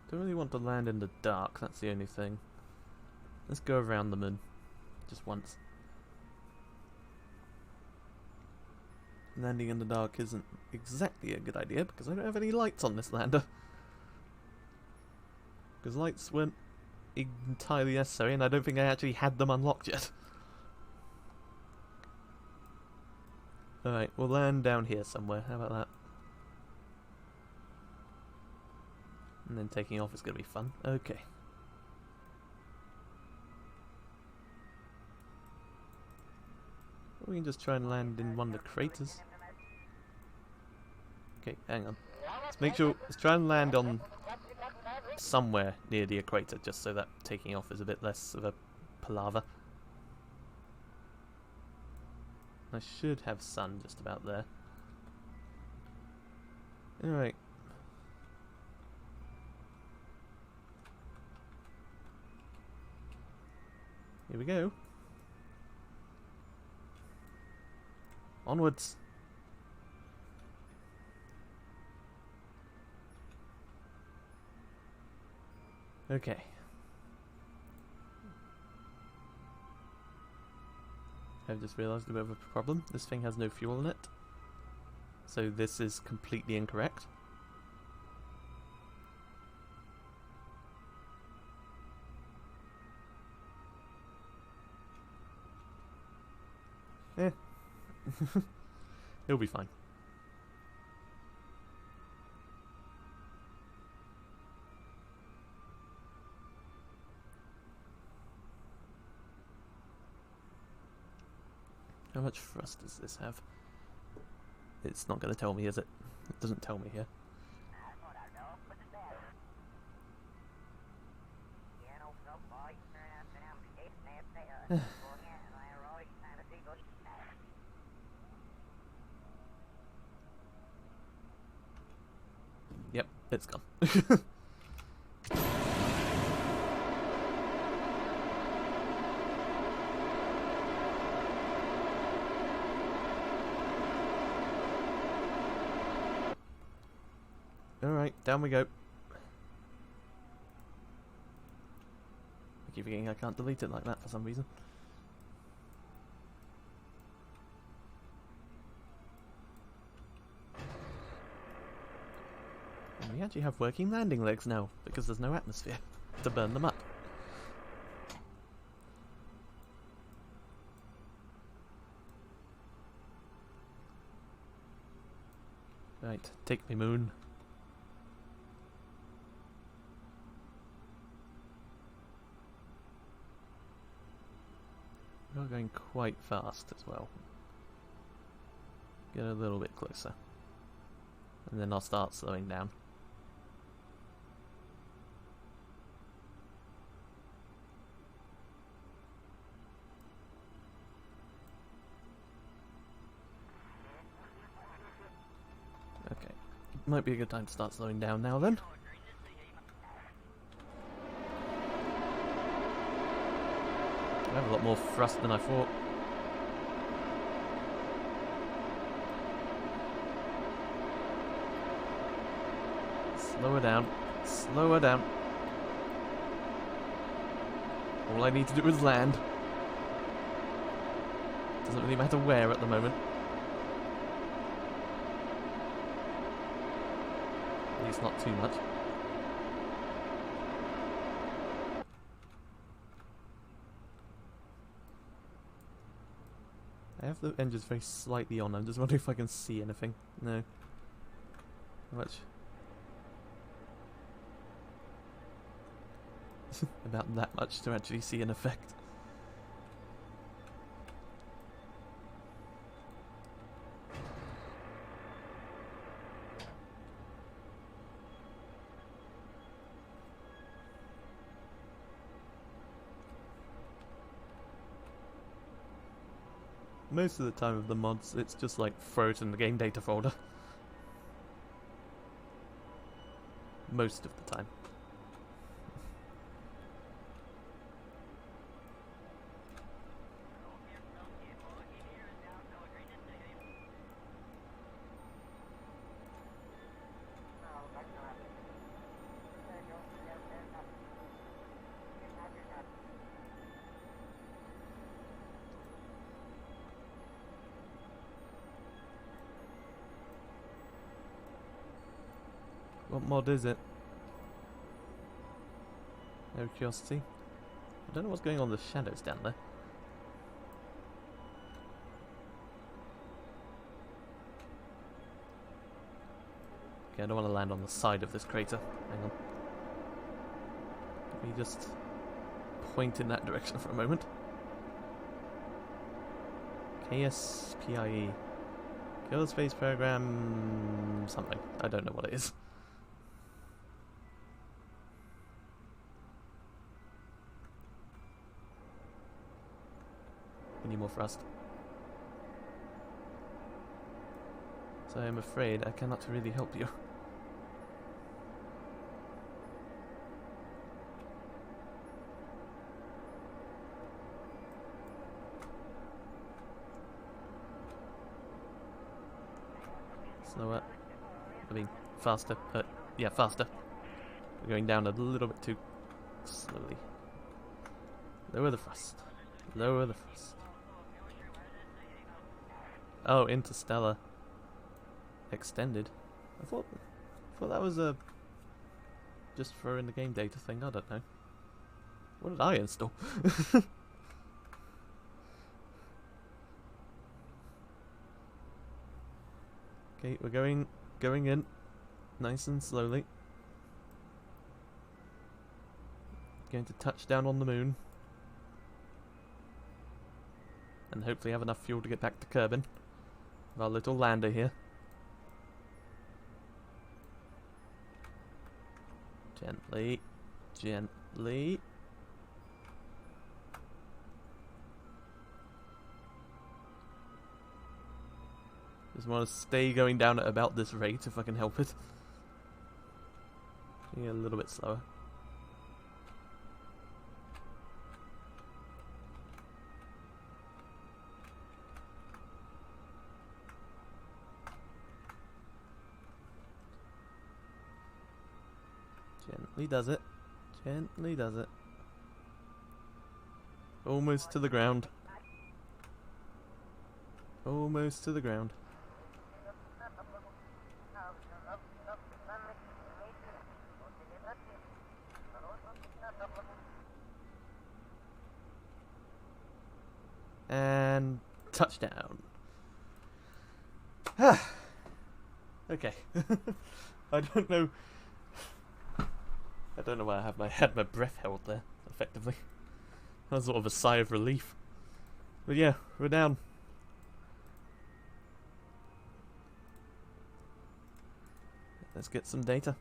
Don't really want to land in the dark, that's the only thing. Let's go around the moon. Just once. Landing in the dark isn't exactly a good idea because I don't have any lights on this lander. Because lights weren't entirely necessary and I don't think I actually had them unlocked yet. Alright, we'll land down here somewhere, how about that? And then taking off is going to be fun. Okay. We can just try and land in one of the craters. Okay, hang on. Let's make sure, let's try and land on somewhere near the equator, just so that taking off is a bit less of a palaver. I should have sun just about there. Alright. Here we go. Onwards. Okay. I've just realised a bit of a problem. This thing has no fuel in it. So this is completely incorrect. Eh. It'll be fine. How much thrust does this have? It's not going to tell me, is it? It doesn't tell me here. Yep, it's gone. Alright, down we go. I keep forgetting I can't delete it like that for some reason. And we actually have working landing legs now, because there's no atmosphere to burn them up. Right, take me, moon. You're going quite fast as well. Get a little bit closer. And then I'll start slowing down. Okay. Might be a good time to start slowing down now then. I have a lot more thrust than I thought. Slow her down. Slow her down. All I need to do is land. Doesn't really matter where at the moment. At least not too much. I have the engines very slightly on. I'm just wondering if I can see anything. No. How much? About that much to actually see an effect. Most of the time with the mods, it's just like throw it in the game data folder. Most of the time. What mod is it? No curiosity. I don't know what's going on with the shadows down there. Okay, I don't want to land on the side of this crater. Hang on. Let me just point in that direction for a moment. KSPIE. Kerbal Space Program... something. I don't know what it is. We need more thrust. So I'm afraid I cannot really help you. Slower. I mean, faster. Yeah, faster. We're going down a little bit too slowly. Lower the thrust. Lower the thrust. Oh, Interstellar. Extended. I thought that was a just throw in the game data thing. I don't know. What did I install? Okay, we're going in nice and slowly. Going to touch down on the moon. And hopefully have enough fuel to get back to Kerbin. With our little lander here. Gently. Gently. Just want to stay going down at about this rate if I can help it. Yeah, a little bit slower. Gently does it. Gently does it. Almost to the ground. Almost to the ground. And touchdown. Okay. I don't know. I don't know why I had my breath held there, effectively. That was sort of a sigh of relief. But yeah, we're down. Let's get some data.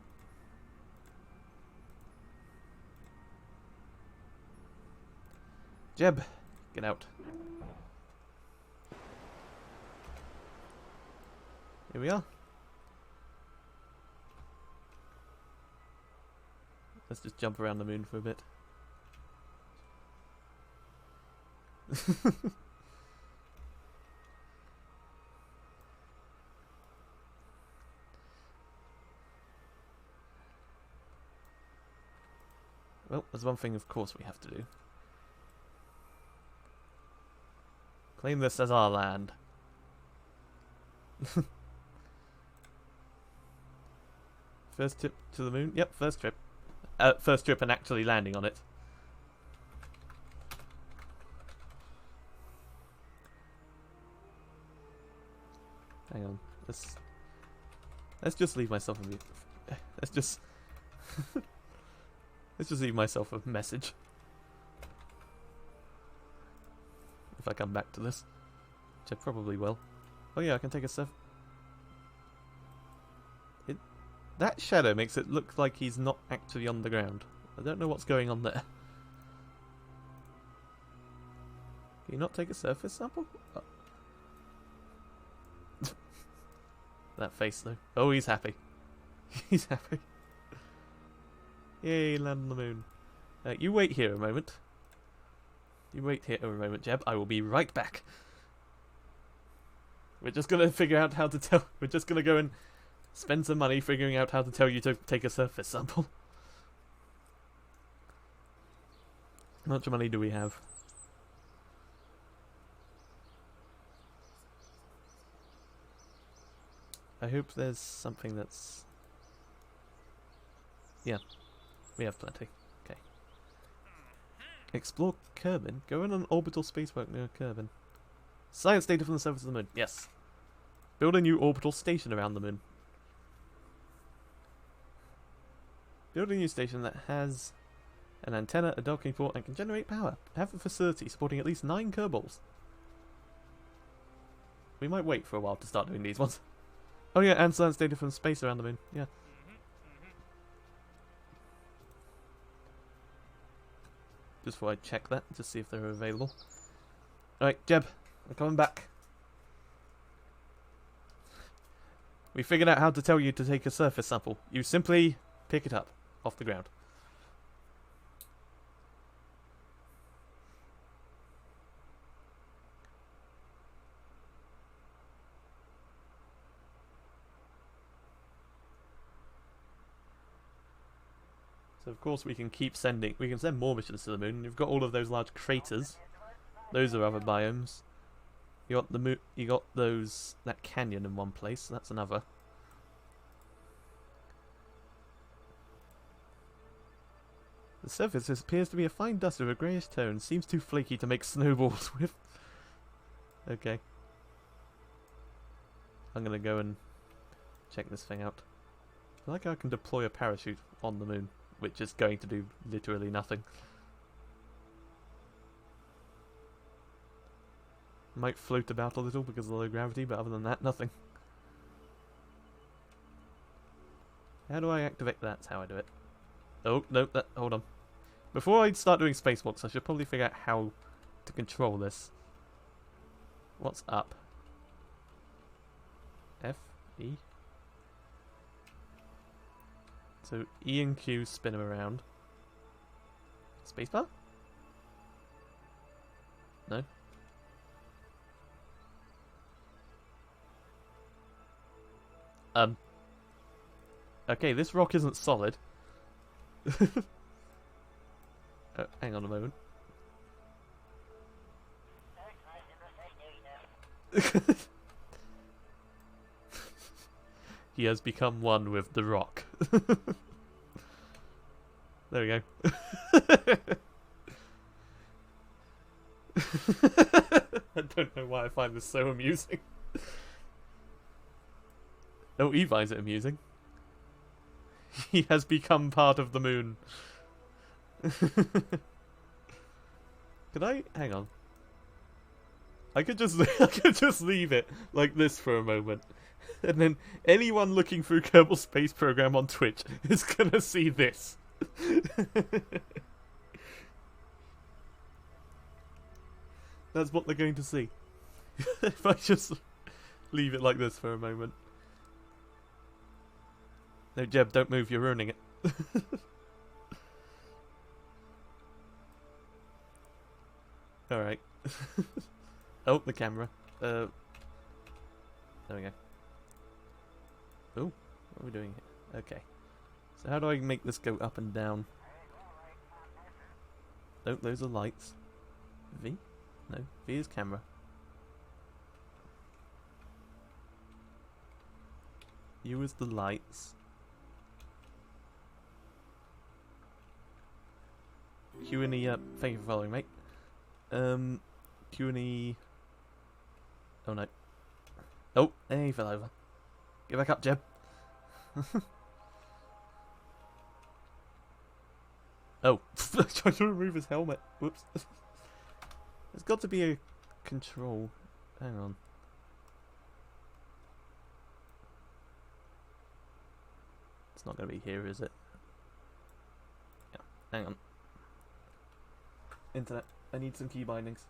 Jeb, get out. Here we are. Let's just jump around the moon for a bit. Well, there's one thing of course we have to do. Claim this as our land. First trip to the moon? Yep, first trip. First trip and actually landing on it. Hang on. Let's just leave myself a let's just let's just leave myself a message. If I come back to this, which I probably will. Oh yeah, I can take a surf. That shadow makes it look like he's not actually on the ground. I don't know what's going on there. Can you not take a surface sample? Oh. That face though. Oh, he's happy. He's happy. Yay, land on the moon. You wait here a moment. You wait here a moment, Jeb. I will be right back. We're just gonna figure out how to tell. We're just gonna go and spend some money figuring out how to tell you to take a surface sample. How much money do we have? I hope there's something that's... Yeah, we have plenty. Okay. Explore Kerbin. Go on an orbital spacewalk near Kerbin. Science data from the surface of the moon. Yes. Build a new orbital station around the moon. Build a new station that has an antenna, a docking port, and can generate power. Have a facility supporting at least 9 Kerbals. We might wait for a while to start doing these ones. Oh yeah, and science data from space around the moon. Yeah. Just before I check that, to see if they're available. Alright, Jeb, I'm coming back. We figured out how to tell you to take a surface sample. You simply pick it up off the ground. So of course we can keep sending, we can send more missions to the moon. You've got all of those large craters. Those are other biomes. You got the moon, you got that canyon in one place, that's another. The surface appears to be a fine dust of a greyish tone, seems too flaky to make snowballs with. Okay. I'm gonna go and check this thing out. I feel like I can deploy a parachute on the moon, which is going to do literally nothing. Might float about a little because of the low gravity, but other than that, nothing. How do I activate that? That's how I do it. Oh, no, hold on. Before I start doing spacewalks, I should probably figure out how to control this. What's up? F? E? So E and Q spin them around. Spacebar? No. Okay, this rock isn't solid. Hang on a moment. He has become one with the rock. There we go. I don't know why I find this so amusing. Oh, he finds it amusing. He has become part of the moon. Could I? Hang on. I could just leave it like this for a moment. And then anyone looking through Kerbal Space Program on Twitch is gonna see this. That's what they're going to see. If I just leave it like this for a moment. No, Jeb, don't move, you're ruining it. Alright. Oh, the camera. There we go. Oh, what are we doing here? Okay. So how do I make this go up and down? Oh, those are lights. V? No, V is camera. You as the lights. Q&E, thank you for following, mate. Q&E... Oh no. Oh, he fell over. Get back up, Jeb. Oh, trying to remove his helmet. Whoops. There's got to be a control. Hang on. It's not going to be here, is it? Yeah, hang on. Internet. I need some key bindings.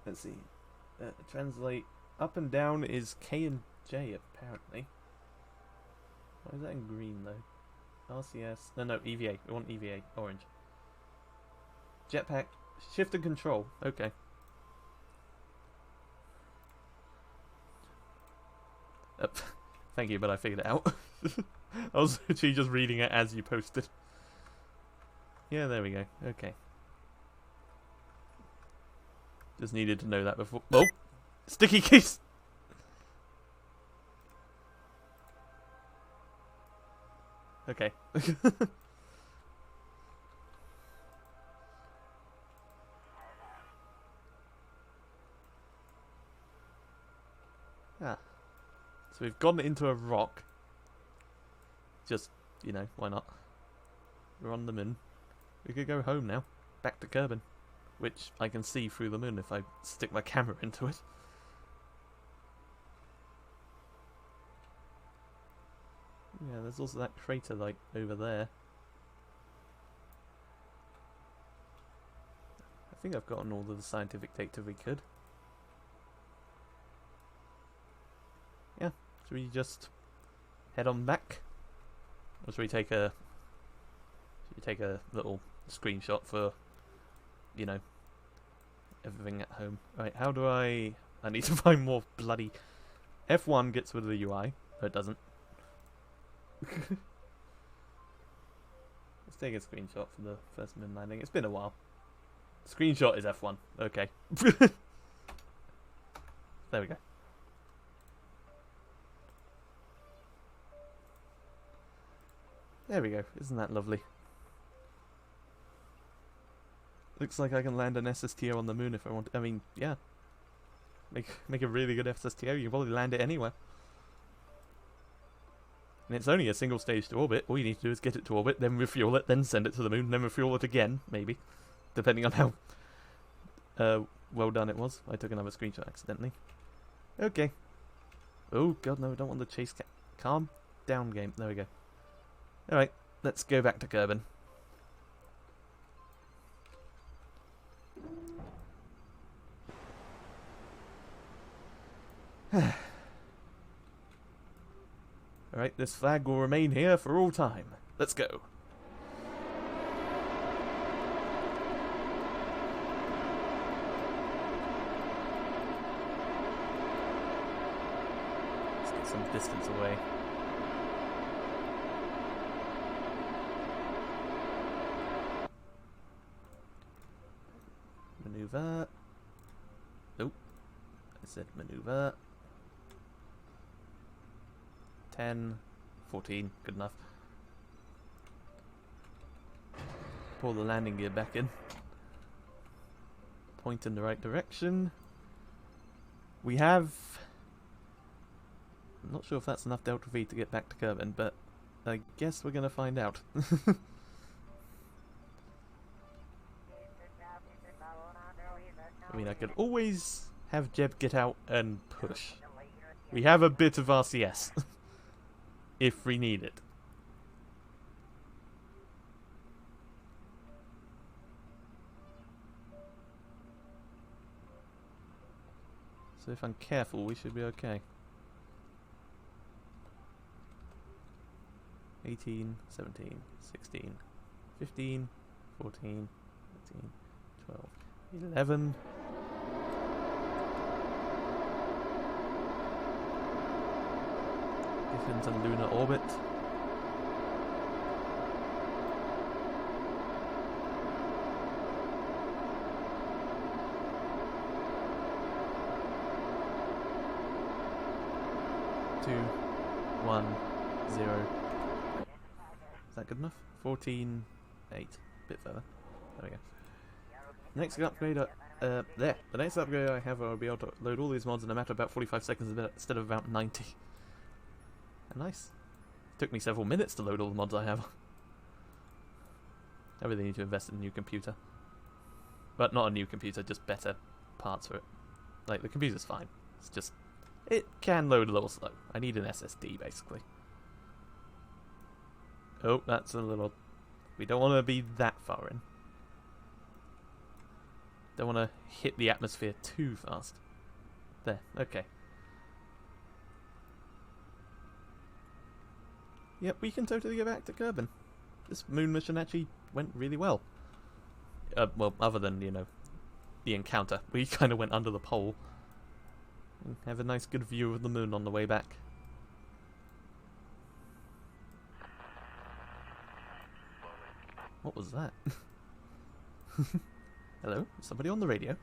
Let's see. Translate. Up and down is K and J, apparently. Why is that in green, though? RCS. No, EVA. We want EVA. Orange. Jetpack. Shift and control. Okay. Thank you, but I figured it out. I was actually just reading it as you posted. Yeah, there we go. Okay. Just needed to know that before. Oh! Sticky keys! Okay. Ah. So we've gone into a rock. Just, you know, why not? We're on the moon. We could go home now. Back to Kerbal. Which I can see through the moon if I stick my camera into it. Yeah, there's also that crater, like, over there. I think I've gotten all of the scientific data we could. Yeah, should we just head on back? Or should we take a little screenshot for, you know, everything at home? Right, how do I need to find more bloody... F1 gets rid of the UI. No, it doesn't. Let's take a screenshot for the first moon landing. It's been a while. Screenshot is F1. Okay. There we go. There we go. Isn't that lovely? Looks like I can land an SSTO on the moon if I want. I mean, yeah. Make a really good SSTO. You can probably land it anywhere. And it's only a single stage to orbit. All you need to do is get it to orbit, then refuel it, then send it to the moon, then refuel it again, maybe. Depending on how well done it was. I took another screenshot accidentally. Okay. Oh god, no, I don't want the chase cam. Calm down, game. There we go. Alright, let's go back to Kerbal. Alright, this flag will remain here for all time. Let's go. Let's get some distance away. Maneuver. Nope. I said maneuver. 10, 14, good enough. Pull the landing gear back in. Point in the right direction. We have... I'm not sure if that's enough Delta V to get back to Kerbal, but I guess we're going to find out. I mean, I could always have Jeb get out and push. We have a bit of RCS. If we need it. So if I'm careful, we should be okay. 18, 17, 16, 15, 14, 13, 12, 11... into lunar orbit. Two. 0. Is that good enough? 14.8. Bit further. There we go. Next upgrade, there. The next upgrade I have, I'll be able to load all these mods in a matter of about 45 seconds instead of about 90. Nice. It took me several minutes to load all the mods I have. I really need to invest in a new computer. But not a new computer, just better parts for it. Like, the computer's fine. It's just, it can load a little slow. I need an SSD, basically. Oh, that's a little... We don't want to be that far in. Don't want to hit the atmosphere too fast. There, okay. Yep, we can totally go back to Kerbal. This moon mission actually went really well. Well, other than, you know, the encounter. We kind of went under the pole. And have a nice good view of the moon on the way back. What was that? Hello? Somebody on the radio?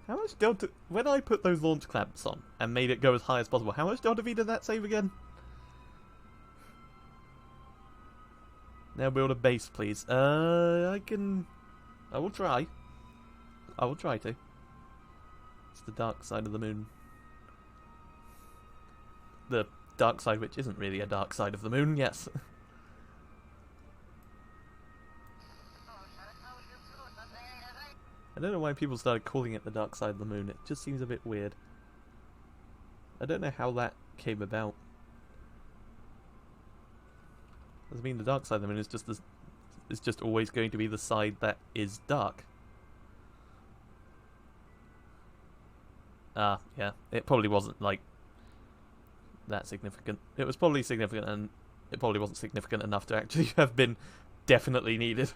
How much delta... When I put those launch clamps on and made it go as high as possible, how much delta V did that save again? Now build a base, please. I will try. I will try to. It's the dark side of the moon. The dark side which isn't really a dark side of the moon, yes. I don't know why people started calling it the dark side of the moon. It just seems a bit weird. I don't know how that came about. I mean, the dark side of the moon is just it's just always going to be the side that is dark. Ah, yeah. It probably wasn't like that significant. It was probably significant, and it probably wasn't significant enough to actually have been definitely needed.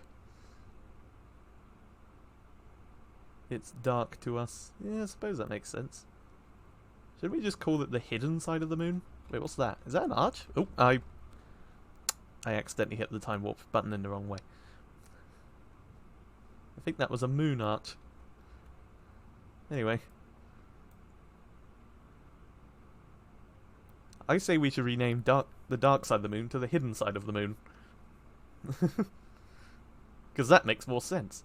It's dark to us. Yeah, I suppose that makes sense. Should we just call it the hidden side of the moon? Wait, what's that? Is that an arch? Oh, I accidentally hit the time warp button in the wrong way. I think that was a moon arch. Anyway. I say we should rename the dark side of the moon to the hidden side of the moon. Because that makes more sense.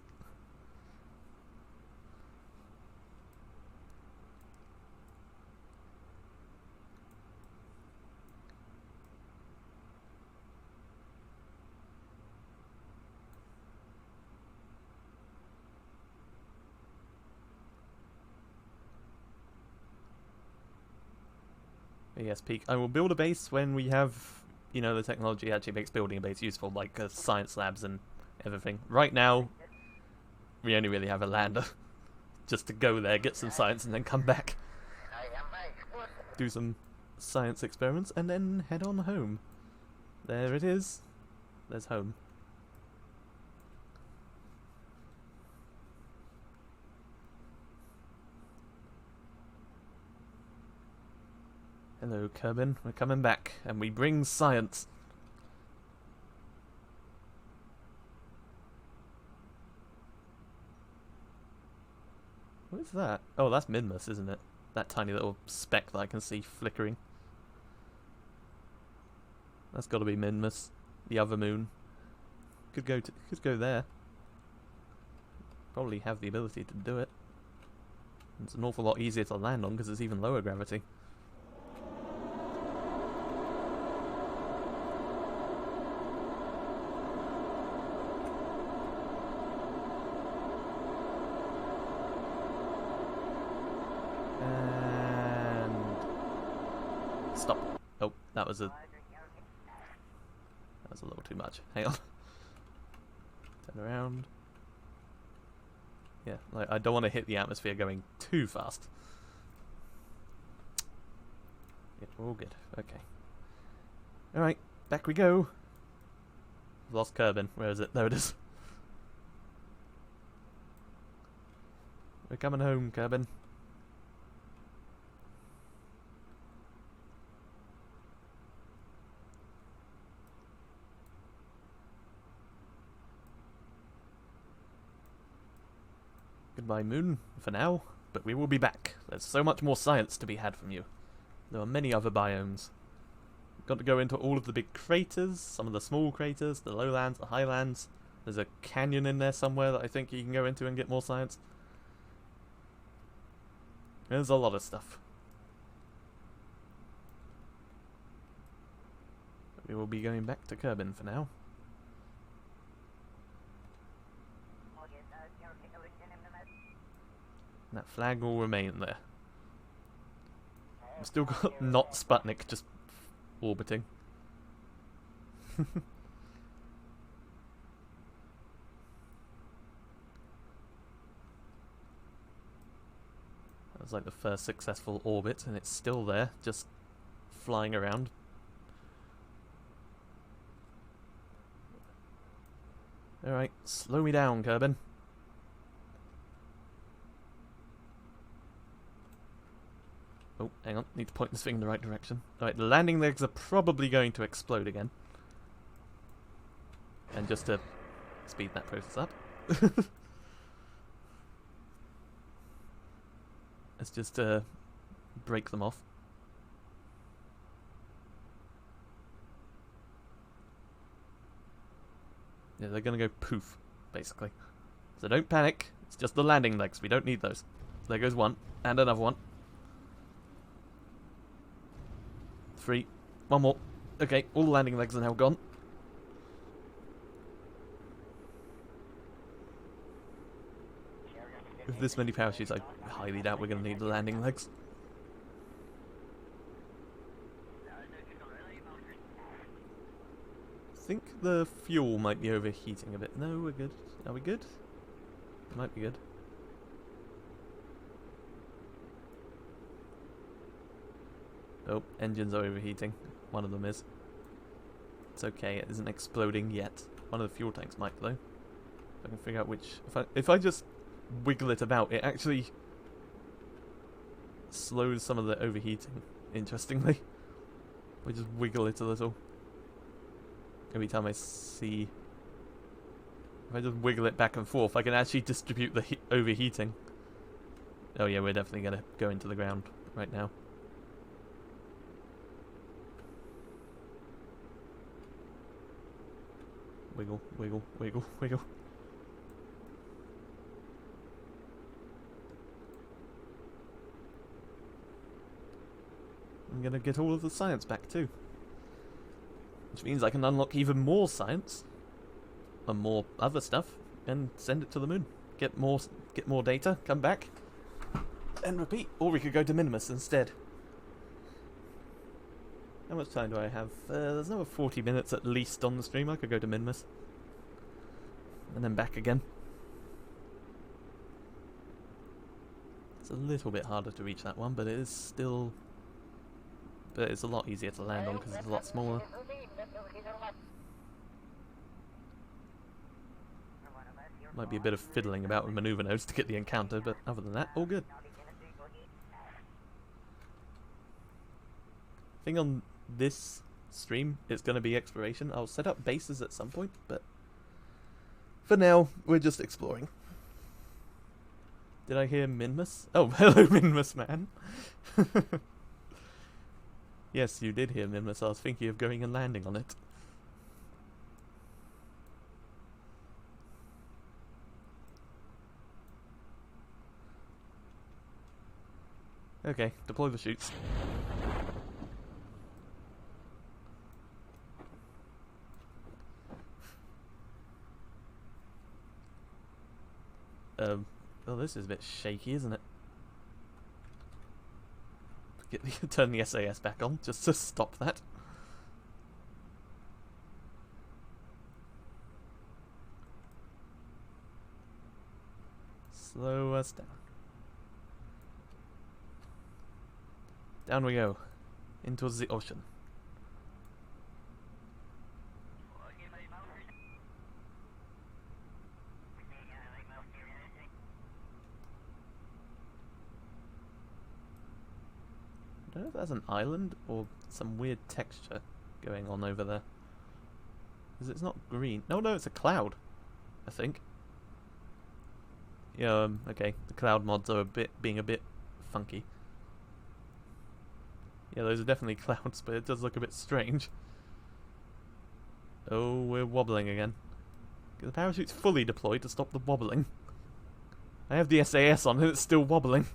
Yes, Peak. I will build a base when we have, you know, the technology actually makes building a base useful, like science labs and everything. Right now, we only really have a lander. Just to go there, get some science, and then come back. Do some science experiments, and then head on home. There it is. There's home. Hello, Kerbal. We're coming back, and we bring science. What is that? Oh, that's Minmus, isn't it? That tiny little speck that I can see flickering. That's got to be Minmus, the other moon. Could go there. Probably have the ability to do it. It's an awful lot easier to land on because it's even lower gravity. Stop. Oh, that was a little too much. Hang on. Turn around. Yeah, like I don't want to hit the atmosphere going too fast. Yeah, all good. Okay. Alright, back we go. Lost Kerbal. Where is it? There it is. We're coming home, Kerbal. Goodbye, moon, for now. but we will be back. There's so much more science to be had from you. There are many other biomes. Got to go into all of the big craters, some of the small craters, the lowlands, the highlands. There's a canyon in there somewhere that I think you can go into and get more science. There's a lot of stuff. We will be going back to Kerbal for now. And that flag will remain there. I've still got not Sputnik just orbiting. That was like the first successful orbit, and it's still there, just flying around. Alright, slow me down, Kerbal. Oh, hang on, need to point this thing in the right direction. Alright, the landing legs are probably going to explode again. And just to speed that process up. Let's just break them off. Yeah, they're gonna go poof, basically. So don't panic, it's just the landing legs, we don't need those. There goes one, and another one. 3, one more. Okay, all the landing legs are now gone. With this many parachutes, I highly doubt we're going to need the landing legs. I think the fuel might be overheating a bit. No, we're good. Are we good? Might be good. Oh, engines are overheating. One of them is. It's okay, it isn't exploding yet. One of the fuel tanks might though. I can figure out which. If I just wiggle it about, it actually slows some of the overheating, interestingly. We just wiggle it a little. Every time I see... If I just wiggle it back and forth, I can actually distribute the overheating. Oh yeah, we're definitely going to go into the ground right now. Wiggle, wiggle, wiggle, wiggle. I'm gonna get all of the science back too. Which means I can unlock even more science. And more other stuff. And send it to the moon. Get more data, come back. And repeat. Or we could go to Minimus instead. How much time do I have? There's another 40 minutes at least on the stream. I could go to Minimus. And then back again. It's a little bit harder to reach that one, but it is still... But it's a lot easier to land on because it's a lot smaller. Might be a bit of fiddling about with maneuver nodes to get the encounter, but other than that, all good. I think on this stream it's going to be exploration. I'll set up bases at some point, but for now, we're just exploring. Did I hear Minmus? Oh, hello Minmus man! Yes, you did hear Minmus. I was thinking of going and landing on it. Okay, deploy the chutes. Well, this is a bit shaky, isn't it? Turn the SAS back on, just to stop that. Slow us down. Down we go. Into the ocean. I don't know if that's an island or some weird texture going on over there. Because it's not green. No, it's a cloud, I think. Yeah, okay. The cloud mods are being a bit funky. Yeah, those are definitely clouds, but it does look a bit strange. Oh, we're wobbling again. The parachute's fully deployed to stop the wobbling. I have the SAS on and it's still wobbling.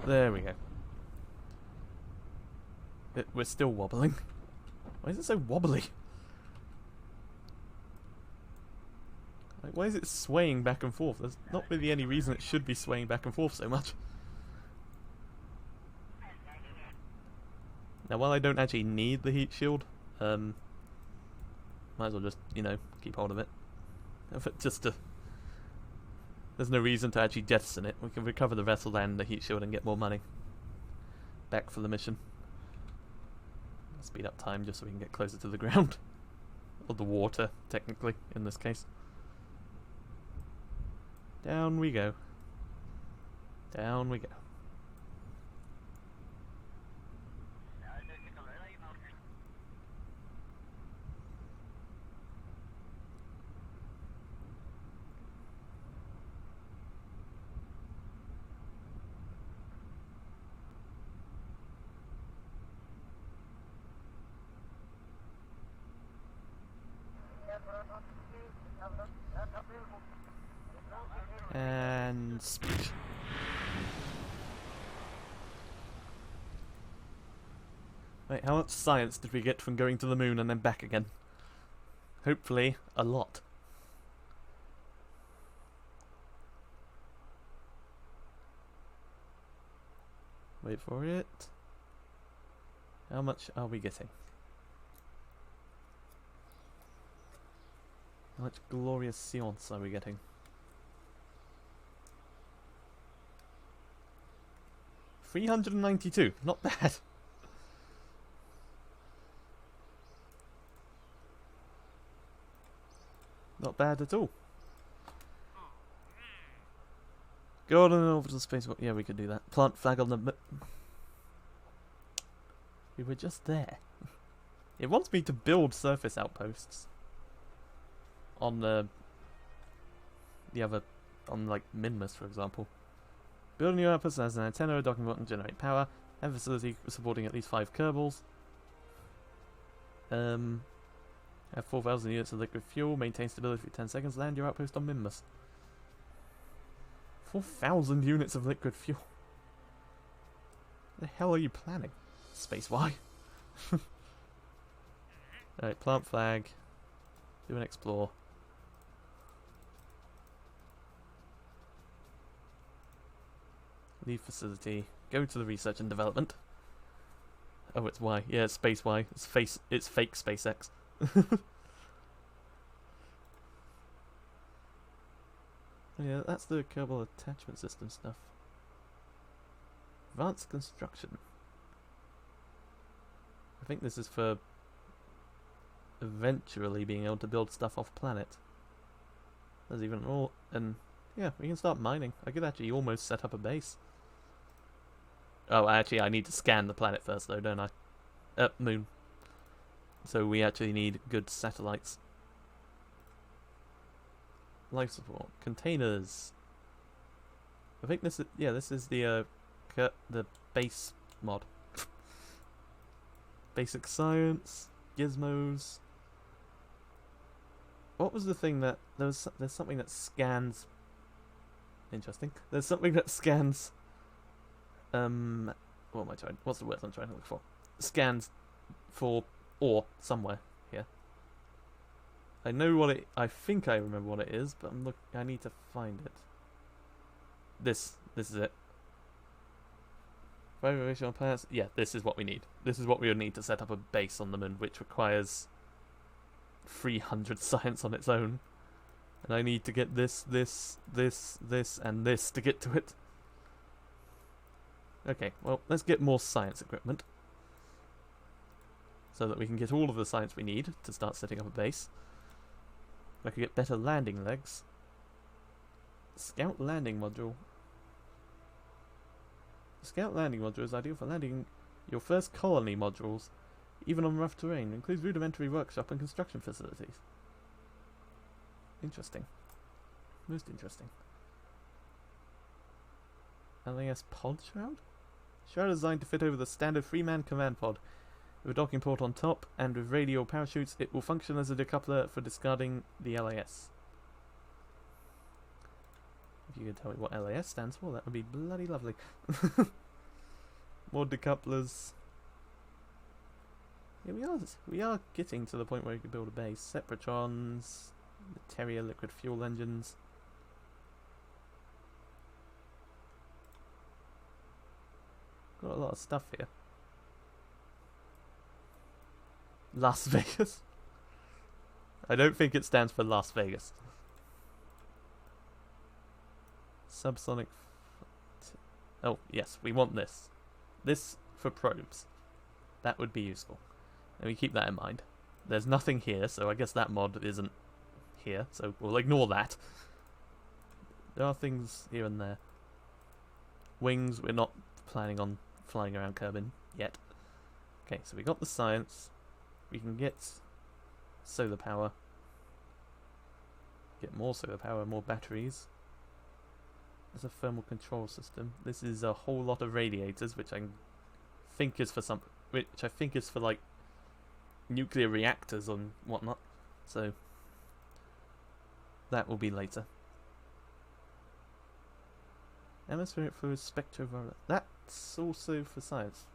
There we go. We're still wobbling. Why is it so wobbly? Like, why is it swaying back and forth? There's not really any reason it should be swaying back and forth so much. Now, while I don't actually need the heat shield, might as well just, you know, keep hold of it. Just to... There's no reason to actually jettison it. We can recover the vessel and the heat shield and get more money. Back for the mission. Speed up time just so we can get closer to the ground. Or the water, technically, in this case. Down we go. Down we go. And speed. Wait, how much science did we get from going to the moon and then back again? Hopefully, a lot. Wait for it. How much are we getting? How much glorious science are we getting? 392, not bad. Not bad at all. Go on and over to the space. Yeah, we could do that. Plant flag on the... We were just there. It wants me to build surface outposts. On the other... On, like, Minmus, for example. Build a new outpost that has an antenna, a docking port, and generate power. Have a facility supporting at least 5 Kerbals. Have 4,000 units of liquid fuel. Maintain stability for 10 seconds. Land your outpost on Minmus. 4,000 units of liquid fuel. What the hell are you planning? Space Y. Alright, plant flag. Do an explore. Leave facility. Go to the research and development. Oh, it's Y. Yeah, it's space Y. It's fake SpaceX. Yeah, that's the Kerbal attachment system stuff. Advanced construction. I think this is for eventually being able to build stuff off planet. There's even more, and yeah, we can start mining. I could actually almost set up a base. Oh, actually, I need to scan the planet first, though, don't I? Moon. So we actually need good satellites. Life support. Containers. I think this is... Yeah, this is the base mod. Basic science. Gizmos. What was the thing that... There's something that scans... Interesting. There's something that scans... What am I trying... What's the word I'm trying to look for? Scans for ore somewhere here. I know what it... I think I remember what it is, but I need to find it. This is it. Vibration on planets. Yeah, this is what we need. This is what we would need to set up a base on the moon, which requires 300 science on its own. And I need to get this, and this to get to it. Okay, well, let's get more science equipment. So that we can get all of the science we need to start setting up a base. I could get better landing legs. Scout landing module. The Scout landing module is ideal for landing your first colony modules, even on rough terrain. It includes rudimentary workshop and construction facilities. Interesting. Most interesting. LAS pod shroud? Shroud is designed to fit over the standard 3-man command pod. With a docking port on top and with radial parachutes, it will function as a decoupler for discarding the LAS. If you could tell me what LAS stands for, that would be bloody lovely. More decouplers. Yeah, we are getting to the point where we can build a base. Separatrons, the Terrier liquid fuel engines. Got a lot of stuff here. Las Vegas? I don't think it stands for Las Vegas. Subsonic... Oh, yes, we want this. This for probes. That would be useful. And we keep that in mind. There's nothing here, so I guess that mod isn't here, so we'll ignore that. There are things here and there. Wings, we're not planning on flying around Kerbin yet. Okay, so we got the science. We can get solar power. Get more solar power, more batteries. There's a thermal control system. This is a whole lot of radiators, which I think is for like nuclear reactors and whatnot. So that will be later. Atmospheric fluid spectroviolet. That's also for science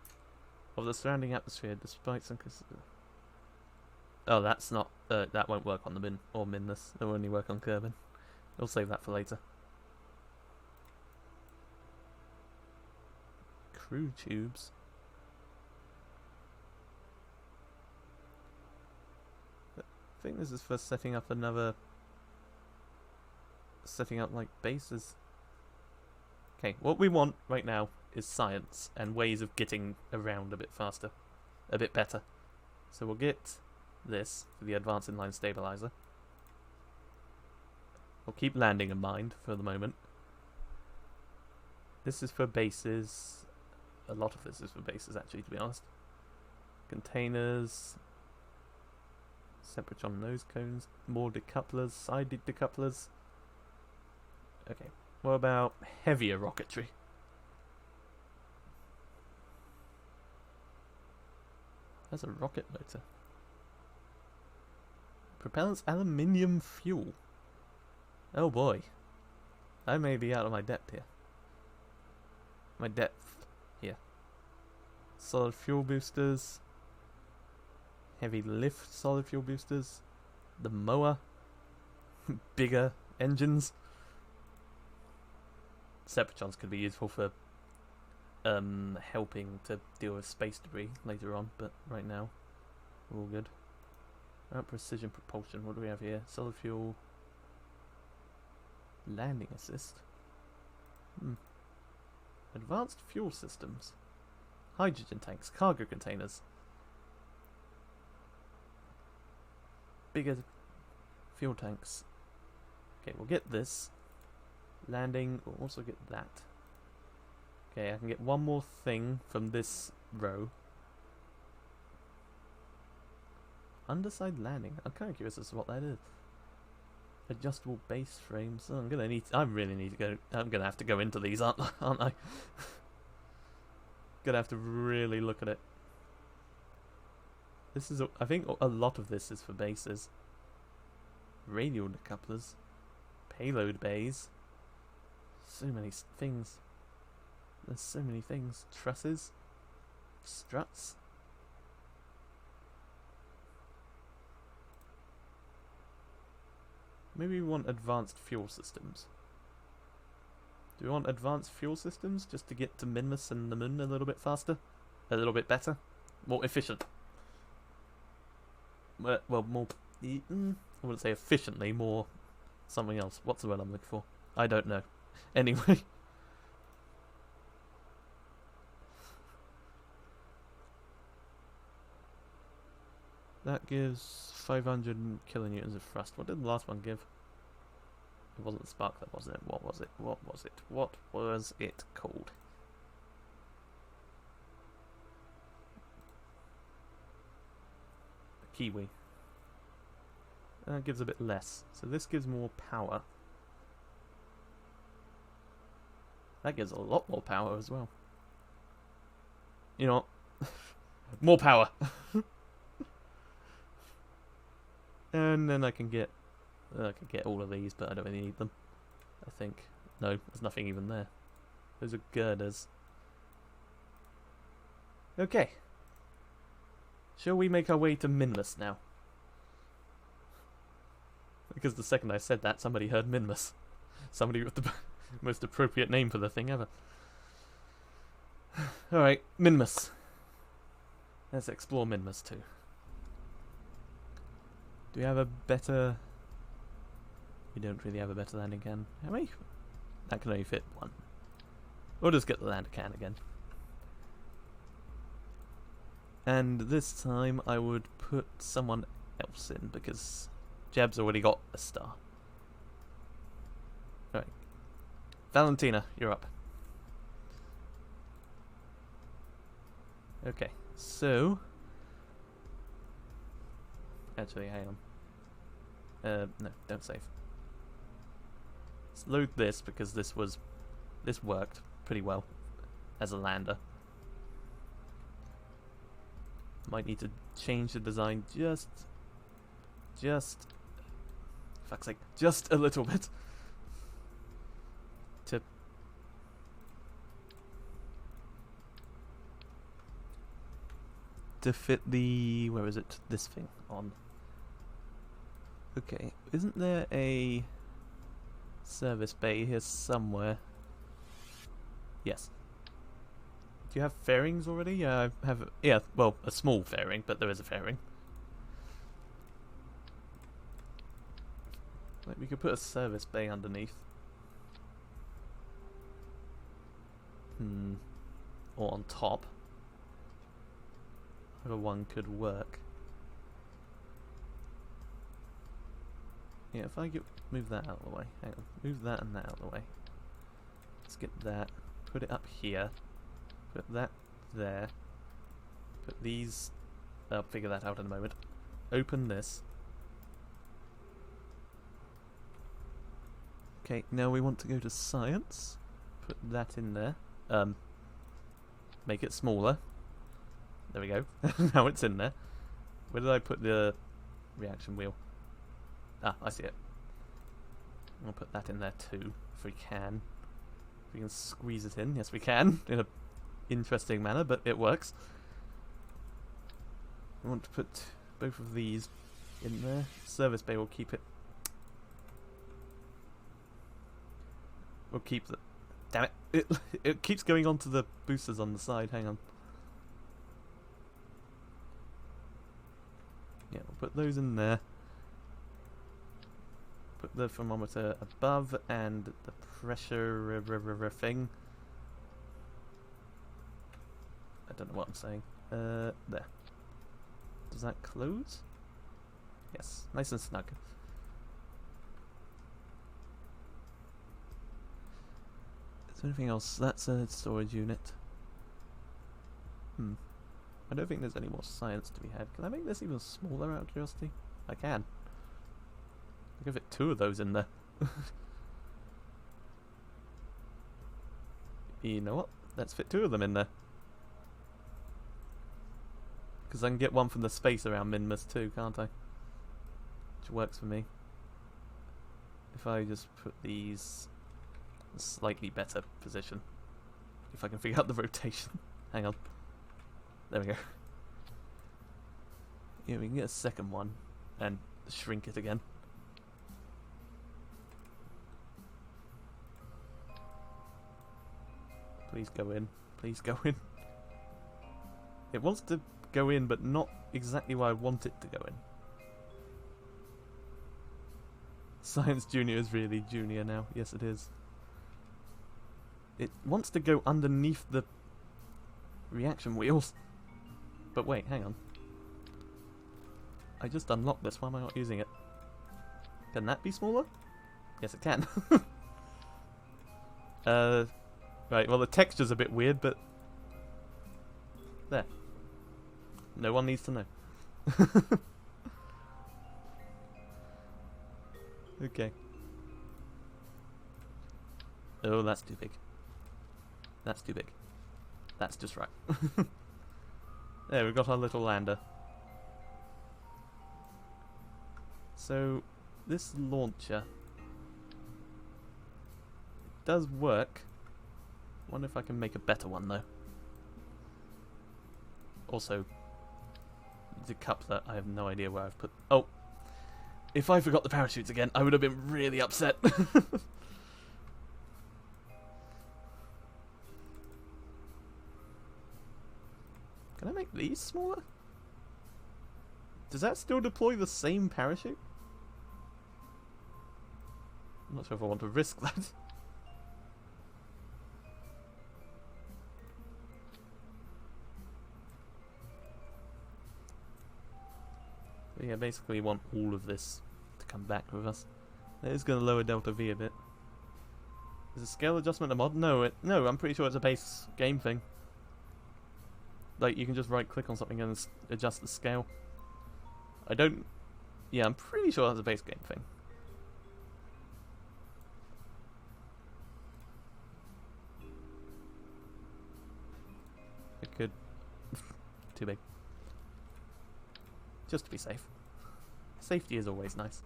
of the surrounding atmosphere, despite some. Oh, that's not. That won't work on the Min or Minless. It'll only work on Kerbin. We'll save that for later. Crew tubes. I think this is for setting up like bases. Okay, what we want right now is science and ways of getting around a bit faster, a bit better. So we'll get this for the advanced inline stabilizer. We'll keep landing in mind for the moment. This is for bases. A lot of this is for bases, actually, to be honest. Containers. Separatron nose cones. More decouplers. Side decouplers. Okay. What about heavier rocketry? There's a rocket motor. Propellants aluminium fuel. Oh boy. I may be out of my depth here. My depth here. Solid fuel boosters. Heavy lift solid fuel boosters. The mower. Bigger engines. Separatrons could be useful for helping to deal with space debris later on, but right now we're all good. Precision propulsion, what do we have here? Solid fuel. Landing assist. Advanced fuel systems. Hydrogen tanks, cargo containers. Bigger fuel tanks. Okay, we'll get this. Landing, we'll also get that. Okay, I can get one more thing from this row. Underside landing. I'm kind of curious as to what that is. Adjustable base frames. Oh, I really need to go. I'm gonna have to go into these, aren't I? Gonna have to really look at it. This is. I think a lot of this is for bases. Radial decouplers, payload bays. So many things. There's so many things. Trusses, struts. Maybe we want advanced fuel systems. Do we want advanced fuel systems just to get to Minmus and the moon a little bit faster? A little bit better? More efficient? Well, more... I wouldn't say efficiently, more something else. What's the word I'm looking for? I don't know. Anyway. That gives 500 kilonewtons of thrust. What did the last one give? It wasn't the sparkler, wasn't it? What was it? What was it? What was it called? A Kiwi. That gives a bit less. So this gives more power. That gives a lot more power as well. You know what? More power! And then I can get all of these, but I don't really need them. I think. No, there's nothing even there. Those are girders. Okay. Shall we make our way to Minmus now? Because the second I said that, somebody heard Minmus. Somebody with the most appropriate name for the thing ever. Alright, Minmus. Let's explore Minmus too. Do we have a better... We don't really have a better landing can. How many? That can only fit one. We'll just get the lander can again. And this time I would put someone else in because Jeb's already got a star. Alright. Valentina, you're up. Okay, so... Actually, hang on. No, don't save. Let's load this because this worked pretty well as a lander. Might need to change the design just fuck's sake, just a little bit to fit the, where is it, this thing on. Okay, isn't there a service bay here somewhere? Yes. Do you have fairings already? Yeah, I have. Yeah, well, a small fairing, but there is a fairing. Like, we could put a service bay underneath. Or on top. Either one could work. Yeah, if I move that out of the way. Hang on. Move that and that out of the way. Let's get that. Put it up here. Put that there. Put these... I'll figure that out in a moment. Open this. Okay, now we want to go to science. Put that in there. Make it smaller. There we go. Now it's in there. Where did I put the reaction wheel? Ah, I see it. I'll put that in there too, if we can. If we can squeeze it in. Yes, we can. In a interesting manner, but it works. I want to put both of these in there. Service bay will keep it. We'll keep the... Damn it! It keeps going on to the boosters on the side. Hang on. Yeah, we'll put those in there. Put the thermometer above and the pressure thing. I don't know what I'm saying. There. Does that close? Yes, nice and snug. Is there anything else? That's a storage unit. I don't think there's any more science to be had. Can I make this even smaller out of curiosity? I can. I'll give it 2 of those in there. You know what? Let's fit 2 of them in there. Because I can get one from the space around Minmus too, can't I? Which works for me. If I just put these in a slightly better position. If I can figure out the rotation. Hang on. There we go. Yeah, we can get a second one and shrink it again. Please go in. Please go in. It wants to go in, but not exactly where I want it to go in. Science Junior is really junior now. Yes, it is. It wants to go underneath the reaction wheels. But wait, hang on. I just unlocked this. Why am I not using it? Can that be smaller? Yes, it can. Right, well the texture's a bit weird, but... There. No one needs to know. Okay. Oh, that's too big. That's too big. That's just right. There, we've got our little lander. So, this launcher does work. Wonder if I can make a better one though. Also, the coupler, I have no idea where I've put... Oh! If I forgot the parachutes again, I would have been really upset. Can I make these smaller? Does that still deploy the same parachute? I'm not sure if I want to risk that. But yeah, basically we want all of this to come back with us. It is going to lower Delta V a bit. Is a scale adjustment a mod? No, no, I'm pretty sure it's a base game thing. Like, you can just right click on something and adjust the scale. I don't... Yeah, I'm pretty sure that's a base game thing. I could... Too big. Just to be safe. Safety is always nice.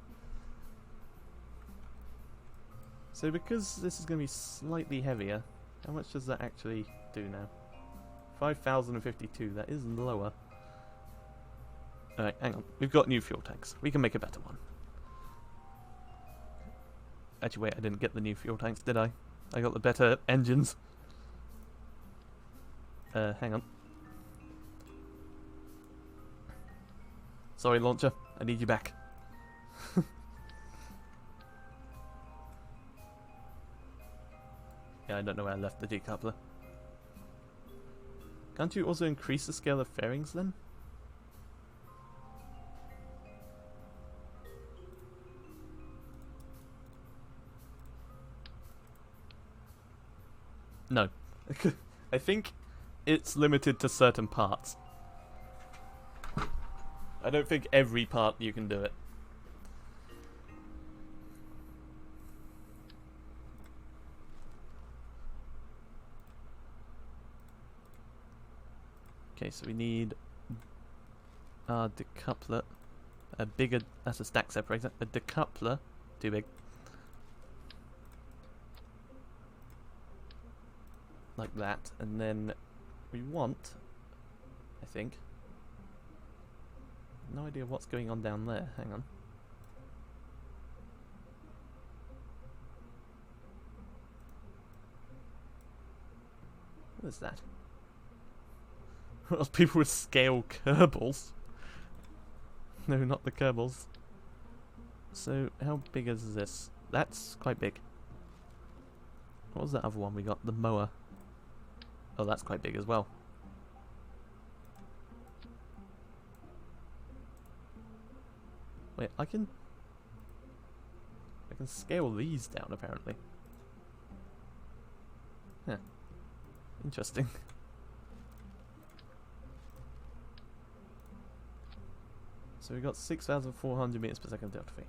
So because this is going to be slightly heavier, how much does that actually do now? 5,052, that is lower. Alright, hang on. We've got new fuel tanks. We can make a better one. Actually, wait, I didn't get the new fuel tanks, did I? I got the better engines. Hang on. Sorry, launcher. I need you back. Yeah, I don't know where I left the decoupler. Can't you also increase the scale of fairings then? No. I think it's limited to certain parts. I don't think every part you can do it. Okay, so we need our decoupler, a bigger, that's a stack separator, a decoupler, too big. Like that, and then we want, I think, no idea what's going on down there, hang on. What is that? People with scale Kerbals. No, not the Kerbals. So, how big is this? That's quite big. What was that other one we got? The mower. Oh, that's quite big as well. Wait, I can scale these down apparently. Huh. Interesting. So we got 6,400 meters per second Delta V.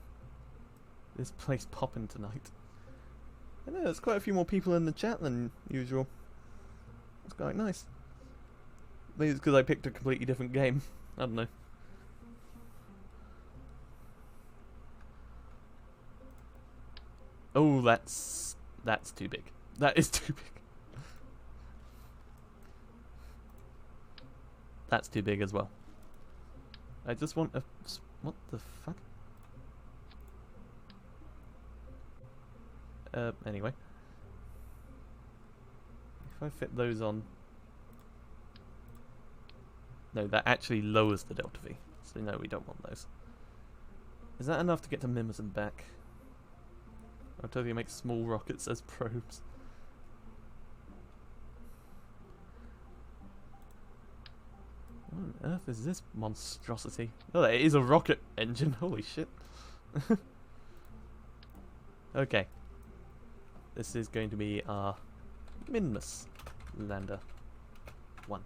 This place popping tonight. I know, there's quite a few more people in the chat than usual. It's quite nice. Maybe it's because I picked a completely different game. I don't know. Oh, that's too big. That is too big. That's too big as well. I just want a... What the fuck? Anyway. If I fit those on... No, that actually lowers the Delta V. So no, we don't want those. Is that enough to get to Mims and back? I'll tell you, make small rockets as probes. What on earth is this monstrosity? Oh, it is a rocket engine. Holy shit. Okay. This is going to be our Minmus lander 1.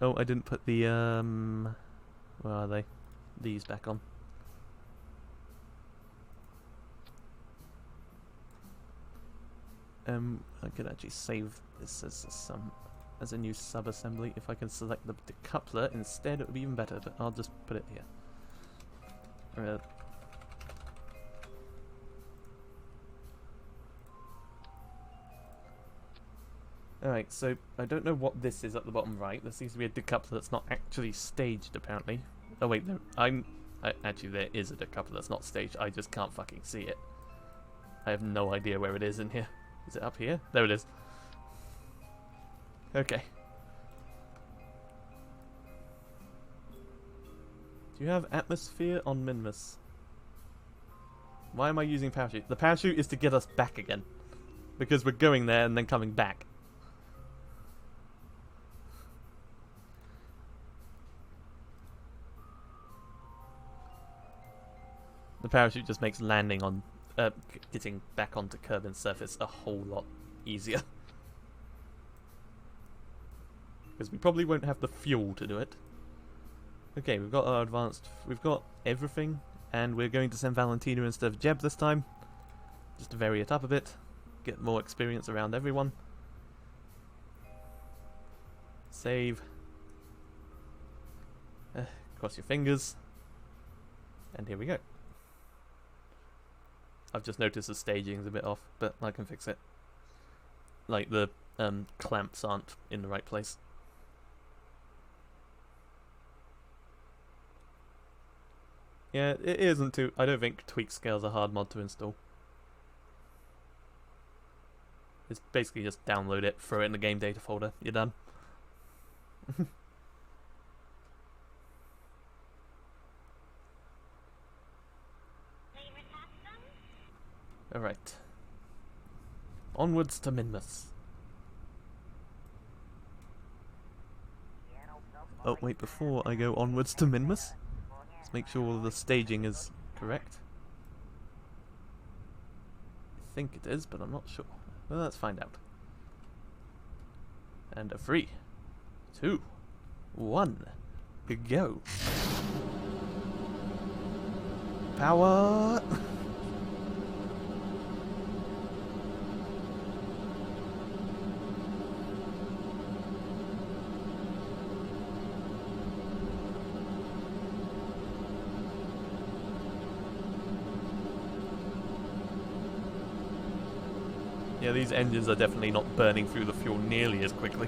Oh, I didn't put the, where are they? These back on. I could actually save this as a new sub-assembly. If I can select the decoupler instead, it would be even better, but I'll just put it here. Alright, so I don't know what this is at the bottom right. There seems to be a decoupler that's not actually staged, apparently. Oh wait, no, actually there is a decoupler that's not staged, I just can't fucking see it. I have no idea where it is in here. Is it up here? There it is. Okay. Do you have atmosphere on Minmus? Why am I using parachute? The parachute is to get us back again. Because we're going there and then coming back. The parachute just makes landing on, getting back onto Kerbin's surface a whole lot easier. Because we probably won't have the fuel to do it. Okay, we've got our advanced, we've got everything, and we're going to send Valentina instead of Jeb this time. Just to vary it up a bit, get more experience around everyone. Save. Cross your fingers. And here we go. I've just noticed the staging's a bit off, but I can fix it. Like the clamps aren't in the right place. Yeah, it isn't too... I don't think Tweak Scale's a hard mod to install. It's basically just download it, throw it in the game data folder, you're done. Alright. Onwards to Minmus. Oh, wait, before I go onwards to Minmus, let's make sure all the staging is correct. I think it is, but I'm not sure. Well, let's find out. And a 3, 2, 1, go. Power! Yeah, these engines are definitely not burning through the fuel nearly as quickly.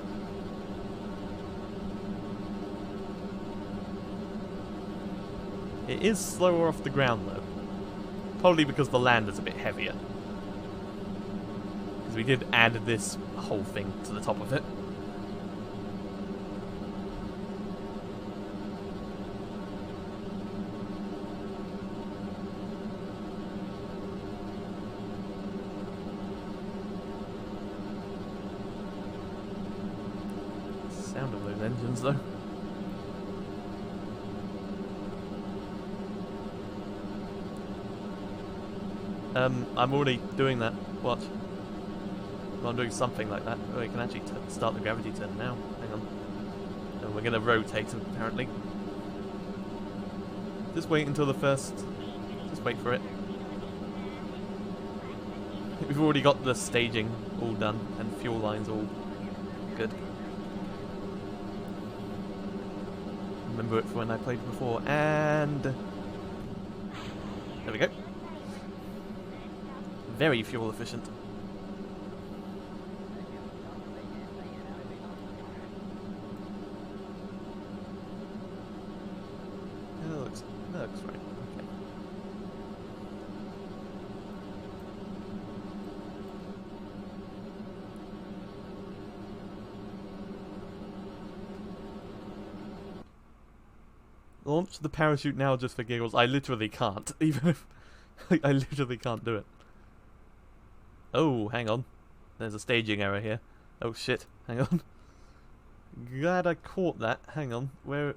It is slower off the ground though. Probably because the land is a bit heavier. Because we did add this whole thing to the top of it. Sound of those engines though. I'm already doing that. Watch. Well, I'm doing something like that. Oh, we can actually start the gravity turn now. Hang on. And we're going to rotate apparently. Just wait until the first... Just wait for it. We've already got the staging all done and fuel lines all good. Remember it from when I played before, and there we go. Very fuel efficient. Yeah, that looks right. Okay. Launch the parachute now just for giggles. I literally can't, even if... I literally can't do it. Oh, hang on. There's a staging error here. Oh shit, hang on. Glad I caught that. Hang on. Where...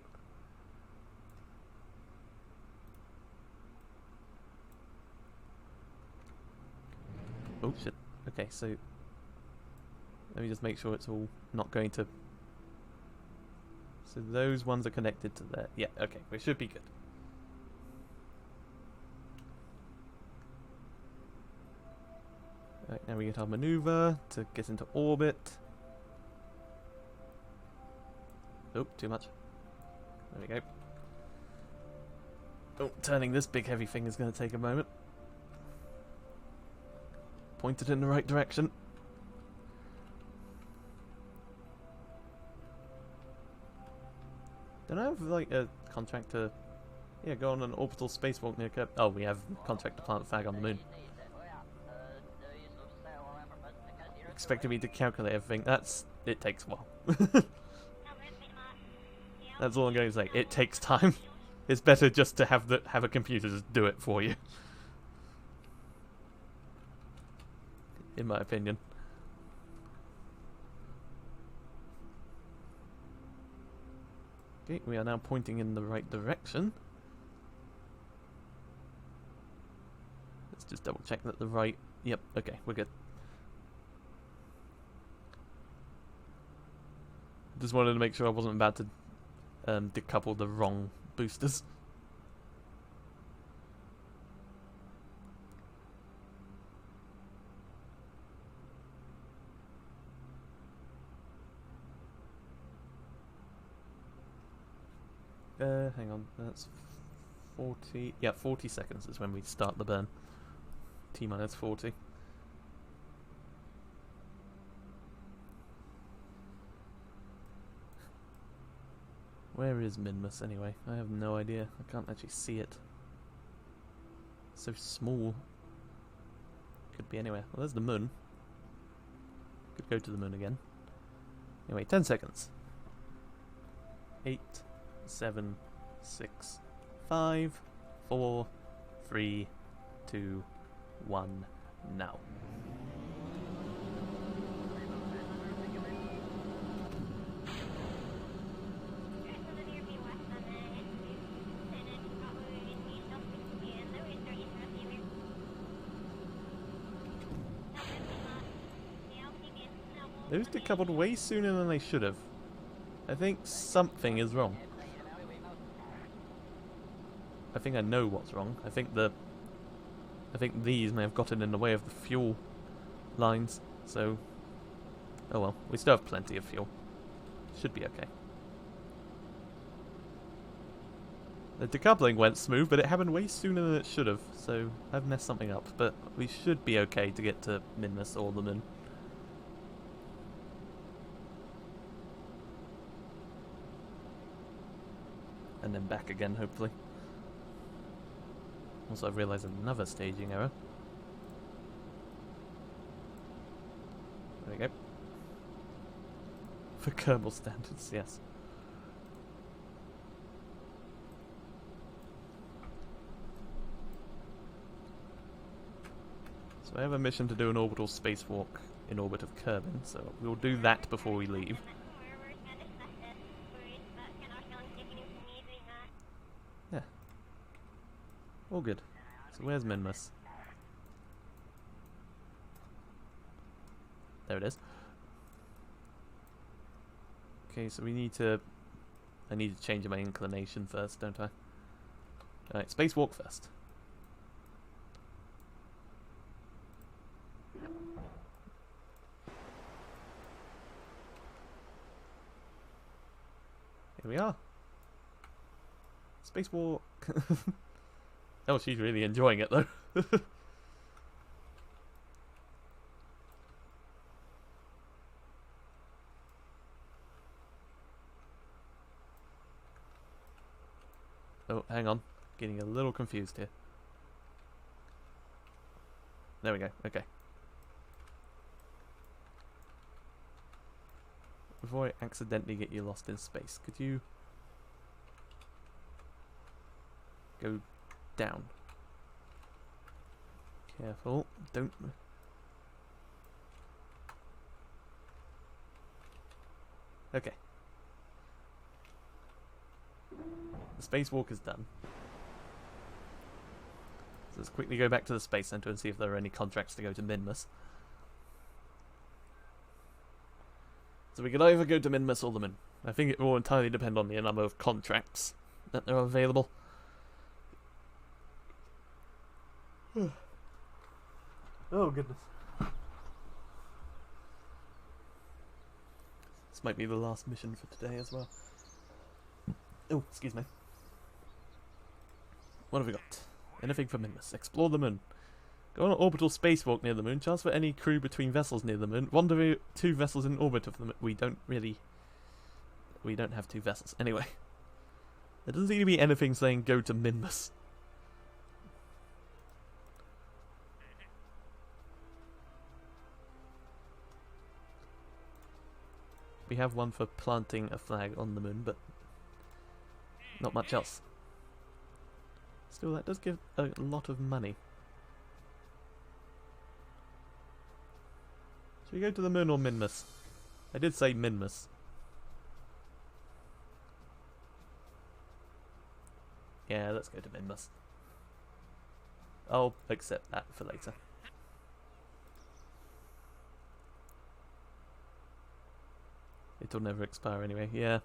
Oh, shit. Okay, so... Let me just make sure it's all not going to... So those ones are connected to there. Yeah, okay. We should be good. Right, now we get our maneuver to get into orbit. Oh, too much. There we go. Oh, turning this big heavy thing is going to take a moment. Point it in the right direction. Don't I have, like, a contract to... Yeah, go on an orbital spacewalk near Kerbal. Oh, we have contract to plant a flag on the moon. Expecting me to calculate everything. That's... It takes a while. That's all I'm going to say. It takes time. It's better just to have a computer just do it for you. In my opinion. Okay, we are now pointing in the right direction. Let's just double check that the right... Yep, okay, we're good. Just wanted to make sure I wasn't about to decouple the wrong boosters. Hang on, that's 40... Yeah, 40 seconds is when we start the burn. T-minus 40. Where is Minmus anyway? I have no idea. I can't actually see it. It's so small. Could be anywhere. Well, there's the moon. Could go to the moon again. Anyway, 10 seconds. 8, 7, 6, 5, 4, 3, 2, 1, now. Those decoupled way sooner than they should have. I think something is wrong. I think I know what's wrong. I think these may have gotten in the way of the fuel lines, so... Oh well, we still have plenty of fuel. Should be okay. The decoupling went smooth, but it happened way sooner than it should have, so I've messed something up. But we should be okay to get to Minmus or the moon. And then back again, hopefully. Also, I've realised another staging error. There we go. For Kerbal standards, yes. So I have a mission to do an orbital spacewalk in orbit of Kerbin, so we'll do that before we leave. Yeah. All good. So where's Minmus? There it is. Okay, so we need to... I need to change my inclination first, don't I? Alright, spacewalk first. Here we are. Spacewalk. Oh, she's really enjoying it though. Oh, hang on. Getting a little confused here. There we go. Okay. Before I accidentally get you lost in space, could you go down? Careful, don't... Okay, The spacewalk is done. So let's quickly go back to the Space Center and see if there are any contracts to go to Minmus. So we could either go to Minmus or the Moon. I think it will entirely depend on the number of contracts that are available. Oh goodness. This might be the last mission for today as well. Oh, excuse me. What have we got? Anything for Minmus. Explore the Moon. Go on an orbital spacewalk near the Moon. Transfer any crew between vessels near the Moon. Rendezvous 2 vessels in orbit of the Moon. We don't have 2 vessels. Anyway. There doesn't seem to be anything saying go to Minmus. We have one for planting a flag on the Moon, but not much else. Still, that does give a lot of money. Should we go to the Moon or Minmus? I did say Minmus. Yeah, let's go to Minmus. I'll accept that for later. It'll never expire anyway. Yeah.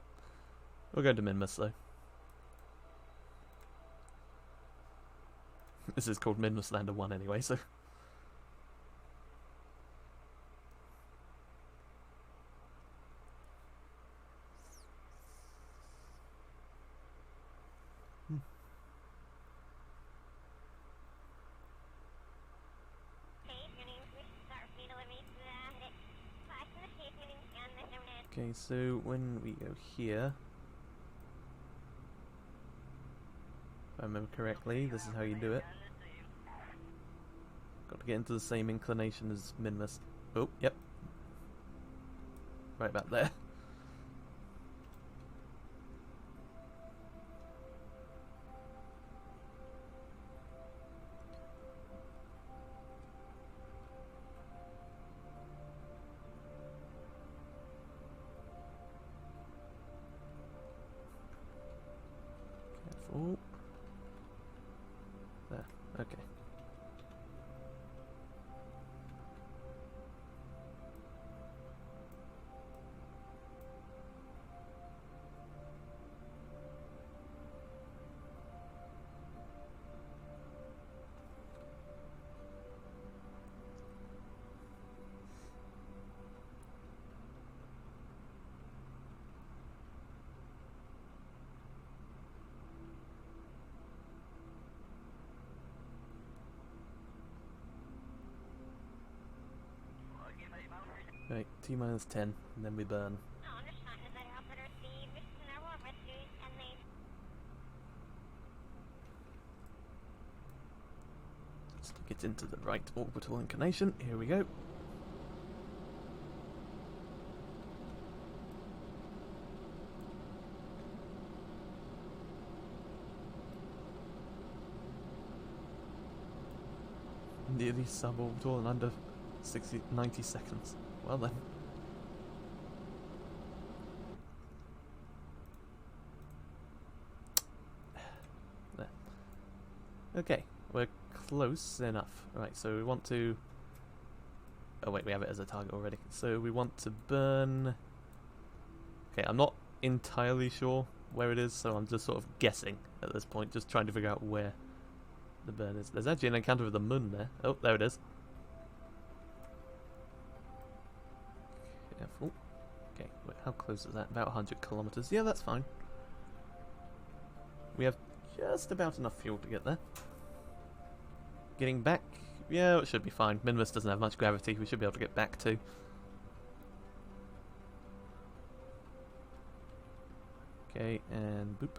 We'll go to Minmus though. This is called Minmus Lander 1 anyway, so... Okay, so when we go here, if I remember correctly, this is how you do it. Got to get into the same inclination as Minmus. Oh, yep. Right about there. Careful. There, okay. Right, T-minus 10, and then we burn. Let's get into the right orbital inclination. Here we go. Nearly suborbital in under 90 seconds. Well then. There. Okay, we're close enough. Right, so we want to... Oh wait, we have it as a target already. So we want to burn... Okay, I'm not entirely sure where it is, so I'm just sort of guessing at this point, just trying to figure out where the burn is. There's actually an encounter with the Moon there. Oh, there it is. Careful. Okay, wait, how close is that? About 100 kilometers. Yeah, that's fine. We have just about enough fuel to get there. Getting back, yeah, it should be fine. Minmus doesn't have much gravity. We should be able to get back too. Okay, and boop.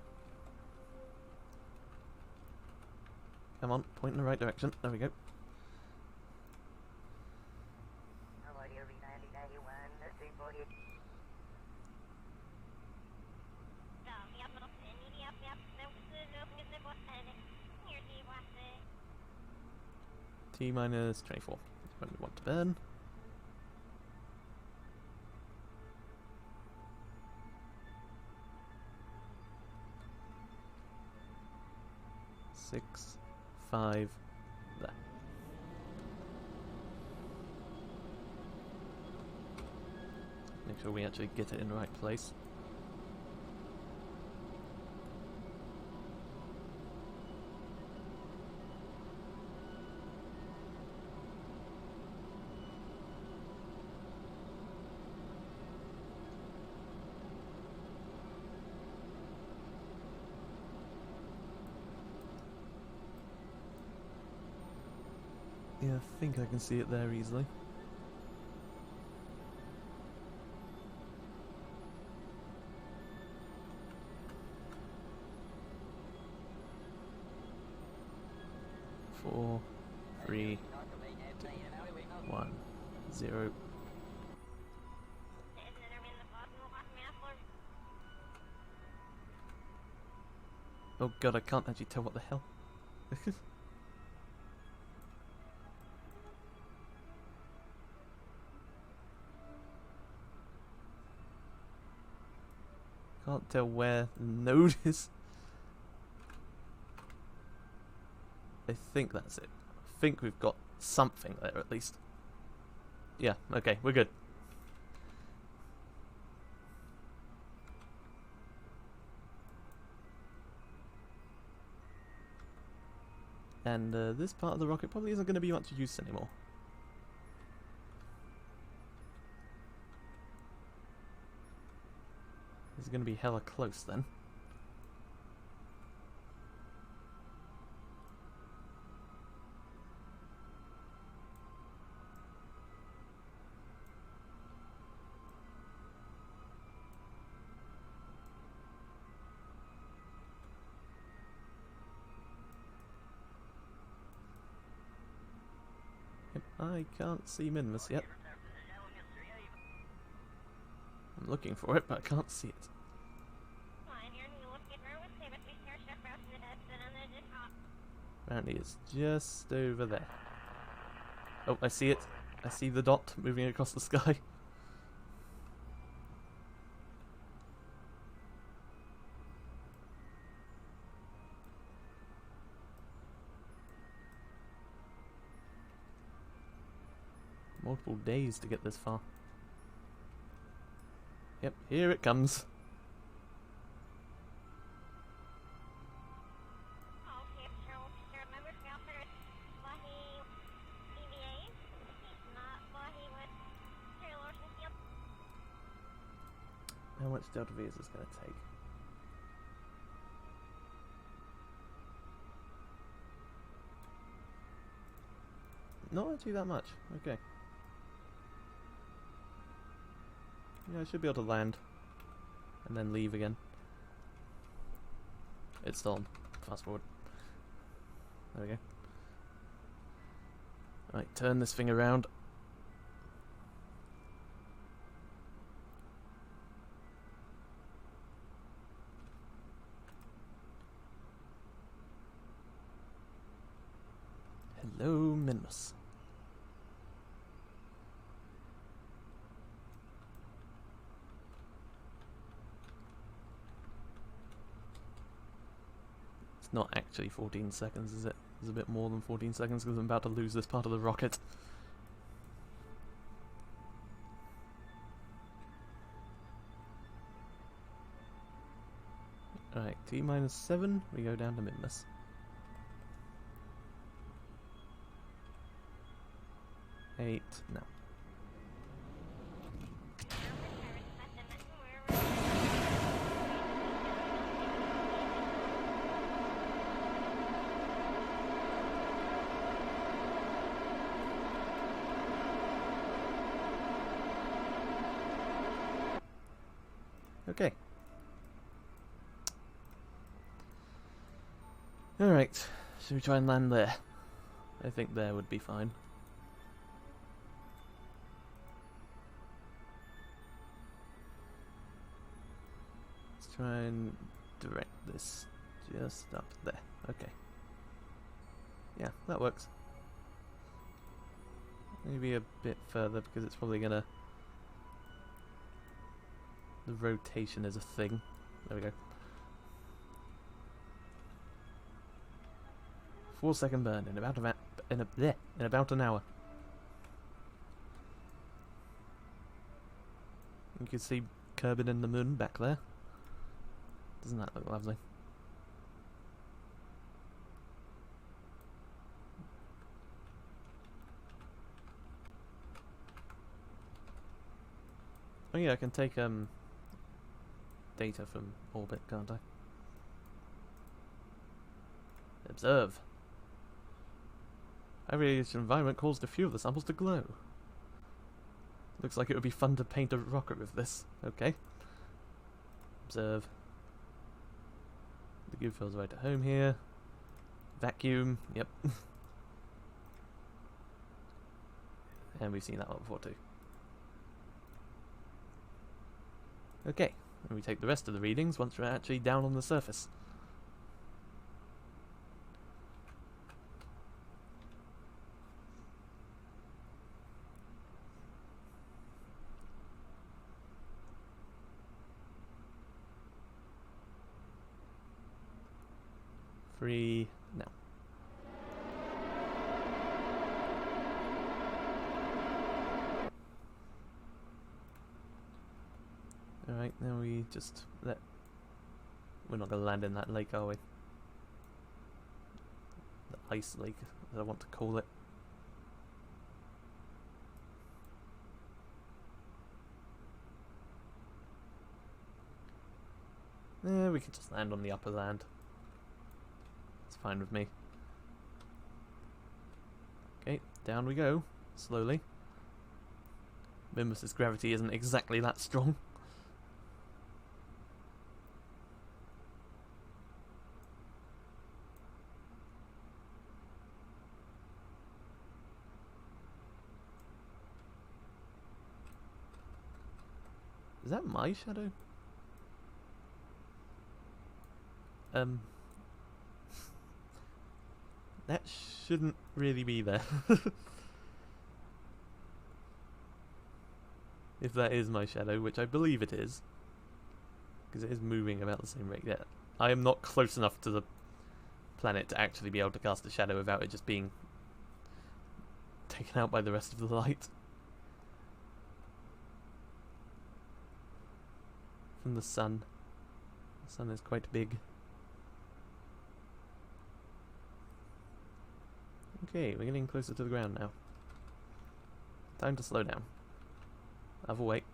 Come on, point in the right direction. There we go. T-minus 24. When we want to burn. 6, 5, there. Make sure we actually get it in the right place. Yeah, I think I can see it there easily. Four, 3, 2, 1, 0. Oh god, I can't actually tell what the hell. Can't tell where the node is. I think that's it. I think we've got something there at least. Yeah, okay, we're good. And this part of the rocket probably isn't going to be much use anymore. It's going to be hella close then. Yep, I can't see Minimus yet. I'm looking for it, but I can't see it. Apparently it's just over there. Oh, I see it. I see the dot moving across the sky. Multiple days to get this far. Yep, here it comes. How much Delta V is this going to take? Not actually that much. Okay. Yeah, I should be able to land and then leave again. It's still on. Fast forward. There we go. Right, turn this thing around. Hello, Minimus. It's not actually 14 seconds, is it? It's a bit more than 14 seconds because I'm about to lose this part of the rocket. Alright, T-7, we go down to Minimus. Eight, no. Okay. Alright, should we try and land there? I think there would be fine. Let's try and direct this just up there. Okay. Yeah, that works. Maybe a bit further because it's probably gonna... The rotation is a thing. There we go. 4-second burn in about in about an hour. You can see Kerbal and the moon back there. Doesn't that look lovely? Oh yeah, I can take data from orbit, can't I? Observe. High radiation environment caused a few of the samples to glow. Looks like it would be fun to paint a rocket with this. Okay. Observe. The goo feels right at home here. Vacuum. Yep. And we've seen that one before too. Okay. And we take the rest of the readings once we're actually down on the surface. No. Alright, now we just let... We're not going to land in that lake, are we? The ice lake, as I want to call it. We can just land on the upper land. It's fine with me. Okay, down we go, slowly. Mimbus's gravity isn't exactly that strong. Is that my shadow? That shouldn't really be there. If that is my shadow, which I believe it is. Because it is moving about the same rate. Yeah, I am not close enough to the planet to actually be able to cast a shadow without it just being taken out by the rest of the light. From the sun. The sun is quite big. Okay, we're getting closer to the ground now. Time to slow down. Have a wait.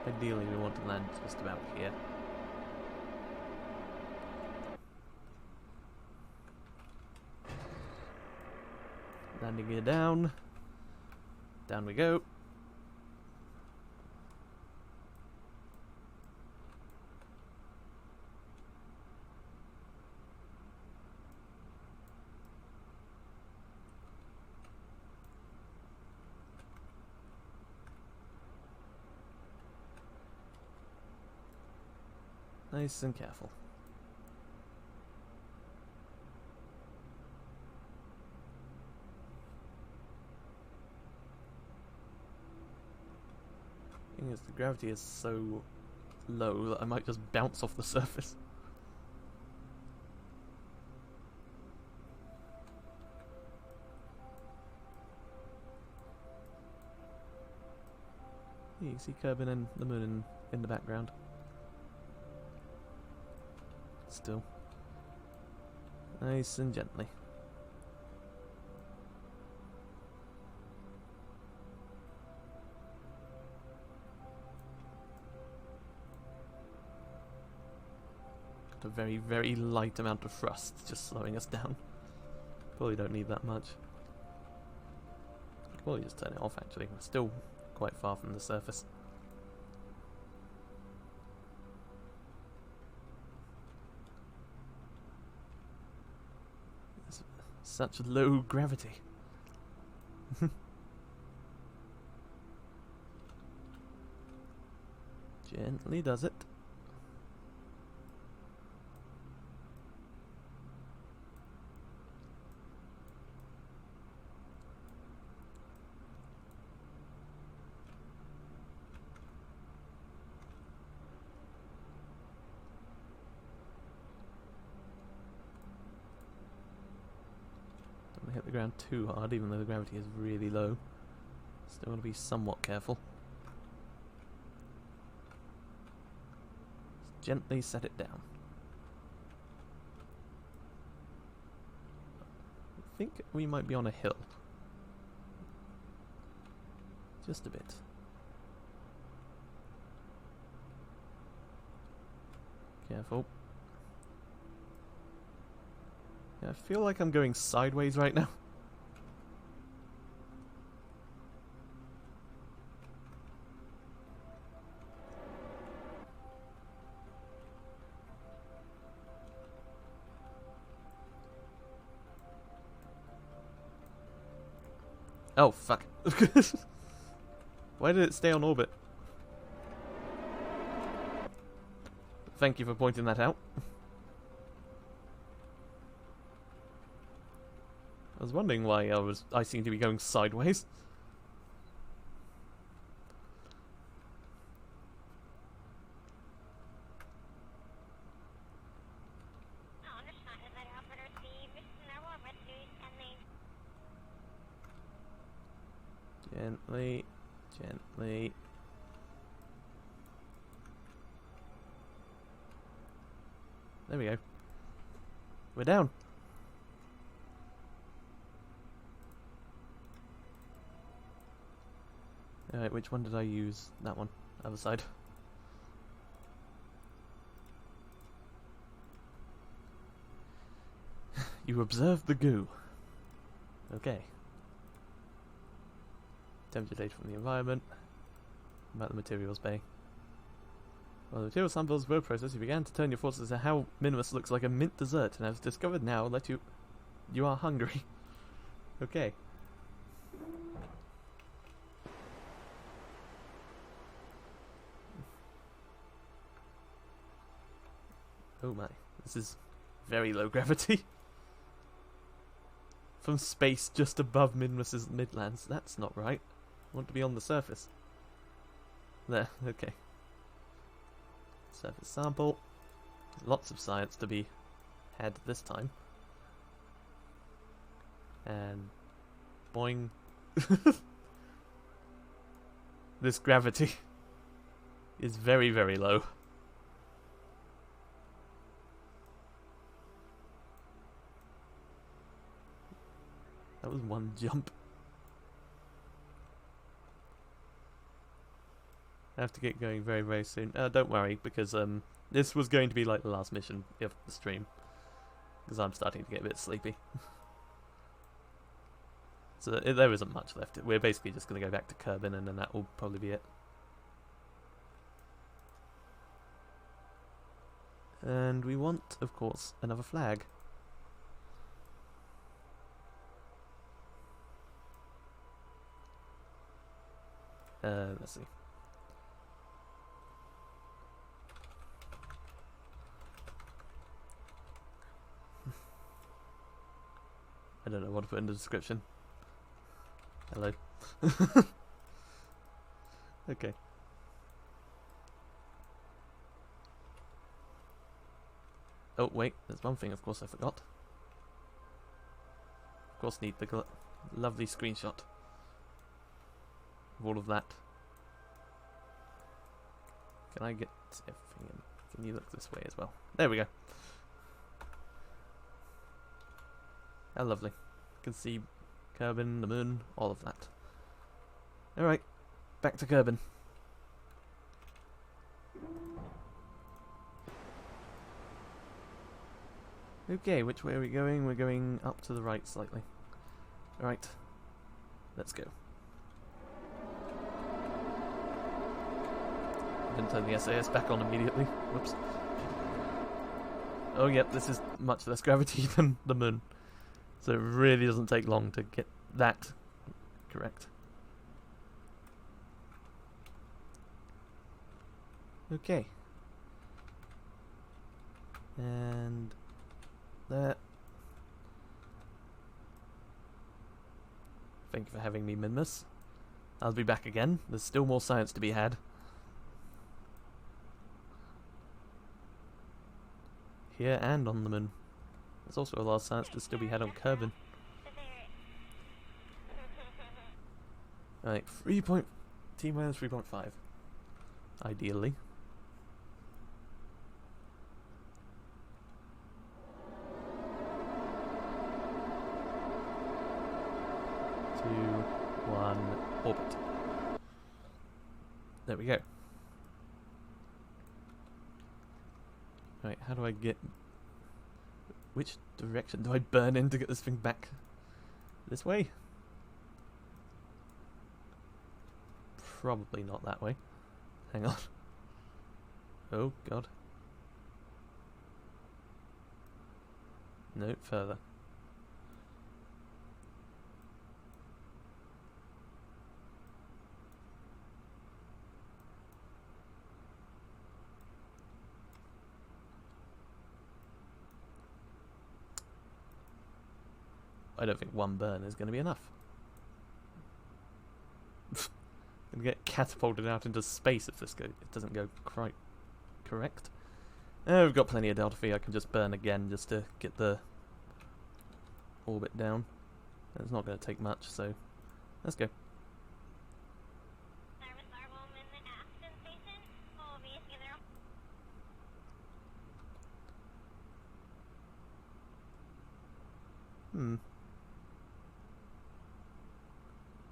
Ideally, we want to land just about here. Landing gear down. Down we go. Nice and careful. Thing is, the gravity is so low that I might just bounce off the surface. You can see Kerbal and the moon in the background. Still. Nice and gently. Got a very, very light amount of thrust just slowing us down. Probably don't need that much. Could probably just turn it off actually. We're still quite far from the surface. Such low gravity. Gently does it. Don't hit the ground too hard, even though the gravity is really low. Still want to be somewhat careful. Just gently set it down. I think we might be on a hill. Just a bit. Careful. Yeah, I feel like I'm going sideways right now. Oh, fuck. Why did it stay on orbit? Thank you for pointing that out. I was wondering why I seem to be going sideways. Gently, gently. There we go. We're down. Alright, which one did I use? That one. Other side. You observed the goo. Okay. Temperature data from the environment. About the materials bay. While the material samples were processed, you began to turn your thoughts to how Minimus looks like a mint dessert, and I've discovered now that you are hungry. Okay. Oh my, this is very low gravity. From space just above Minimus's midlands. That's not right. I want to be on the surface. There, okay. Surface sample. Lots of science to be had this time. And boing. This gravity is very, very low. That was one jump. I have to get going very, very soon. Don't worry, because this was going to be like the last mission of the stream. Because I'm starting to get a bit sleepy. So there isn't much left. We're basically just going to go back to Kerbal, and then that will probably be it. And we want, of course, another flag. Let's see. I don't know what to put in the description. Hello. Okay. Oh wait, there's one thing of course I forgot. Of course need the lovely screenshot of all of that. Can I get everything in? Can you look this way as well? There we go. How lovely. You can see Kerbal, the moon, all of that. Alright, back to Kerbal. Okay, which way are we going? We're going up to the right slightly. Alright, let's go. Didn't turn the SAS back on immediately. Whoops. Oh yep, this is much less gravity than the moon. So it really doesn't take long to get that correct. Okay. And there. Thank you for having me, Minmus. I'll be back again. There's still more science to be had. Here and on the moon. There's also a lot of science to still be had on Kerbal. Right, T minus 3.5. Ideally. Two, one, orbit. There we go. Right, how do I get... Which direction do I burn in to get this thing back? This way? Probably not that way. Hang on. Oh, God. No, further. I don't think one burn is going to be enough. Gonna get catapulted out into space if it doesn't go quite correct. We've got plenty of Delta V. I can just burn again just to get the orbit down. It's not going to take much, so let's go.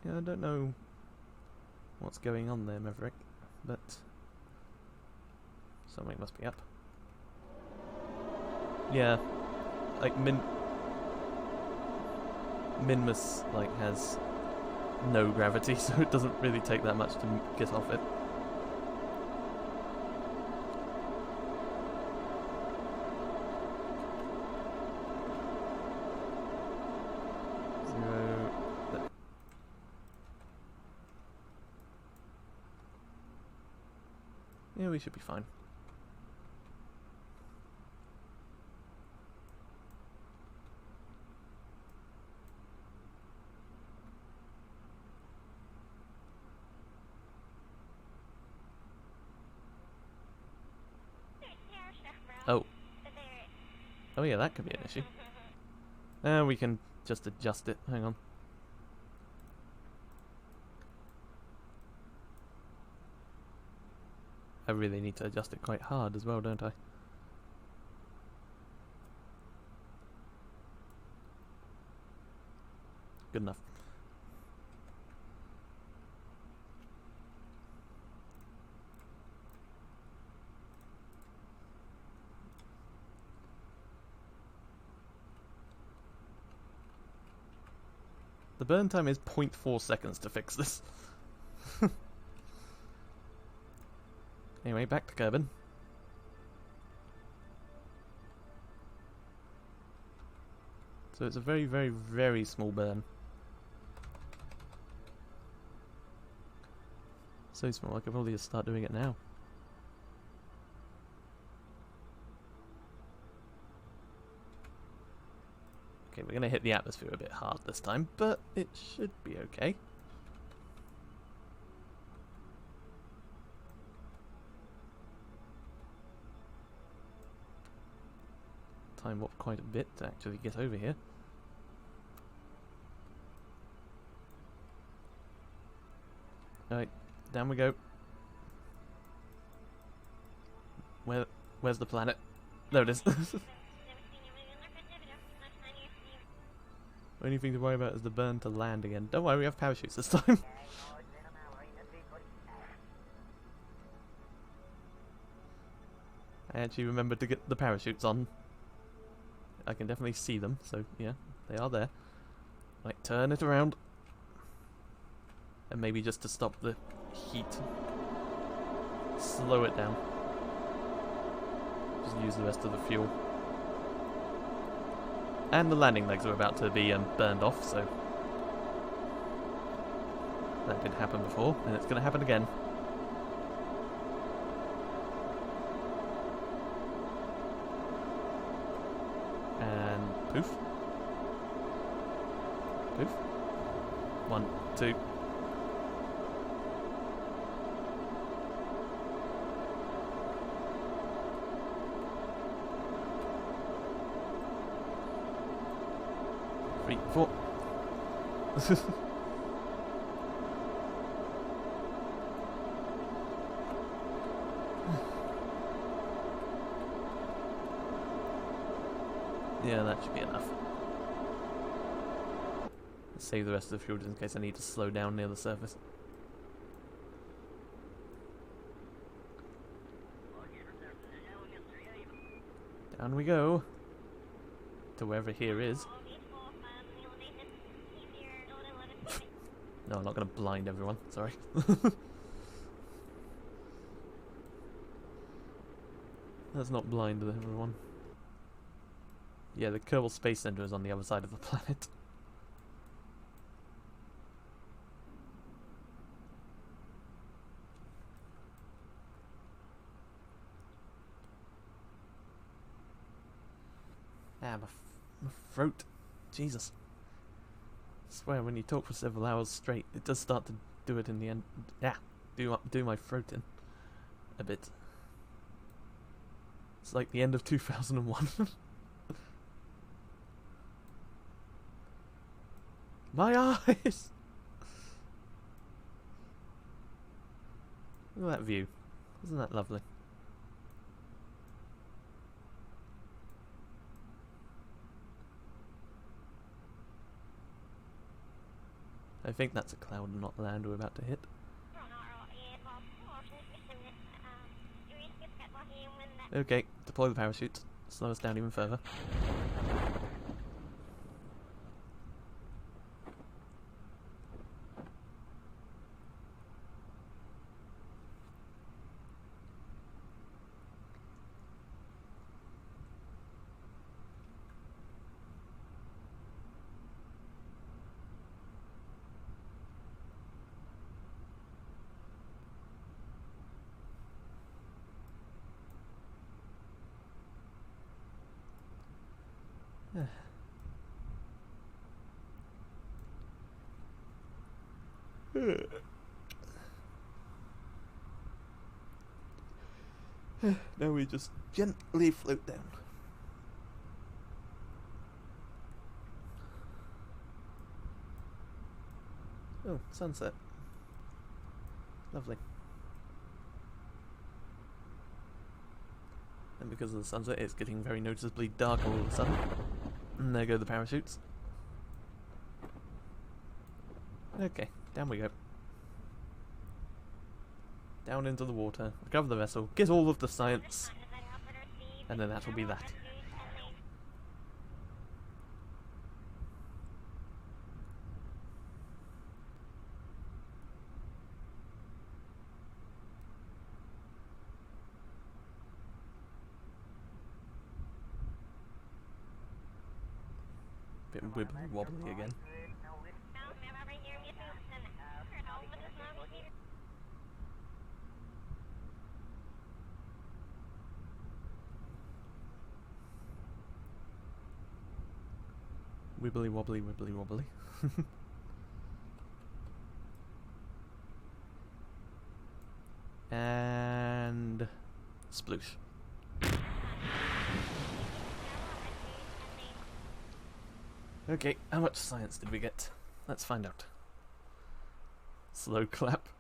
Yeah, I don't know what's going on there, Maverick, but something must be up. Yeah, like Minmus like has no gravity, so it doesn't really take that much to get off it. Yeah, we should be fine. Oh. Oh yeah, that could be an issue. We can just adjust it. Hang on. I really need to adjust it quite hard as well, don't I? Good enough. The burn time is 0.4 seconds to fix this. Anyway, back to Kerbal. So it's a very, very, very small burn. So small, I could probably just start doing it now. Okay, we're going to hit the atmosphere a bit hard this time, but it should be okay. Time warp quite a bit to actually get over here. Alright, down we go. Where's the planet? There it is. Only thing to worry about is the burn to land again. Don't worry, we have parachutes this time. I actually remembered to get the parachutes on. I can definitely see them, so yeah, they are there. Right, turn it around. And maybe just to stop the heat, slow it down. Just use the rest of the fuel. And the landing legs are about to be burned off, so that did happen before, and it's going to happen again. Poof. Poof. 1, 2. Three, 4. Yeah, that should be enough. Save the rest of the fuel just in case I need to slow down near the surface. Down we go. To wherever here is. No, I'm not going to blind everyone, sorry. Let's not blind everyone. Yeah, the Kerbal Space Center is on the other side of the planet. Ah, my throat. Jesus. I swear, when you talk for several hours straight, it does start to do it in the end. Yeah, do my throat in a bit. It's like the end of 2001. My eyes! Look at that view. Isn't that lovely? I think that's a cloud and not land we're about to hit. Okay, deploy the parachutes. Slow us down even further. Now we just gently float down. Oh, sunset. Lovely. And because of the sunset, it's getting very noticeably dark all of a sudden. And there go the parachutes. Okay, down we go. Down into the water, recover the vessel, get all of the science, and then that will be that. Bit wibbly wobbly again. Wibbly wobbly, wibbly wobbly. And sploosh. Okay, how much science did we get? Let's find out. Slow clap.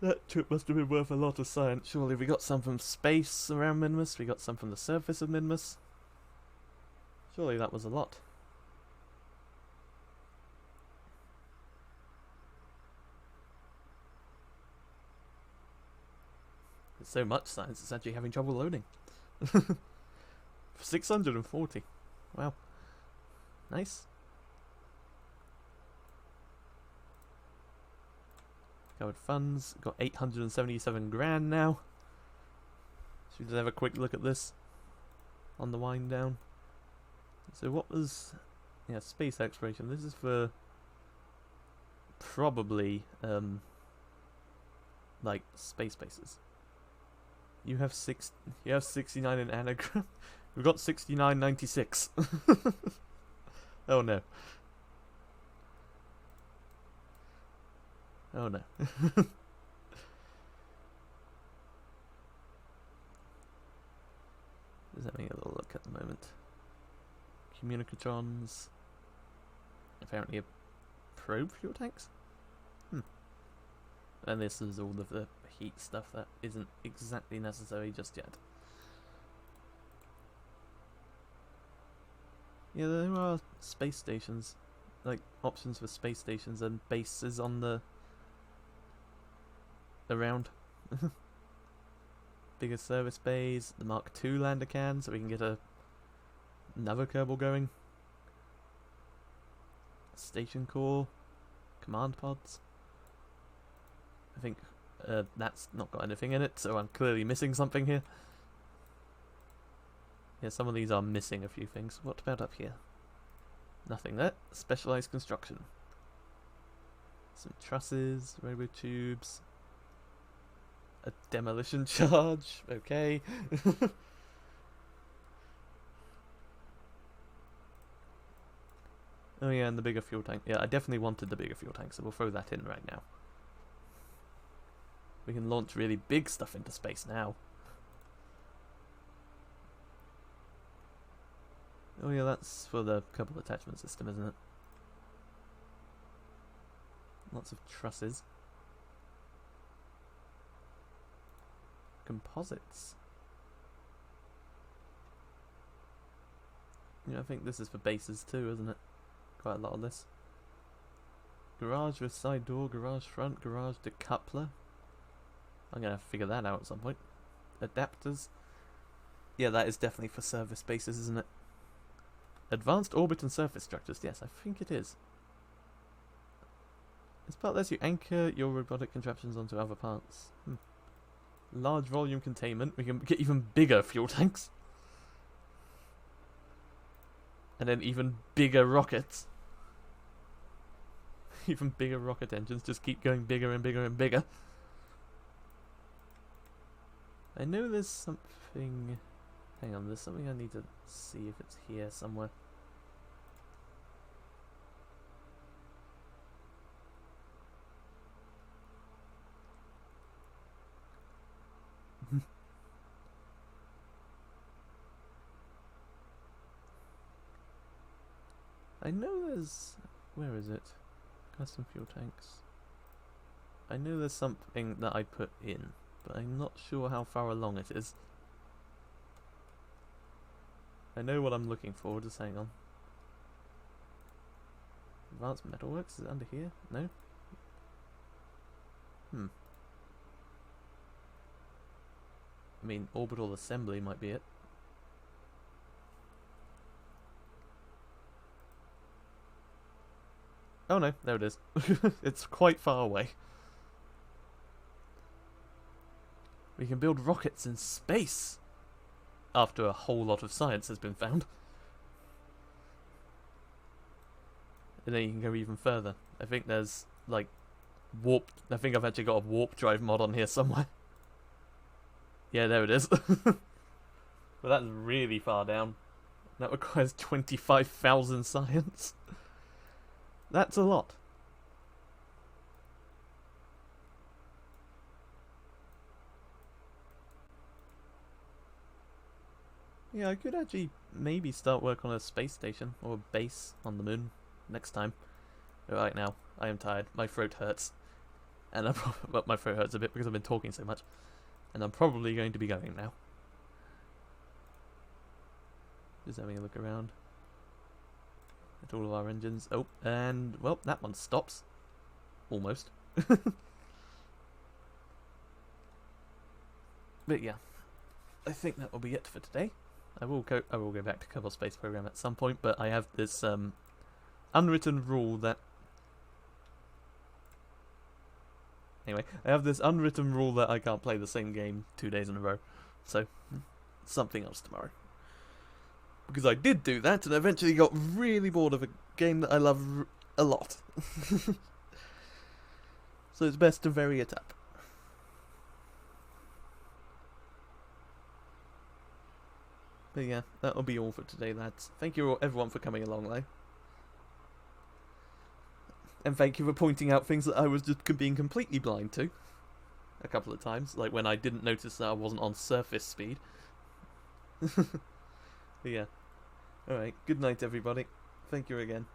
That trip must have been worth a lot of science. Surely we got some from space around Minmus, we got some from the surface of Minmus. Surely that was a lot. There's so much science, it's actually having trouble loading. 640. Wow. Nice. Covered funds. Got 877 grand now. Should we just have a quick look at this on the wind down? So what was... Yeah, space exploration. This is for... probably, like, space bases. You have 69 in anagram. We've got 6996. Oh no. Oh no. Just having a little look at the moment. Communicatrons. Apparently a probe fuel tanks? And this is all of the heat stuff that isn't exactly necessary just yet. Yeah, there are space stations, like options for space stations and bases on the around. Bigger service bays, the Mark II lander can, so we can get another Kerbal going. Station core, command pods. I think that's not got anything in it, so I'm clearly missing something here. Yeah, some of these are missing a few things. What about up here? Nothing there. Specialized construction. Some trusses, robo tubes. A demolition charge. Okay. Oh yeah, and the bigger fuel tank. Yeah, I definitely wanted the bigger fuel tank, so we'll throw that in right now. We can launch really big stuff into space now. Oh yeah, that's for the Kerbal attachment system, isn't it? Lots of trusses. Composites. Yeah, I think this is for bases too, isn't it? Quite a lot of this. Garage with side door, garage front, garage decoupler. I'm going to figure that out at some point. Adapters. Yeah, that is definitely for service bases, isn't it? Advanced orbit and surface structures. Yes, I think it is. This part lets you anchor your robotic contraptions onto other parts. Large volume containment. We can get even bigger fuel tanks. And then even bigger rockets. Even bigger rocket engines. Just keep going bigger and bigger and bigger. I know there's something... Hang on, there's something I need to see if it's here somewhere. I know there's... Where is it? Custom fuel tanks. I know there's something that I put in, but I'm not sure how far along it is. I know what I'm looking for, just hang on. Advanced Metalworks, is it under here? No? I mean, orbital assembly might be it. Oh no, there it is. It's quite far away. We can build rockets in space! After a whole lot of science has been found. And then you can go even further. I think there's, like, warp... I think I've actually got a warp drive mod on here somewhere. Yeah, there it is. But that's really far down. That requires 25,000 science. That's a lot. Yeah, I could actually maybe start work on a space station or a base on the moon next time. Right now, I am tired. My throat hurts. And well, my throat hurts a bit because I've been talking so much. And I'm probably going to be going now. Just having a look around at all of our engines. Oh, and, well, that one stops. Almost. But yeah, I think that will be it for today. I will go back to Kerbal Space Program at some point, but I have this unwritten rule that... Anyway, I have this unwritten rule that I can't play the same game 2 days in a row. So, something else tomorrow. Because I did do that, and eventually got really bored of a game that I love a lot. So it's best to vary it up. But yeah, that'll be all for today, lads. Thank you everyone for coming along, though. And thank you for pointing out things that I was just being completely blind to. A couple of times, like when I didn't notice that I wasn't on surface speed. But yeah. Alright, good night everybody. Thank you again.